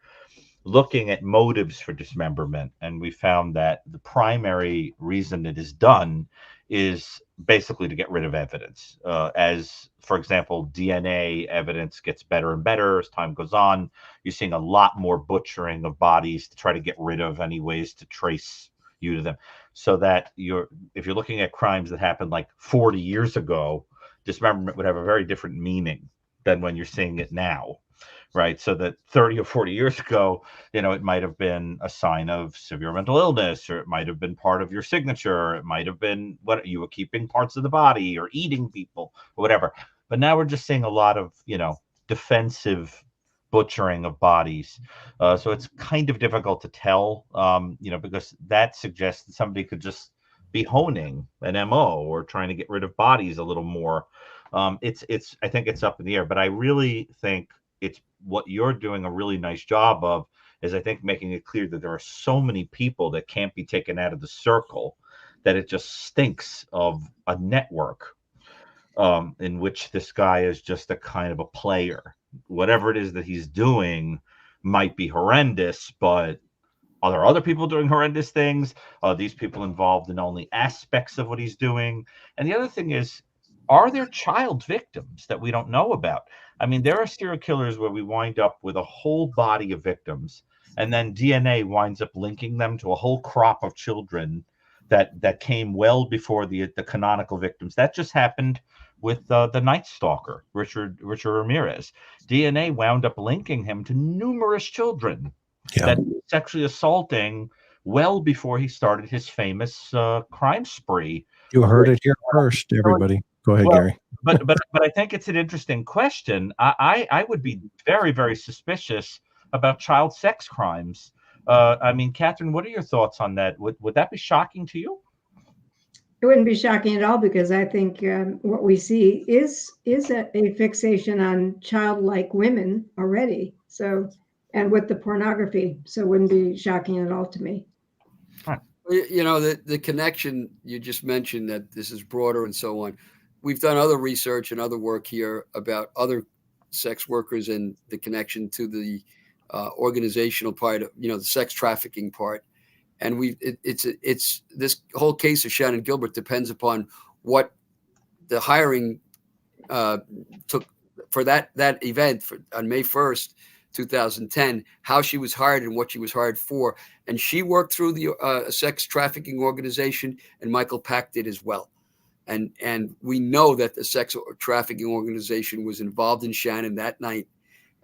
C: looking at motives for dismemberment. And we found that the primary reason it is done is basically to get rid of evidence. As, for example, DNA evidence gets better and better as time goes on, you're seeing a lot more butchering of bodies to try to get rid of any ways to trace you to them, so that if you're looking at crimes that happened like 40 years ago, dismemberment would have a very different meaning than when you're seeing it now, right? So that 30 or 40 years ago, it might have been a sign of severe mental illness, or it might have been part of your signature, or it might have been what you were keeping parts of the body or eating people or whatever. But now we're just seeing a lot of, defensive butchering of bodies. So it's kind of difficult to tell, because that suggests that somebody could just be honing an MO or trying to get rid of bodies a little more. I think it's up in the air, but I really think it's what you're doing a really nice job of is I think making it clear that there are so many people that can't be taken out of the circle that it just stinks of a network in which this guy is just a kind of a player. Whatever it is that he's doing might be horrendous, but are there other people doing horrendous things? Are these people involved in only aspects of what he's doing? And the other thing is, are there child victims that we don't know about? I mean, there are serial killers where we wind up with a whole body of victims, and then DNA winds up linking them to a whole crop of children that came well before the canonical victims. That just happened with the Night Stalker, Richard Ramirez. DNA wound up linking him to numerous children that he was sexually assaulting well before he started his famous crime spree.
A: You heard it here first, everybody. Go ahead, Gary.
C: But I think it's an interesting question. I would be very, very suspicious about child sex crimes. I mean, Katherine, what are your thoughts on that? Would that be shocking to you?
B: It wouldn't be shocking at all, because I think what we see is a fixation on childlike women already. So, and with the pornography, so it wouldn't be shocking at all to me.
D: The connection you just mentioned, that this is broader and so on. We've done other research and other work here about other sex workers and the connection to the organizational part of, the sex trafficking part. And it's this whole case of Shannon Gilbert depends upon what the hiring took for that event on May 1st, 2010, how she was hired and what she was hired for. And she worked through the sex trafficking organization, and Michael Pack did as well. And we know that the sex trafficking organization was involved in Shannon that night.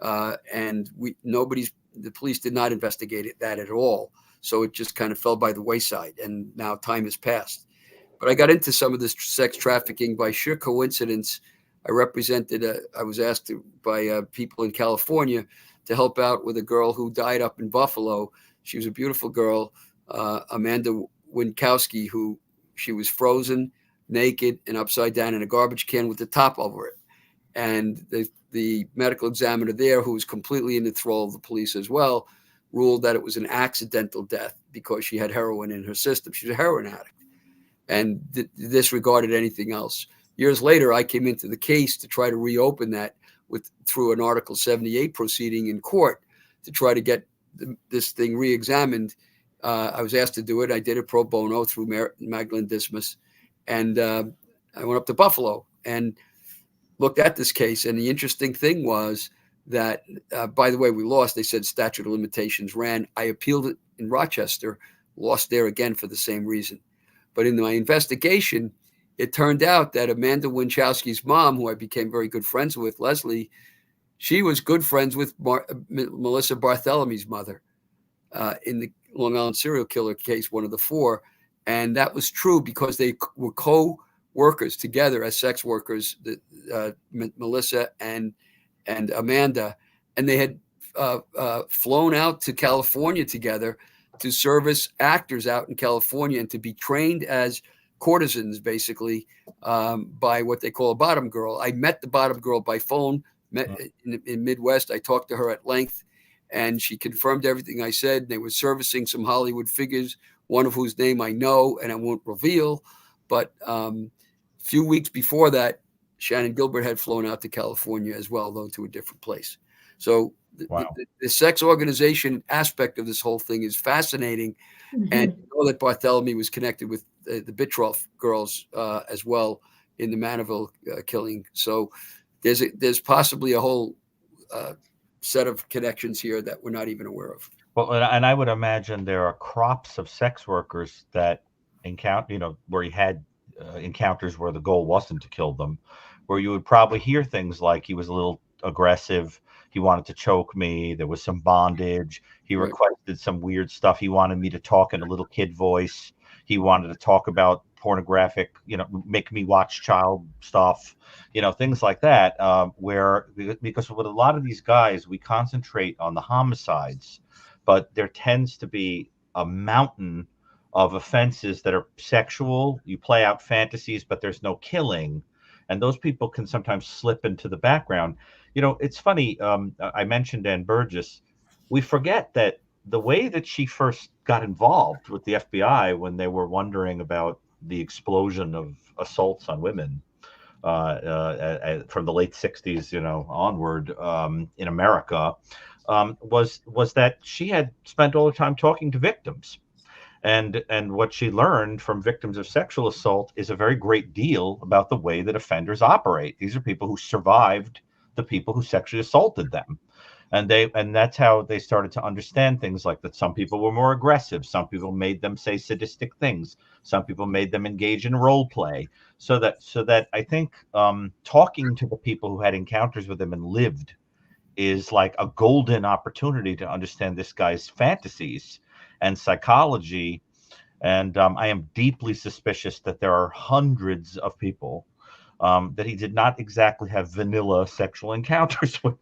D: And the police did not investigate that at all. So it just kind of fell by the wayside, and now time has passed. But I got into some of this sex trafficking by sheer coincidence. I was asked by people in California to help out with a girl who died up in Buffalo. She was a beautiful girl, Amanda Winkowski, who she was frozen, naked, and upside down in a garbage can with the top over it. And the medical examiner there, who was completely in the thrall of the police as well, ruled that it was an accidental death because she had heroin in her system. She was a heroin addict and disregarded anything else. Years later, I came into the case to try to reopen that through an Article 78 proceeding in court to try to get this thing re-examined. I was asked to do it. I did it pro bono through Magdalene Dismas. And I went up to Buffalo and looked at this case. And the interesting thing was that, by the way, we lost. They said statute of limitations ran. I appealed it in Rochester, lost there again for the same reason. But in my investigation, it turned out that Amanda Winkowski's mom, who I became very good friends with, Leslie, she was good friends with Melissa Barthelemy's mother in the Long Island serial killer case, one of the four. And that was true because they were co-workers together as sex workers, Melissa and Amanda, and they had flown out to California together to service actors out in California and to be trained as courtesans, basically, by what they call a bottom girl. I met the bottom girl by phone, met in Midwest. I talked to her at length, and she confirmed everything I said. They were servicing some Hollywood figures, one of whose name I know and I won't reveal. But a few weeks before that, Shannon Gilbert had flown out to California as well, though to a different place. So the sex organization aspect of this whole thing is fascinating. Mm-hmm. And you know that Barthelemy was connected with the Bitroff girls as well in the Mandeville killing. So there's possibly a whole set of connections here that we're not even aware of.
C: Well, and I would imagine there are crops of sex workers that encounter, where he had encounters where the goal wasn't to kill them, where you would probably hear things like he was a little aggressive. He wanted to choke me. There was some bondage. He
D: Right.
C: requested some weird stuff. He wanted me to talk in a little kid voice. He wanted to talk about pornographic, make me watch child stuff, things like that, where, because with a lot of these guys, we concentrate on the homicides, but there tends to be a mountain of offenses that are sexual. You play out fantasies, but there's no killing. And those people can sometimes slip into the background. It's funny. I mentioned Ann Burgess. We forget that the way that she first got involved with the FBI when they were wondering about the explosion of assaults on women from the late 60s, onward in America, was that she had spent all the time talking to victims. And what she learned from victims of sexual assault is a very great deal about the way that offenders operate. These are people who survived the people who sexually assaulted them. And that's how they started to understand things like that. Some people were more aggressive. Some people made them say sadistic things. Some people made them engage in role play. So that I think talking to the people who had encounters with them and lived is like a golden opportunity to understand this guy's fantasies and psychology. And I am deeply suspicious that there are hundreds of people that he did not exactly have vanilla sexual encounters with.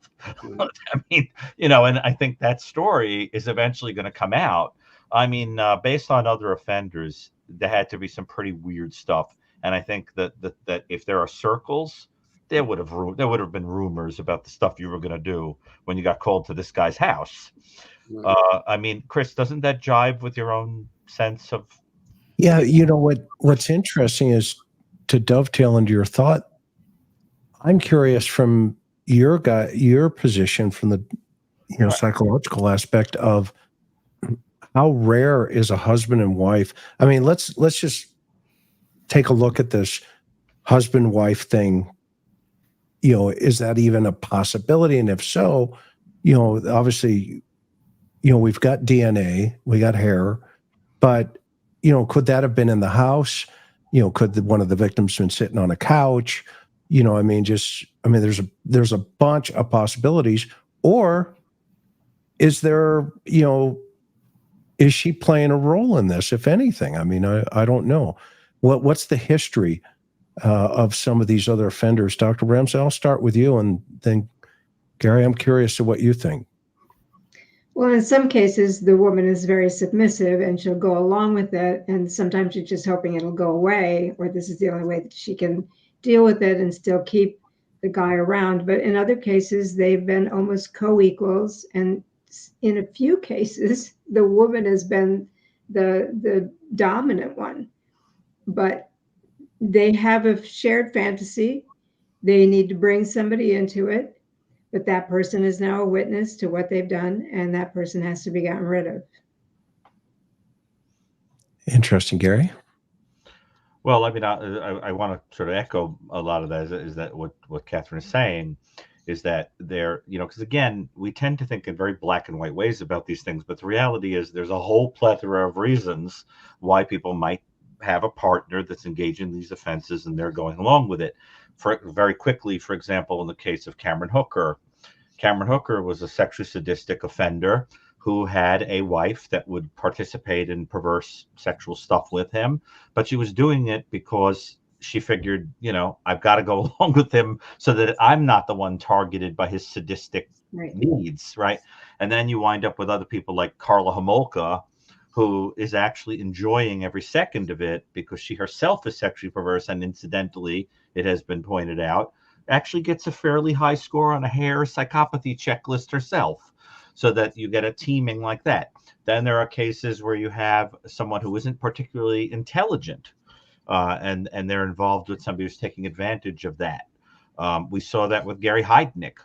C: I mean, and I think that story is eventually going to come out. I mean, based on other offenders, there had to be some pretty weird stuff. And I think that if there are circles, there would have been rumors about the stuff you were going to do when you got called to this guy's house.
D: Right.
C: I mean, Chris, doesn't that jive with your own sense of?
A: Yeah, what's interesting is, to dovetail into your thought, I'm curious from your position, from the
C: Right.
A: psychological aspect of how rare is a husband and wife. I mean, let's just take a look at this husband-wife thing. Is that even a possibility? And if so, obviously, we've got DNA, we got hair, but could that have been in the house? Could one of the victims been sitting on a couch? There's a bunch of possibilities. Or is there, is she playing a role in this, if anything? I mean, I don't know. What's the history of some of these other offenders? Dr. Ramsland, I'll start with you, and then Gary, I'm curious to what you think.
B: Well, in some cases, the woman is very submissive and she'll go along with it. And sometimes she's just hoping it'll go away, or this is the only way that she can deal with it and still keep the guy around. But in other cases, they've been almost co-equals. And in a few cases, the woman has been the dominant one. But they have a shared fantasy. They need to bring somebody into it. But that person is now a witness to what they've done, and that person has to be gotten rid of.
A: Interesting, Gary.
C: Well, I mean, I want to sort of echo a lot of that. Is that what Katherine is saying? Is that there, because again, we tend to think in very black and white ways about these things, but the reality is there's a whole plethora of reasons why people might have a partner that's engaged in these offenses and they're going along with it. Very quickly, for example, in the case of Cameron Hooker was a sexually sadistic offender who had a wife that would participate in perverse sexual stuff with him, but she was doing it because she figured, I've got to go along with him so that I'm not the one targeted by his sadistic needs, right? And then you wind up with other people like Karla Homolka, who is actually enjoying every second of it because she herself is sexually perverse, and incidentally, it has been pointed out, actually gets a fairly high score on a hair psychopathy checklist herself, so that you get a teaming like that. Then there are cases where you have someone who isn't particularly intelligent, and they're involved with somebody who's taking advantage of that. We saw that with Gary Heidnik,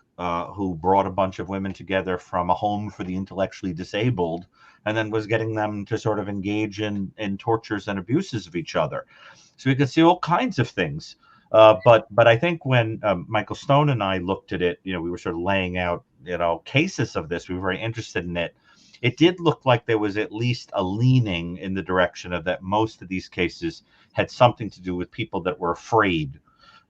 C: who brought a bunch of women together from a home for the intellectually disabled, and then was getting them to sort of engage in tortures and abuses of each other. So we could see all kinds of things. But I think when Michael Stone and I looked at it, we were sort of laying out, cases of this. We were very interested in it. It did look like there was at least a leaning in the direction of that most of these cases had something to do with people that were afraid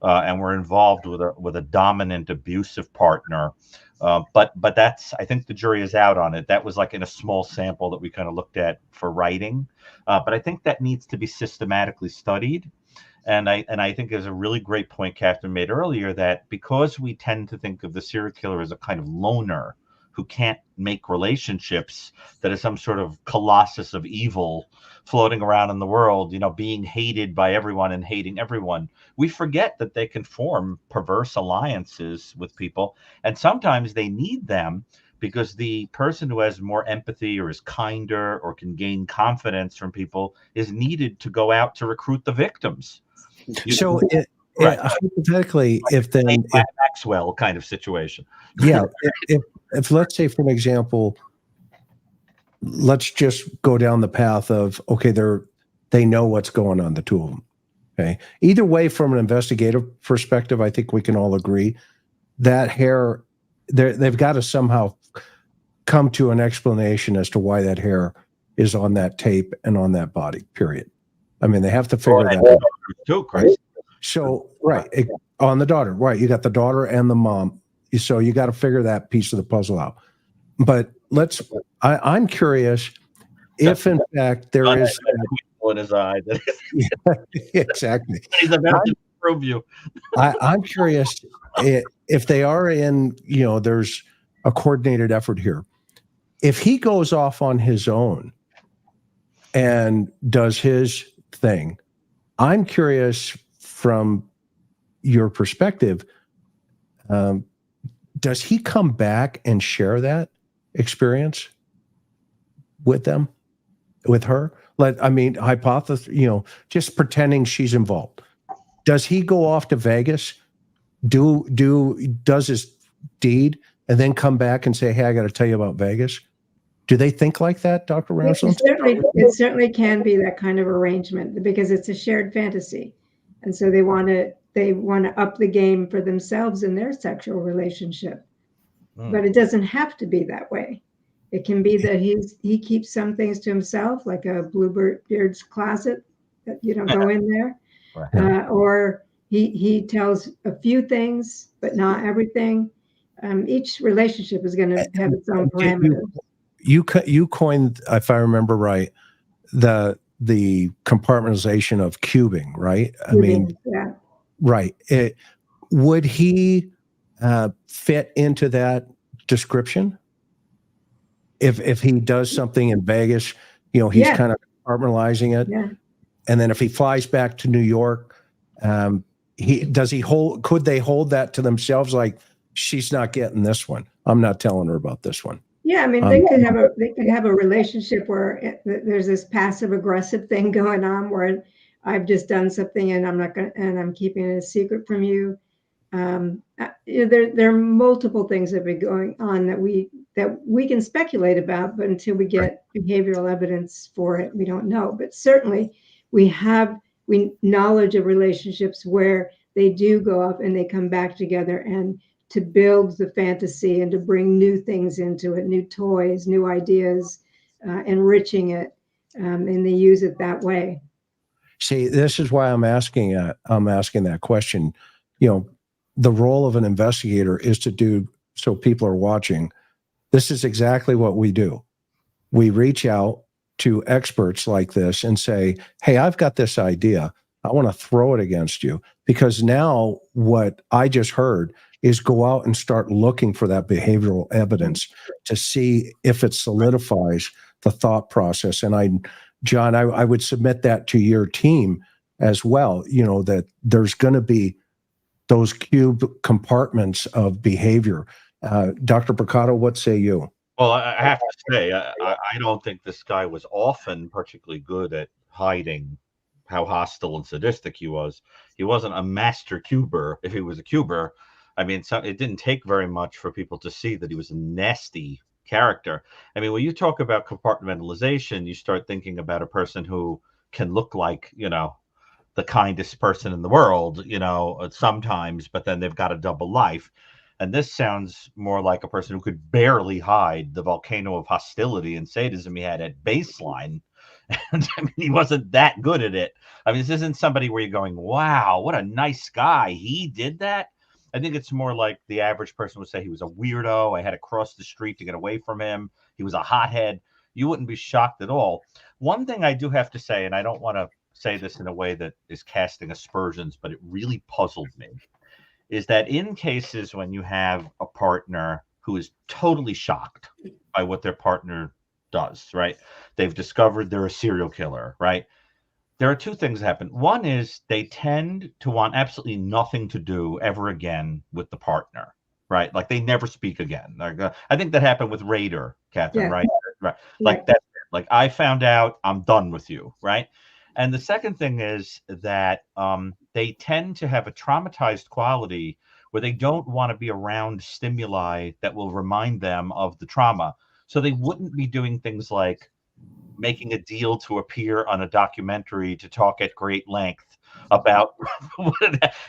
C: and were involved with a dominant, abusive partner. But that's, I think the jury is out on it. That was like in a small sample that we kind of looked at for writing. But I think that needs to be systematically studied. And I think there's a really great point Katherine made earlier, that because we tend to think of the serial killer as a kind of loner who can't make relationships, that is some sort of colossus of evil floating around in the world, being hated by everyone and hating everyone. We forget that they can form perverse alliances with people, and sometimes they need them because the person who has more empathy or is kinder or can gain confidence from people is needed to go out to recruit the victims.
A: So
C: Right.
A: hypothetically, if
C: Maxwell kind of situation.
A: Yeah, if let's say, for an example, let's just go down the path of, okay, they know what's going on, the two of them. Okay. Either way, from an investigative perspective, I think we can all agree that hair, they've got to somehow come to an explanation as to why that hair is on that tape and on that body, period. I mean, they have to figure that out.
C: Too, Chris.
A: So, right, on the daughter, right, you got the daughter and the mom. So you got to figure that piece of the puzzle out. But I'm curious if, in fact, there is
C: in his eye.
A: Exactly.
C: He's about to prove you.
A: I'm curious if they are in, there's a coordinated effort here. If he goes off on his own and does his thing, I'm curious from your perspective, does he come back and share that experience with them, with her? Hypothesis, just pretending she's involved. Does he go off to Vegas, does his deed, and then come back and say, hey, I got to tell you about Vegas? Do they think like that, Dr. Ramsland?
B: It certainly can be that kind of arrangement, because it's a shared fantasy. And so they want to up the game for themselves in their sexual relationship. But it doesn't have to be that way. It can be that he keeps some things to himself, like a Bluebeard's closet, that you don't go in there. Right. Or he tells a few things, but not everything. Each relationship is going to have its own parameters.
A: You coined, if I remember right, the compartmentalization of cubing, right?
B: Yeah.
A: Right. Would he fit into that description? If he does something in Vegas, he's kind of compartmentalizing it. Yeah. And then if he flies back to New York, could they hold that to themselves? Like, she's not getting this one. I'm not telling her about this one.
B: Yeah, I mean, they could have a relationship where there's this passive aggressive thing going on, where I've just done something and I'm keeping it a secret from you. There are multiple things that have been going on that we can speculate about, but until we get behavioral evidence for it, we don't know. But certainly we knowledge of relationships where they do go off and they come back together and to build the fantasy and to bring new things into it, new toys, new ideas, enriching it, and they use it that way.
A: See, this is why I'm asking that question. The role of an investigator is to do, so people are watching, this is exactly what we do. We reach out to experts like this and say, hey, I've got this idea. I want to throw it against you, because now what I just heard is go out and start looking for that behavioral evidence to see if it solidifies the thought process. And John, I would submit that to your team as well, that there's going to be those cube compartments of behavior. Dr. Brucato, what say you?
C: Well, I have to say, I don't think this guy was often particularly good at hiding how hostile and sadistic he was. He wasn't a master cuber. If he was a cuber, I mean, it didn't take very much for people to see that he was a nasty character. I mean, when you talk about compartmentalization, you start thinking about a person who can look like, the kindest person in the world, sometimes, but then they've got a double life. And this sounds more like a person who could barely hide the volcano of hostility and sadism he had at baseline. And I mean, he wasn't that good at it. I mean, this isn't somebody where you're going, wow, what a nice guy. He did that. I think it's more like the average person would say he was a weirdo. I had to cross the street to get away from him. He was a hothead. You wouldn't be shocked at all. One thing I do have to say, and I don't want to say this in a way that is casting aspersions, but it really puzzled me, is that in cases when you have a partner who is totally shocked by what their partner does, right? They've discovered they're a serial killer, right? There are two things that happen. One is they tend to want absolutely nothing to do ever again with the partner, right? Like they never speak again. Like, I think that happened with Raider, Catherine,
B: Yeah.
C: right? Right. Like that. Like I found out, I'm done with you, right? And the second thing is that they tend to have a traumatized quality where they don't want to be around stimuli that will remind them of the trauma. So they wouldn't be doing things like making a deal to appear on a documentary to talk at great length about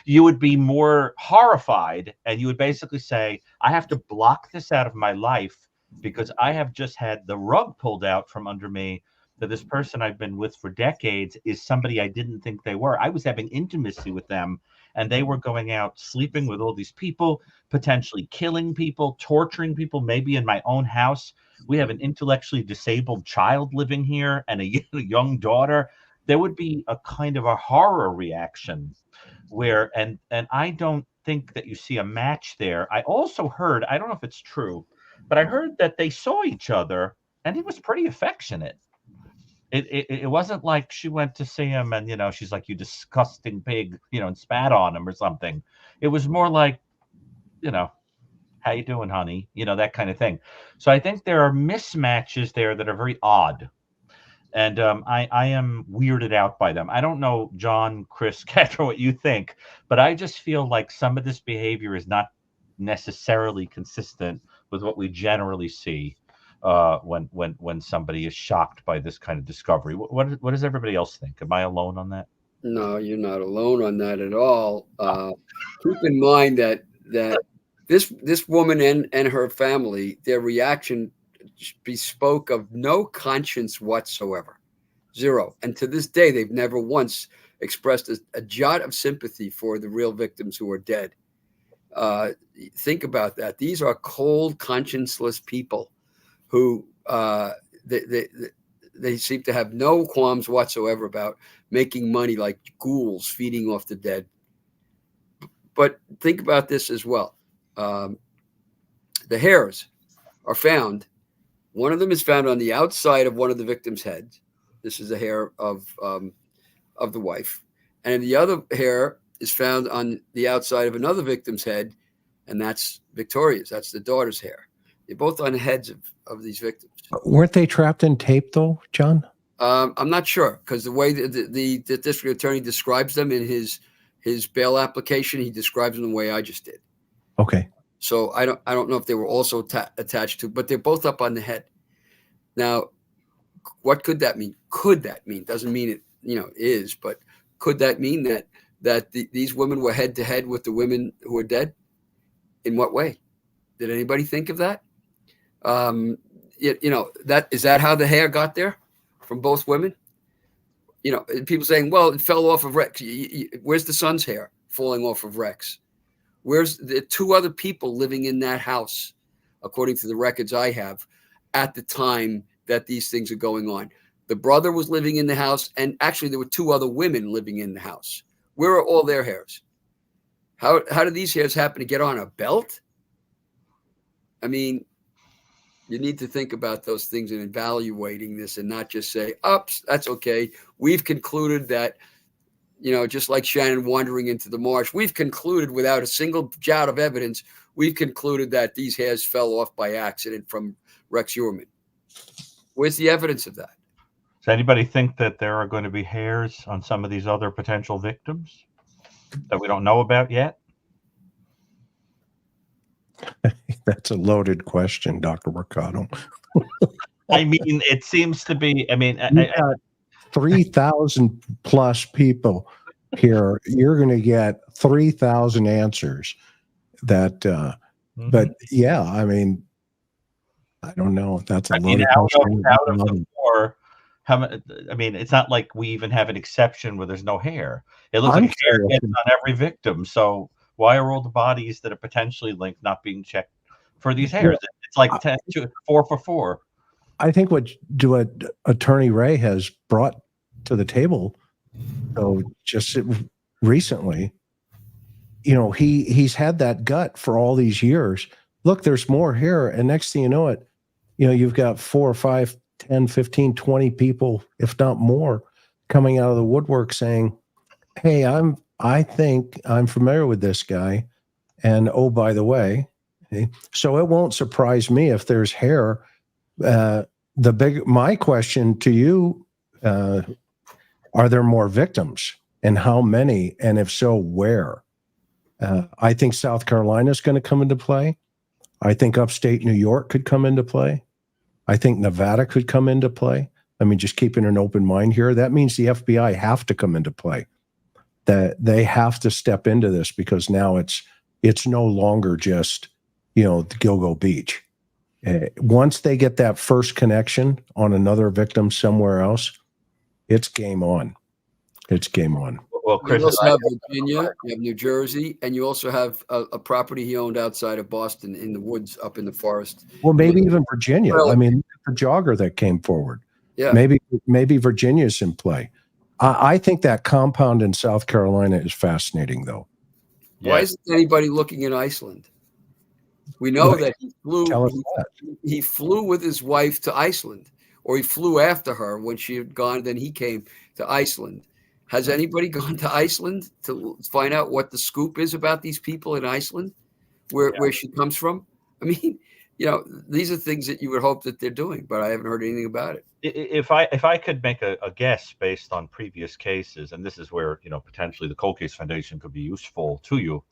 C: you would be more horrified, and you would basically say, I have to block this out of my life because I have just had the rug pulled out from under me that this person I've been with for decades is somebody I didn't think they were. I was having intimacy with them, and they were going out sleeping with all these people, potentially killing people, torturing people, maybe in my own house. We have an intellectually disabled child living here and a young daughter. There would be a kind of a horror reaction where, and I don't think that you see a match there. I also heard, I don't know if it's true, but I heard that they saw each other and he was pretty affectionate. It wasn't like she went to see him and, you know, she's like, you disgusting pig, you know, and spat on him or something. It was more like, you know, how you doing, honey? You know, that kind of thing. So I think there are mismatches there that are very odd. And I am weirded out by them. I don't know, John, Chris, Catherine, what you think, but I just feel like some of this behavior is not necessarily consistent with what we generally see when somebody is shocked by this kind of discovery. What does everybody else think? Am I alone on that?
D: No, you're not alone on that at all. Keep in mind that this woman and her family, their reaction bespoke of no conscience whatsoever, zero. And to this day, they've never once expressed a jot of sympathy for the real victims who are dead. Think about that. These are cold, conscienceless people who they seem to have no qualms whatsoever about making money like ghouls feeding off the dead. But think about this as well. The hairs are found. One of them is found on the outside of one of the victims' heads. This is the hair of the wife. And the other hair is found on the outside of another victim's head, and that's Victoria's. That's the daughter's hair. They're both on the heads of these victims.
A: Weren't they trapped in tape, though, John?
D: I'm not sure, because the way the district attorney describes them in his bail application, he describes them the way I just did.
A: Okay.
D: So I don't know if they were also attached to, but they're both up on the head. Now, what could that mean? Could that mean? Doesn't mean it, is, but could that mean that these women were head to head with the women who are dead? In what way? Did anybody think of that? That is that how the hair got there from both women? People saying, well, it fell off of Rex. Where's the son's hair falling off of Rex? Where's the two other people living in that house, according to the records I have, at the time that these things are going on? The brother was living in the house, and actually there were two other women living in the house. Where are all their hairs? How did these hairs happen to get on a belt? I mean, you need to think about those things and evaluating this, and not just say, "Ups, that's okay. We've concluded that." Just like Shannon wandering into the marsh, we've concluded without a single jot of evidence, we've concluded that these hairs fell off by accident from Rex Uhrman. Where's the evidence of that?
C: Does anybody think that there are going to be hairs on some of these other potential victims that we don't know about yet?
A: That's a loaded question, Dr. Brucato.
C: I mean, it seems to be,
A: 3,000 plus people here. You're going to get 3,000 answers that But yeah, I mean, I don't know. That's a loaded
C: out
A: question.
C: of the four, I mean, it's not like we even have an exception where there's no hair. It looks
A: I'm
C: like hair
A: curious.
C: gets on every victim. So why are all the bodies that are potentially linked not being checked for these hairs? It's like 4 for 4.
A: I think what Attorney Ray has brought to the table, so just recently, you know, he's had that gut for all these years. Look, there's more here, and next thing you know it, you know, you've got 4 or 5, 10, 15, 20 people, if not more, coming out of the woodwork saying, hey, I think I'm familiar with this guy, and oh, by the way, so it won't surprise me if there's hair. My question to you, are there more victims, and how many, and if so, where? I think South Carolina is going to come into play. I think upstate New York could come into play. I think Nevada could come into play. I mean, just keeping an open mind here. That means the FBI have to come into play. That they have to step into this, because now it's no longer just, you know, the Gilgo Beach. Once they get that first connection on another victim somewhere else, it's game on. It's game on.
C: Well, Chris,
D: you also have Virginia, you have New Jersey, and you also have a property he owned outside of Boston in the woods up in the forest.
A: Well, maybe even Virginia.
D: Well,
A: I mean, the jogger that came forward.
D: Yeah.
A: Maybe Virginia's in play. I think that compound in South Carolina is fascinating, though.
D: Why isn't anybody looking in Iceland? We know that he flew.
A: Tell us that.
D: He flew with his wife to Iceland, or he flew after her when she had gone. Then he came to Iceland. Has anybody gone to Iceland to find out what the scoop is about these people in Iceland, where she comes from? I mean, you know, these are things that you would hope that they're doing, but I haven't heard anything about it.
C: If I could make a guess based on previous cases, and this is where, you know, potentially the Cold Case Foundation could be useful to you,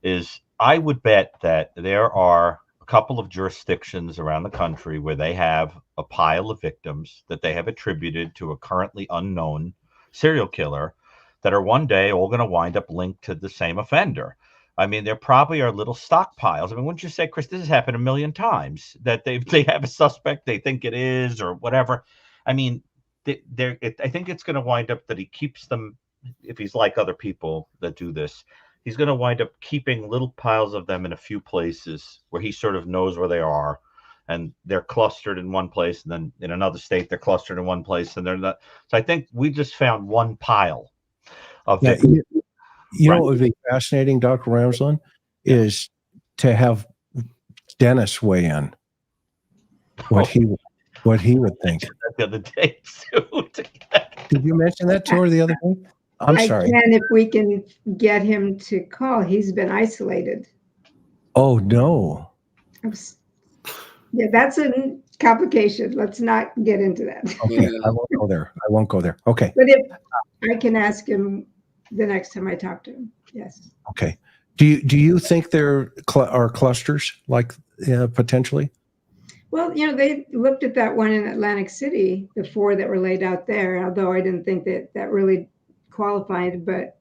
C: is I would bet that there are a couple of jurisdictions around the country where they have a pile of victims that they have attributed to a currently unknown serial killer that are one day all going to wind up linked to the same offender. I mean, there probably are little stockpiles. I mean, wouldn't you say, Chris, this has happened a million times, that they have a suspect they think it is or whatever. I mean, I think it's going to wind up that he keeps them, if he's like other people that do this, he's going to wind up keeping little piles of them in a few places where he sort of knows where they are. And they're clustered in one place, and then in another state, they're clustered in one place, and they're not. So I think we just found one pile of
A: You know what would be fascinating, Dr. Ramsland, is to have Dennis weigh in what he would think.
C: The other day too.
A: Did you mention that to her the other day? I'm sorry.
B: I can, if we can get him to call. He's been isolated.
A: Oh no.
B: Yeah, that's a complication. Let's not get into that.
A: Okay, I won't go there. Okay.
B: But if I can ask him the next time I talk to him, yes.
A: Okay. Do you think there are clusters, like potentially?
B: Well, you know, they looked at that one in Atlantic City, the 4 that were laid out there, although I didn't think that really qualified. But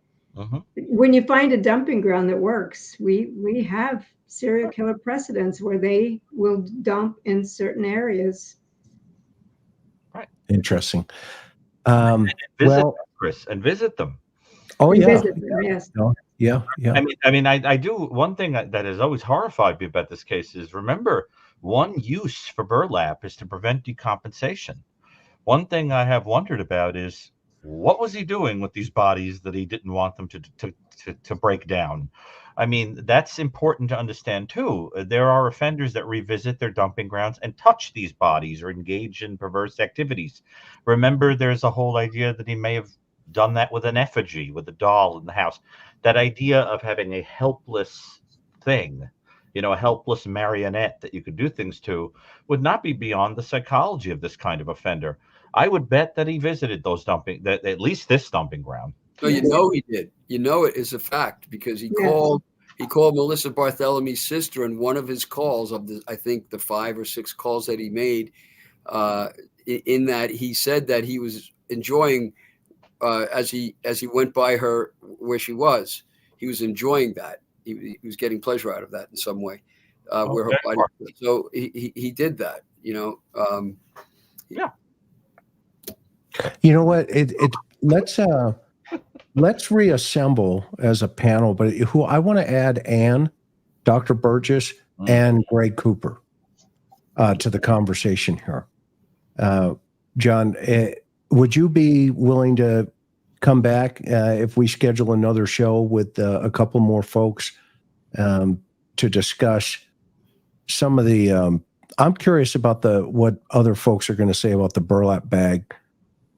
B: when you find a dumping ground that works, we have serial killer precedents where they will dump in certain areas.
C: Right.
A: Interesting.
C: Visit them.
A: Oh yeah.
B: Visit them, yes.
A: Yeah.
C: I mean, I do. One thing that has always horrified me about this case is, remember, one use for burlap is to prevent decompensation. One thing I have wondered about is, what was he doing with these bodies that he didn't want them to break down? I mean, that's important to understand too. There are offenders that revisit their dumping grounds and touch these bodies or engage in perverse activities. Remember, there's a whole idea that he may have done that with an effigy, with a doll in the house. That idea of having a helpless thing, you know, a helpless marionette that you could do things to, would not be beyond the psychology of this kind of offender. I would bet that he visited those at least this dumping ground.
D: No, you know he did. You know it is a fact, because he called Melissa Barthelomy's sister, and one of his calls, of I think the 5 or 6 calls that he made, in that he said that he was enjoying, as he went by her where she was, he was enjoying that. He was getting pleasure out of that in some way. where her
C: Okay.
D: body. So he did that.
C: Yeah.
A: You know what? Let's reassemble as a panel, but who I want to add Ann, Dr. Burgess, and Greg Cooper to the conversation here. John, would you be willing to come back if we schedule another show with a couple more folks to discuss some of the? I'm curious about what other folks are going to say about the burlap bag,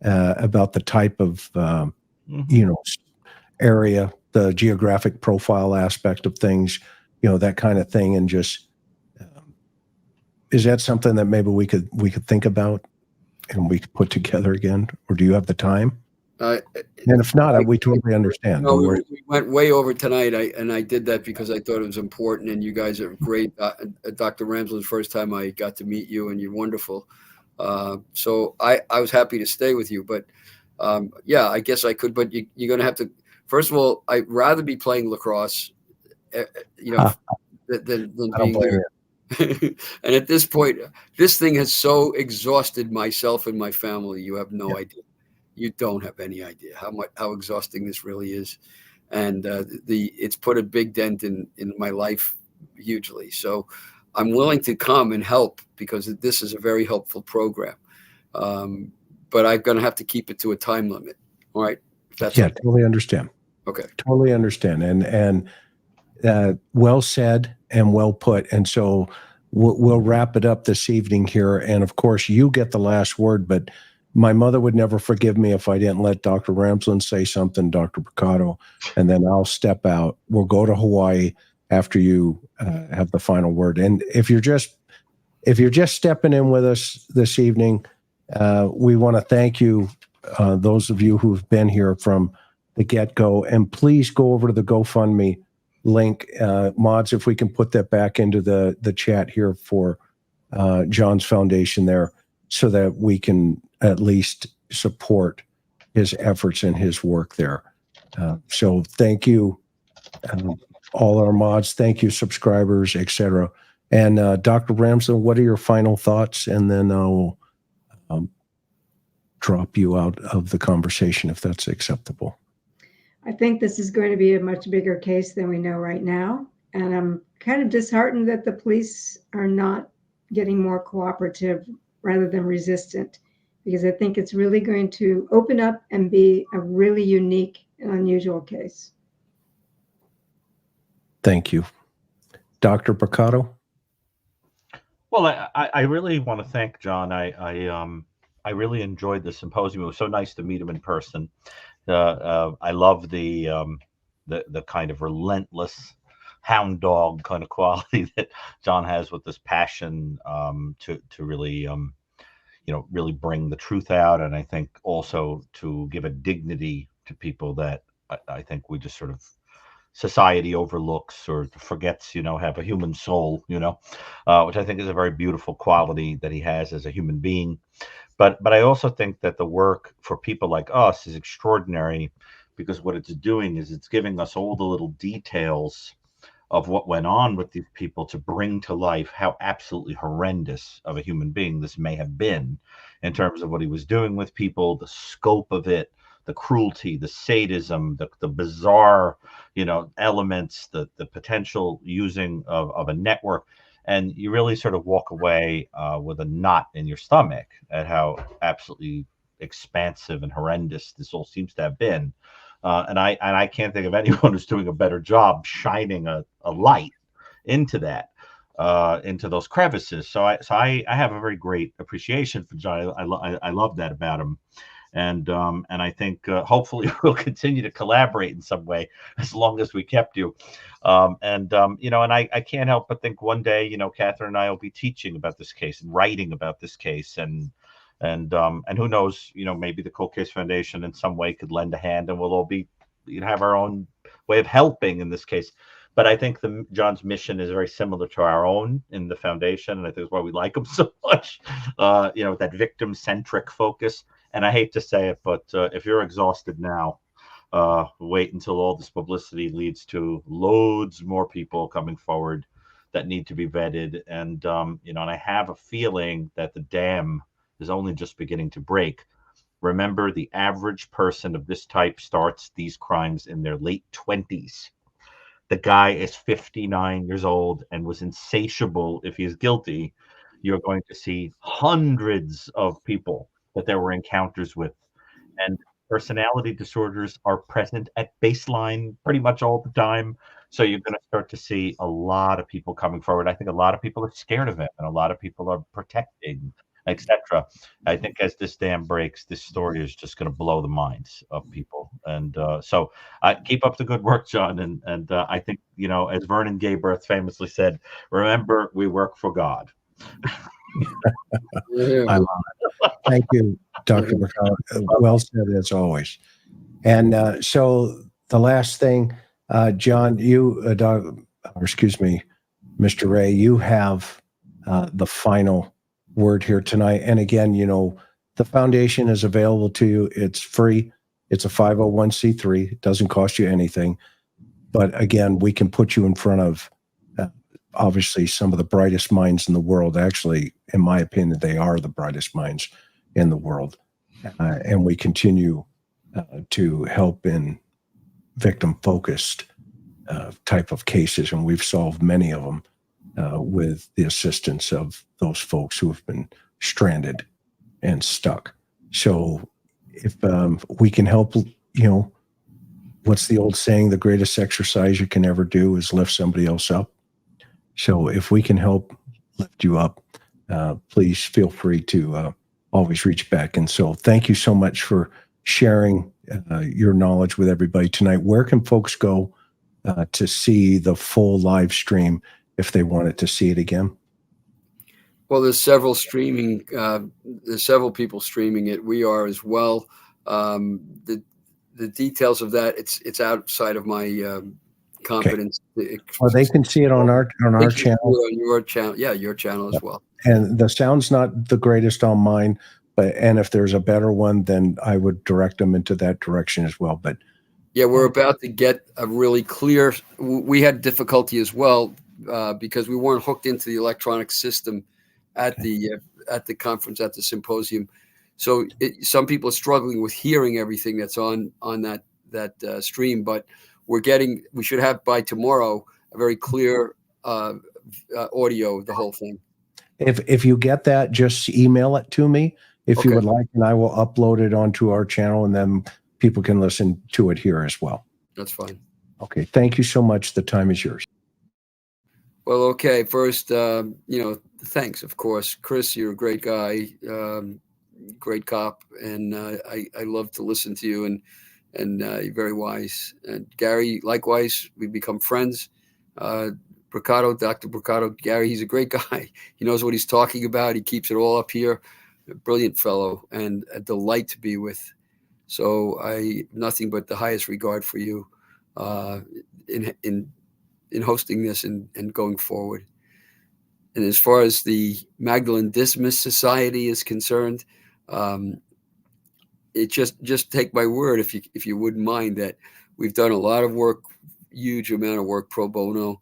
A: about the type of area, the geographic profile aspect of things, that kind of thing, and just is that something that maybe we could think about and we could put together again, or do you have the time? And if not, we totally understand.
D: No, we went way over tonight, and I did that because I thought it was important, and you guys are great. Dr. Ramsland's first time I got to meet you, and you're wonderful. So I was happy to stay with you, but yeah, I guess I could, but you're going to have to, first of all, I'd rather be playing lacrosse, than being here. And at this point, this thing has so exhausted myself and my family. You have no idea. You don't have any idea how exhausting this really is. And it's put a big dent in my life hugely. So I'm willing to come and help because this is a very helpful program. But I'm going to have to keep it to a time limit. All right.
A: Totally understand.
D: Okay.
A: Totally understand. And well said and well put. And so we'll wrap it up this evening here. And of course, you get the last word, but my mother would never forgive me if I didn't let Dr. Ramsland say something, Dr. Brucato, and then I'll step out. We'll go to Hawaii after you have the final word. And if you're just stepping in with us this evening, we want to thank you, those of you who've been here from the get-go, and please go over to the GoFundMe link. Mods, if we can put that back into the chat here for John's foundation there, so that we can at least support his efforts and his work there. So thank you, all our mods. Thank you, subscribers, etc. And Dr. Ramsland, what are your final thoughts? And then I'll drop you out of the conversation if that's acceptable.
B: I think this is going to be a much bigger case than we know right now. And I'm kind of disheartened that the police are not getting more cooperative rather than resistant, because I think it's really going to open up and be a really unique and unusual case.
A: Thank you. Dr. Brucato?
C: Well, I really want to thank John. I really enjoyed the symposium. It was so nice to meet him in person. I love the kind of relentless hound dog kind of quality that John has with this passion to really really bring the truth out, and I think also to give a dignity to people that I think we just sort of society overlooks or forgets, have a human soul, which I think is a very beautiful quality that he has as a human being. But I also think that the work for people like us is extraordinary, because what it's doing is it's giving us all the little details of what went on with these people to bring to life how absolutely horrendous of a human being this may have been, in terms of what he was doing with people, the scope of it, the cruelty, the sadism, the bizarre, elements, the potential using of a network. And you really sort of walk away with a knot in your stomach at how absolutely expansive and horrendous this all seems to have been. And I can't think of anyone who's doing a better job shining a light into that, into those crevices. So I have a very great appreciation for John. I love that about him. And I think hopefully we'll continue to collaborate in some way as long as we kept you. And I can't help but think one day, Katherine and I will be teaching about this case and writing about this case, and who knows, maybe the Cold Case Foundation in some way could lend a hand, and we'll all have our own way of helping in this case. But I think John's mission is very similar to our own in the foundation, and I think that's why we like him so much. That victim-centric focus. And I hate to say it, but if you're exhausted now, wait until all this publicity leads to loads more people coming forward that need to be vetted. And, and I have a feeling that the dam is only just beginning to break. Remember, the average person of this type starts these crimes in their late 20s. The guy is 59 years old and was insatiable. If he is guilty, you're going to see hundreds of people that there were encounters with. And personality disorders are present at baseline pretty much all the time. So you're going to start to see a lot of people coming forward. I think a lot of people are scared of him, and a lot of people are protecting, etc. I think as this dam breaks, this story is just going to blow the minds of people. And so keep up the good work, John. And I think, as Vernon Gayberth famously said, remember, we work for God.
A: I love it. Thank you, Dr. Brucato. Well said, as always. And so the last thing, John, Mr. Ray, you have the final word here tonight. And again, the foundation is available to you. It's free. It's a 501c3. It doesn't cost you anything. But again, we can put you in front of obviously some of the brightest minds in the world. Actually, in my opinion, they are the brightest minds in the world. And we continue to help in victim-focused type of cases. And we've solved many of them with the assistance of those folks who have been stranded and stuck. So if we can help, what's the old saying? The greatest exercise you can ever do is lift somebody else up. So if we can help lift you up, please feel free to always reach back. And so thank you so much for sharing your knowledge with everybody tonight. Where can folks go to see the full live stream if they wanted to see it again?
D: Well, there's several people streaming it. We are as well. The details of that, it's outside of my competence.
A: Okay. Well, they can see it on our channel.
D: On your channel, yeah, your channel as well.
A: And the sound's not the greatest on mine, and if there's a better one, then I would direct them into that direction as well. But
D: yeah, we're about to get a really clear. We had difficulty as well because we weren't hooked into the electronic system at the conference, at the symposium. So some people are struggling with hearing everything that's on that stream, but we should have by tomorrow a very clear audio of the whole thing.
A: If you get that, just email it to me if
D: Okay.
A: you would like, and I will upload it onto our channel, and then people can listen to it here as well.
D: That's fine.
A: Okay. Thank you so much. The time is yours.
D: Well, okay. First, thanks, of course. Chris, you're a great guy, great cop, and I love to listen to you, and you're very wise. And Gary, likewise, we've become friends. Brucato, Dr. Brucato, Gary, he's a great guy. He knows what he's talking about. He keeps it all up here. A brilliant fellow and a delight to be with. So nothing but the highest regard for you in hosting this and going forward. And as far as the Magdalene Dismas Society is concerned, it just take my word, if you wouldn't mind, that we've done a lot of work, huge amount of work pro bono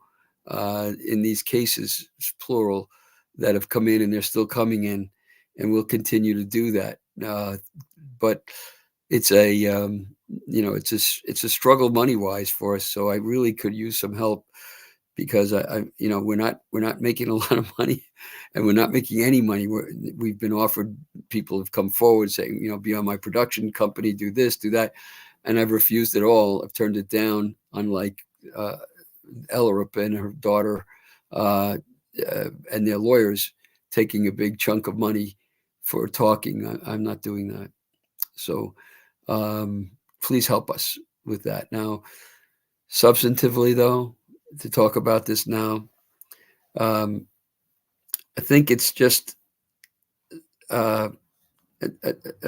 D: in these cases, plural, that have come in, and they're still coming in, and we'll continue to do that. But it's a it's a struggle money wise for us. So I really could use some help, because we're not making a lot of money, and we're not making any money. We've been offered, people have come forward saying, be on my production company, do this, do that. And I've refused it all. I've turned it down, unlike Ellerup and her daughter and their lawyers taking a big chunk of money for talking. I'm not doing that. So please help us with that. Now, substantively, though, to talk about this now, I think it's just a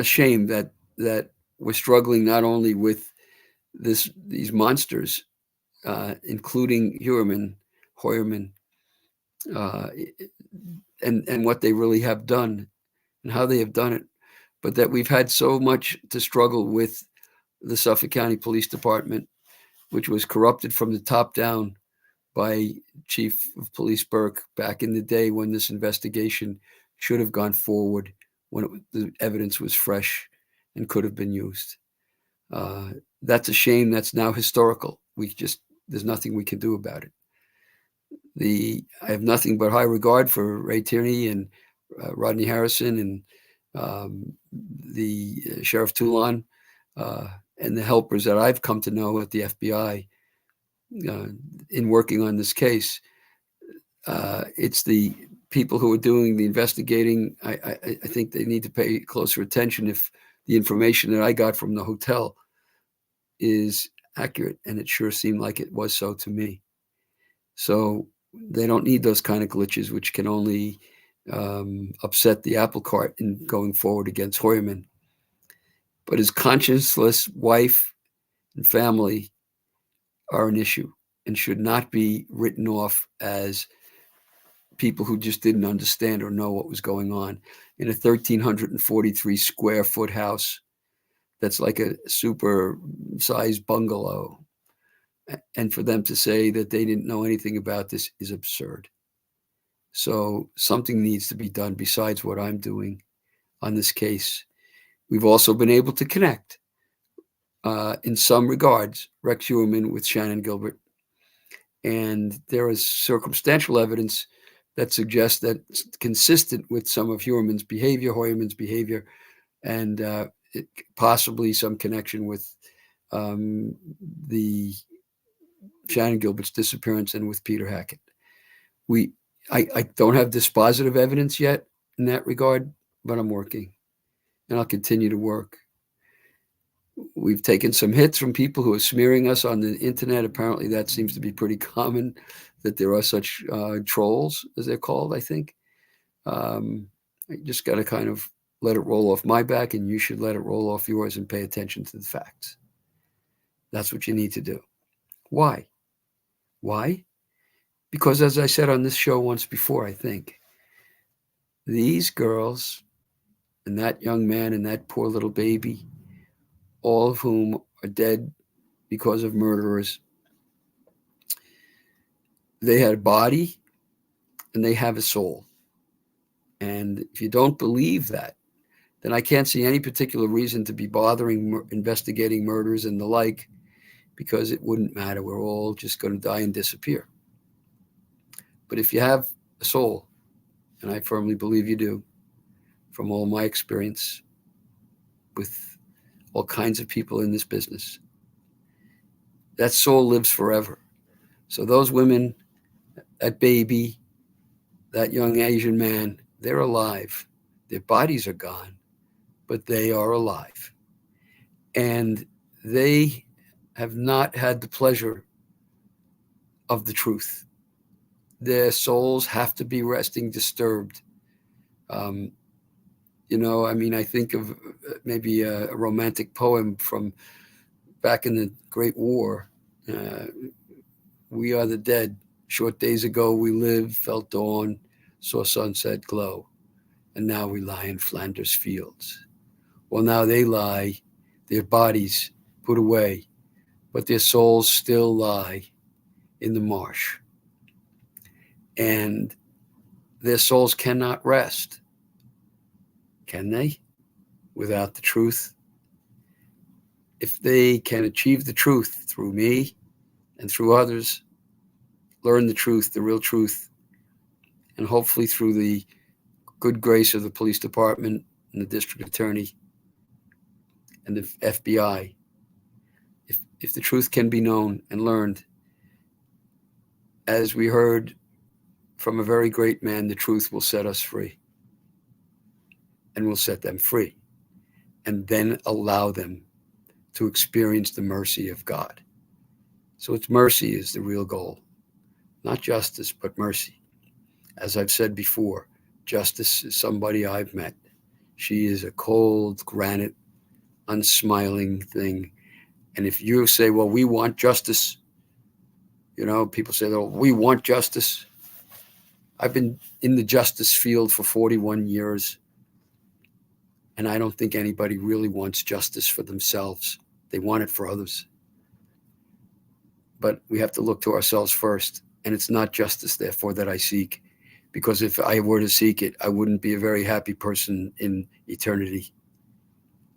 D: shame that we're struggling not only with these monsters, including Hoyerman, and what they really have done and how they have done it, but that we've had so much to struggle with the Suffolk County Police Department, which was corrupted from the top down by Chief of Police Burke back in the day when this investigation should have gone forward, when the evidence was fresh and could have been used. That's a shame. That's now historical. There's nothing we can do about it. I have nothing but high regard for Ray Tierney and Rodney Harrison and the Sheriff Toulon and the helpers that I've come to know at the FBI in working on this case. It's the people who are doing the investigating. I think they need to pay closer attention if the information that I got from the hotel is accurate, and it sure seemed like it was so to me. So they don't need those kind of glitches, which can only upset the apple cart in going forward against Hoyerman. But his conscienceless wife and family are an issue and should not be written off as people who just didn't understand or know what was going on in a 1,343 square foot house that's like a super sized bungalow. And for them to say that they didn't know anything about this is absurd. So something needs to be done besides what I'm doing on this case. We've also been able to connect, in some regards, Rex Heuermann with Shannon Gilbert. And there is circumstantial evidence that suggests that it's consistent with some of Heuermann's behavior, and possibly some connection with the Shannon Gilbert's disappearance and with Peter Hackett. I don't have dispositive evidence yet in that regard, but I'm working, and I'll continue to work. We've taken some hits from people who are smearing us on the internet. Apparently that seems to be pretty common, that there are such trolls, as they're called, I think. I just got to kind of let it roll off my back, and you should let it roll off yours and pay attention to the facts. That's what you need to do. Why? Why? Because, as I said on this show once before, I think, these girls and that young man and that poor little baby, all of whom are dead because of murderers, they had a body and they have a soul. And if you don't believe that, then I can't see any particular reason to be bothering investigating murders and the like, because it wouldn't matter. We're all just going to die and disappear. But if you have a soul, and I firmly believe you do, from all my experience with all kinds of people in this business, that soul lives forever. So those women, that baby, that young Asian man, they're alive. Their bodies are gone, but they are alive. And they have not had the pleasure of the truth. Their souls have to be resting disturbed. I think of maybe a romantic poem from back in the Great War. We are the dead. Short days ago we lived, felt dawn, saw sunset glow, and now we lie in Flanders fields. Well, now they lie, their bodies put away, but their souls still lie in the marsh. And their souls cannot rest, can they, without the truth? If they can achieve the truth through me and through others, learn the truth, the real truth, and hopefully through the good grace of the police department and the district attorney and the FBI, if the truth can be known and learned, as we heard from a very great man, the truth will set us free, and will set them free, and then allow them to experience the mercy of God. So it's mercy is the real goal, not justice, but mercy. As I've said before, justice is somebody I've met. She is a cold, granite, unsmiling thing. And if you say, well, we want justice, people say, oh, we want justice. I've been in the justice field for 41 years, and I don't think anybody really wants justice for themselves. They want it for others. But we have to look to ourselves first And it's not justice, therefore, that I seek, because if I were to seek it, I wouldn't be a very happy person in eternity.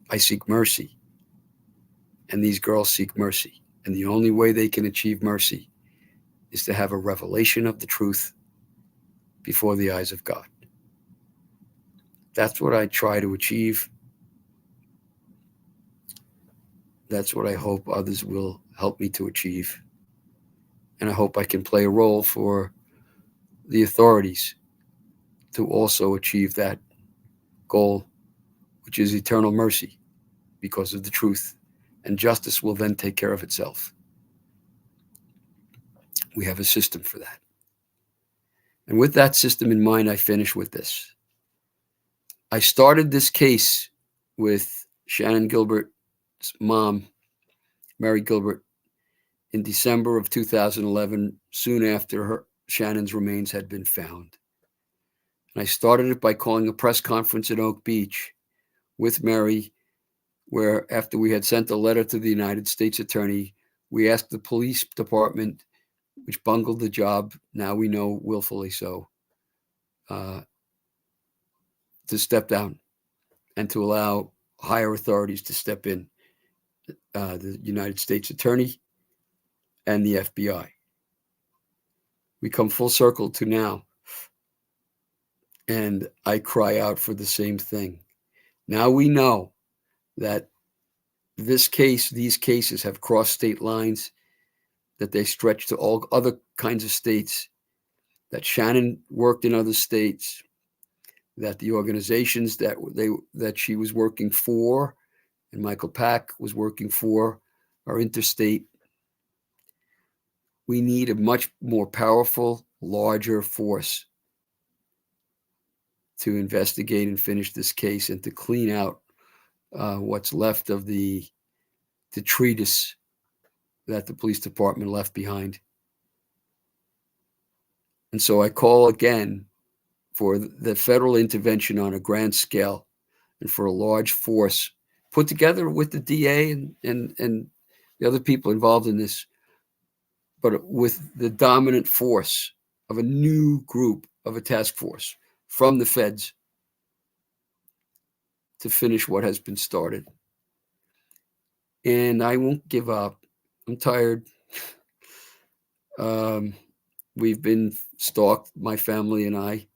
D: I seek mercy, and these girls seek mercy. And the only way they can achieve mercy is to have a revelation of the truth before the eyes of God. That's what I try to achieve. That's what I hope others will help me to achieve. And I hope I can play a role for the authorities to also achieve that goal, which is eternal mercy because of the truth. And justice will then take care of itself. We have a system for that. And with that system in mind, I finish with this. I started this case with Shannon Gilbert's mom, Mary Gilbert, in December of 2011, soon after Shannon's remains had been found. And I started it by calling a press conference at Oak Beach with Mary, where after we had sent a letter to the United States Attorney, we asked the police department, which bungled the job, now we know willfully so, to step down and to allow higher authorities to step in, the United States Attorney and the FBI. We come full circle to now, and I cry out for the same thing. Now we know that these cases have crossed state lines, that they stretch to all other kinds of states, that Shannon worked in other states, that the organizations that she was working for and Michael Pack was working for are interstate. We need a much more powerful, larger force to investigate and finish this case and to clean out what's left of the treatise that the police department left behind. And so I call again for the federal intervention on a grand scale and for a large force put together with the DA and the other people involved in this, but with the dominant force of a new group of a task force from the feds to finish what has been started. And I won't give up. I'm tired. We've been stalked, my family and I,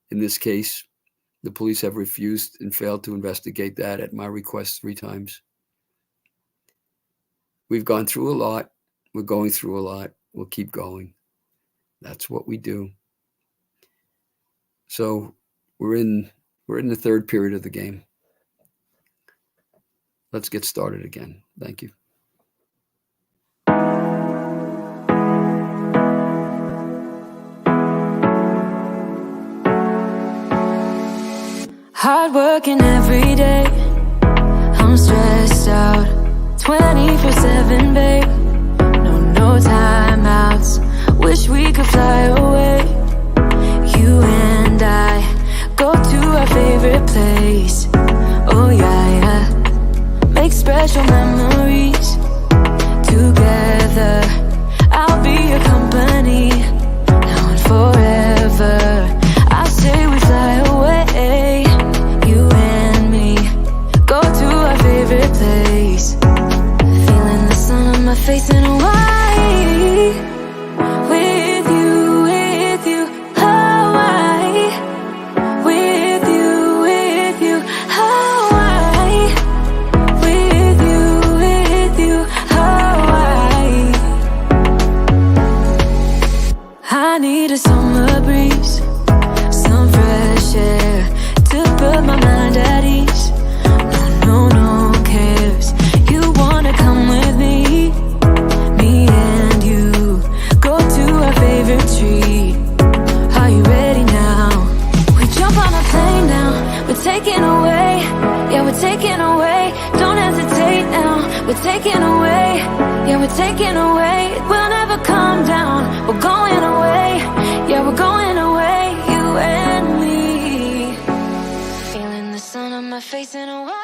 D: in this case. The police have refused and failed to investigate that at my request 3 times. We've gone through a lot. We're going through a lot. We'll keep going. That's what we do. So we're in the third period of the game. Let's get started again. Thank you.
E: Hard working every day, I'm stressed out 24/7, babe. No timeouts, wish we could fly away. You and I go to our favorite place. Oh yeah, make special memories together. I'll be your company now and forever. I say we fly away. You and me go to our favorite place. Feeling the sun on my face in Hawaii. With you, Hawaii. With you, Hawaii. With you, Hawaii. I need a summer breeze, some fresh air to put my mind at ease. No cares. You wanna come with me? Me and you go to our favorite tree. Are you ready now? We jump on a plane now. We're taking away. Yeah, we're taking away. Don't hesitate now. We're taking away. Yeah, we're taking away. We'll never come down. We're going away. Yeah, we're going away. You and me. Feeling the sun on my face in a way.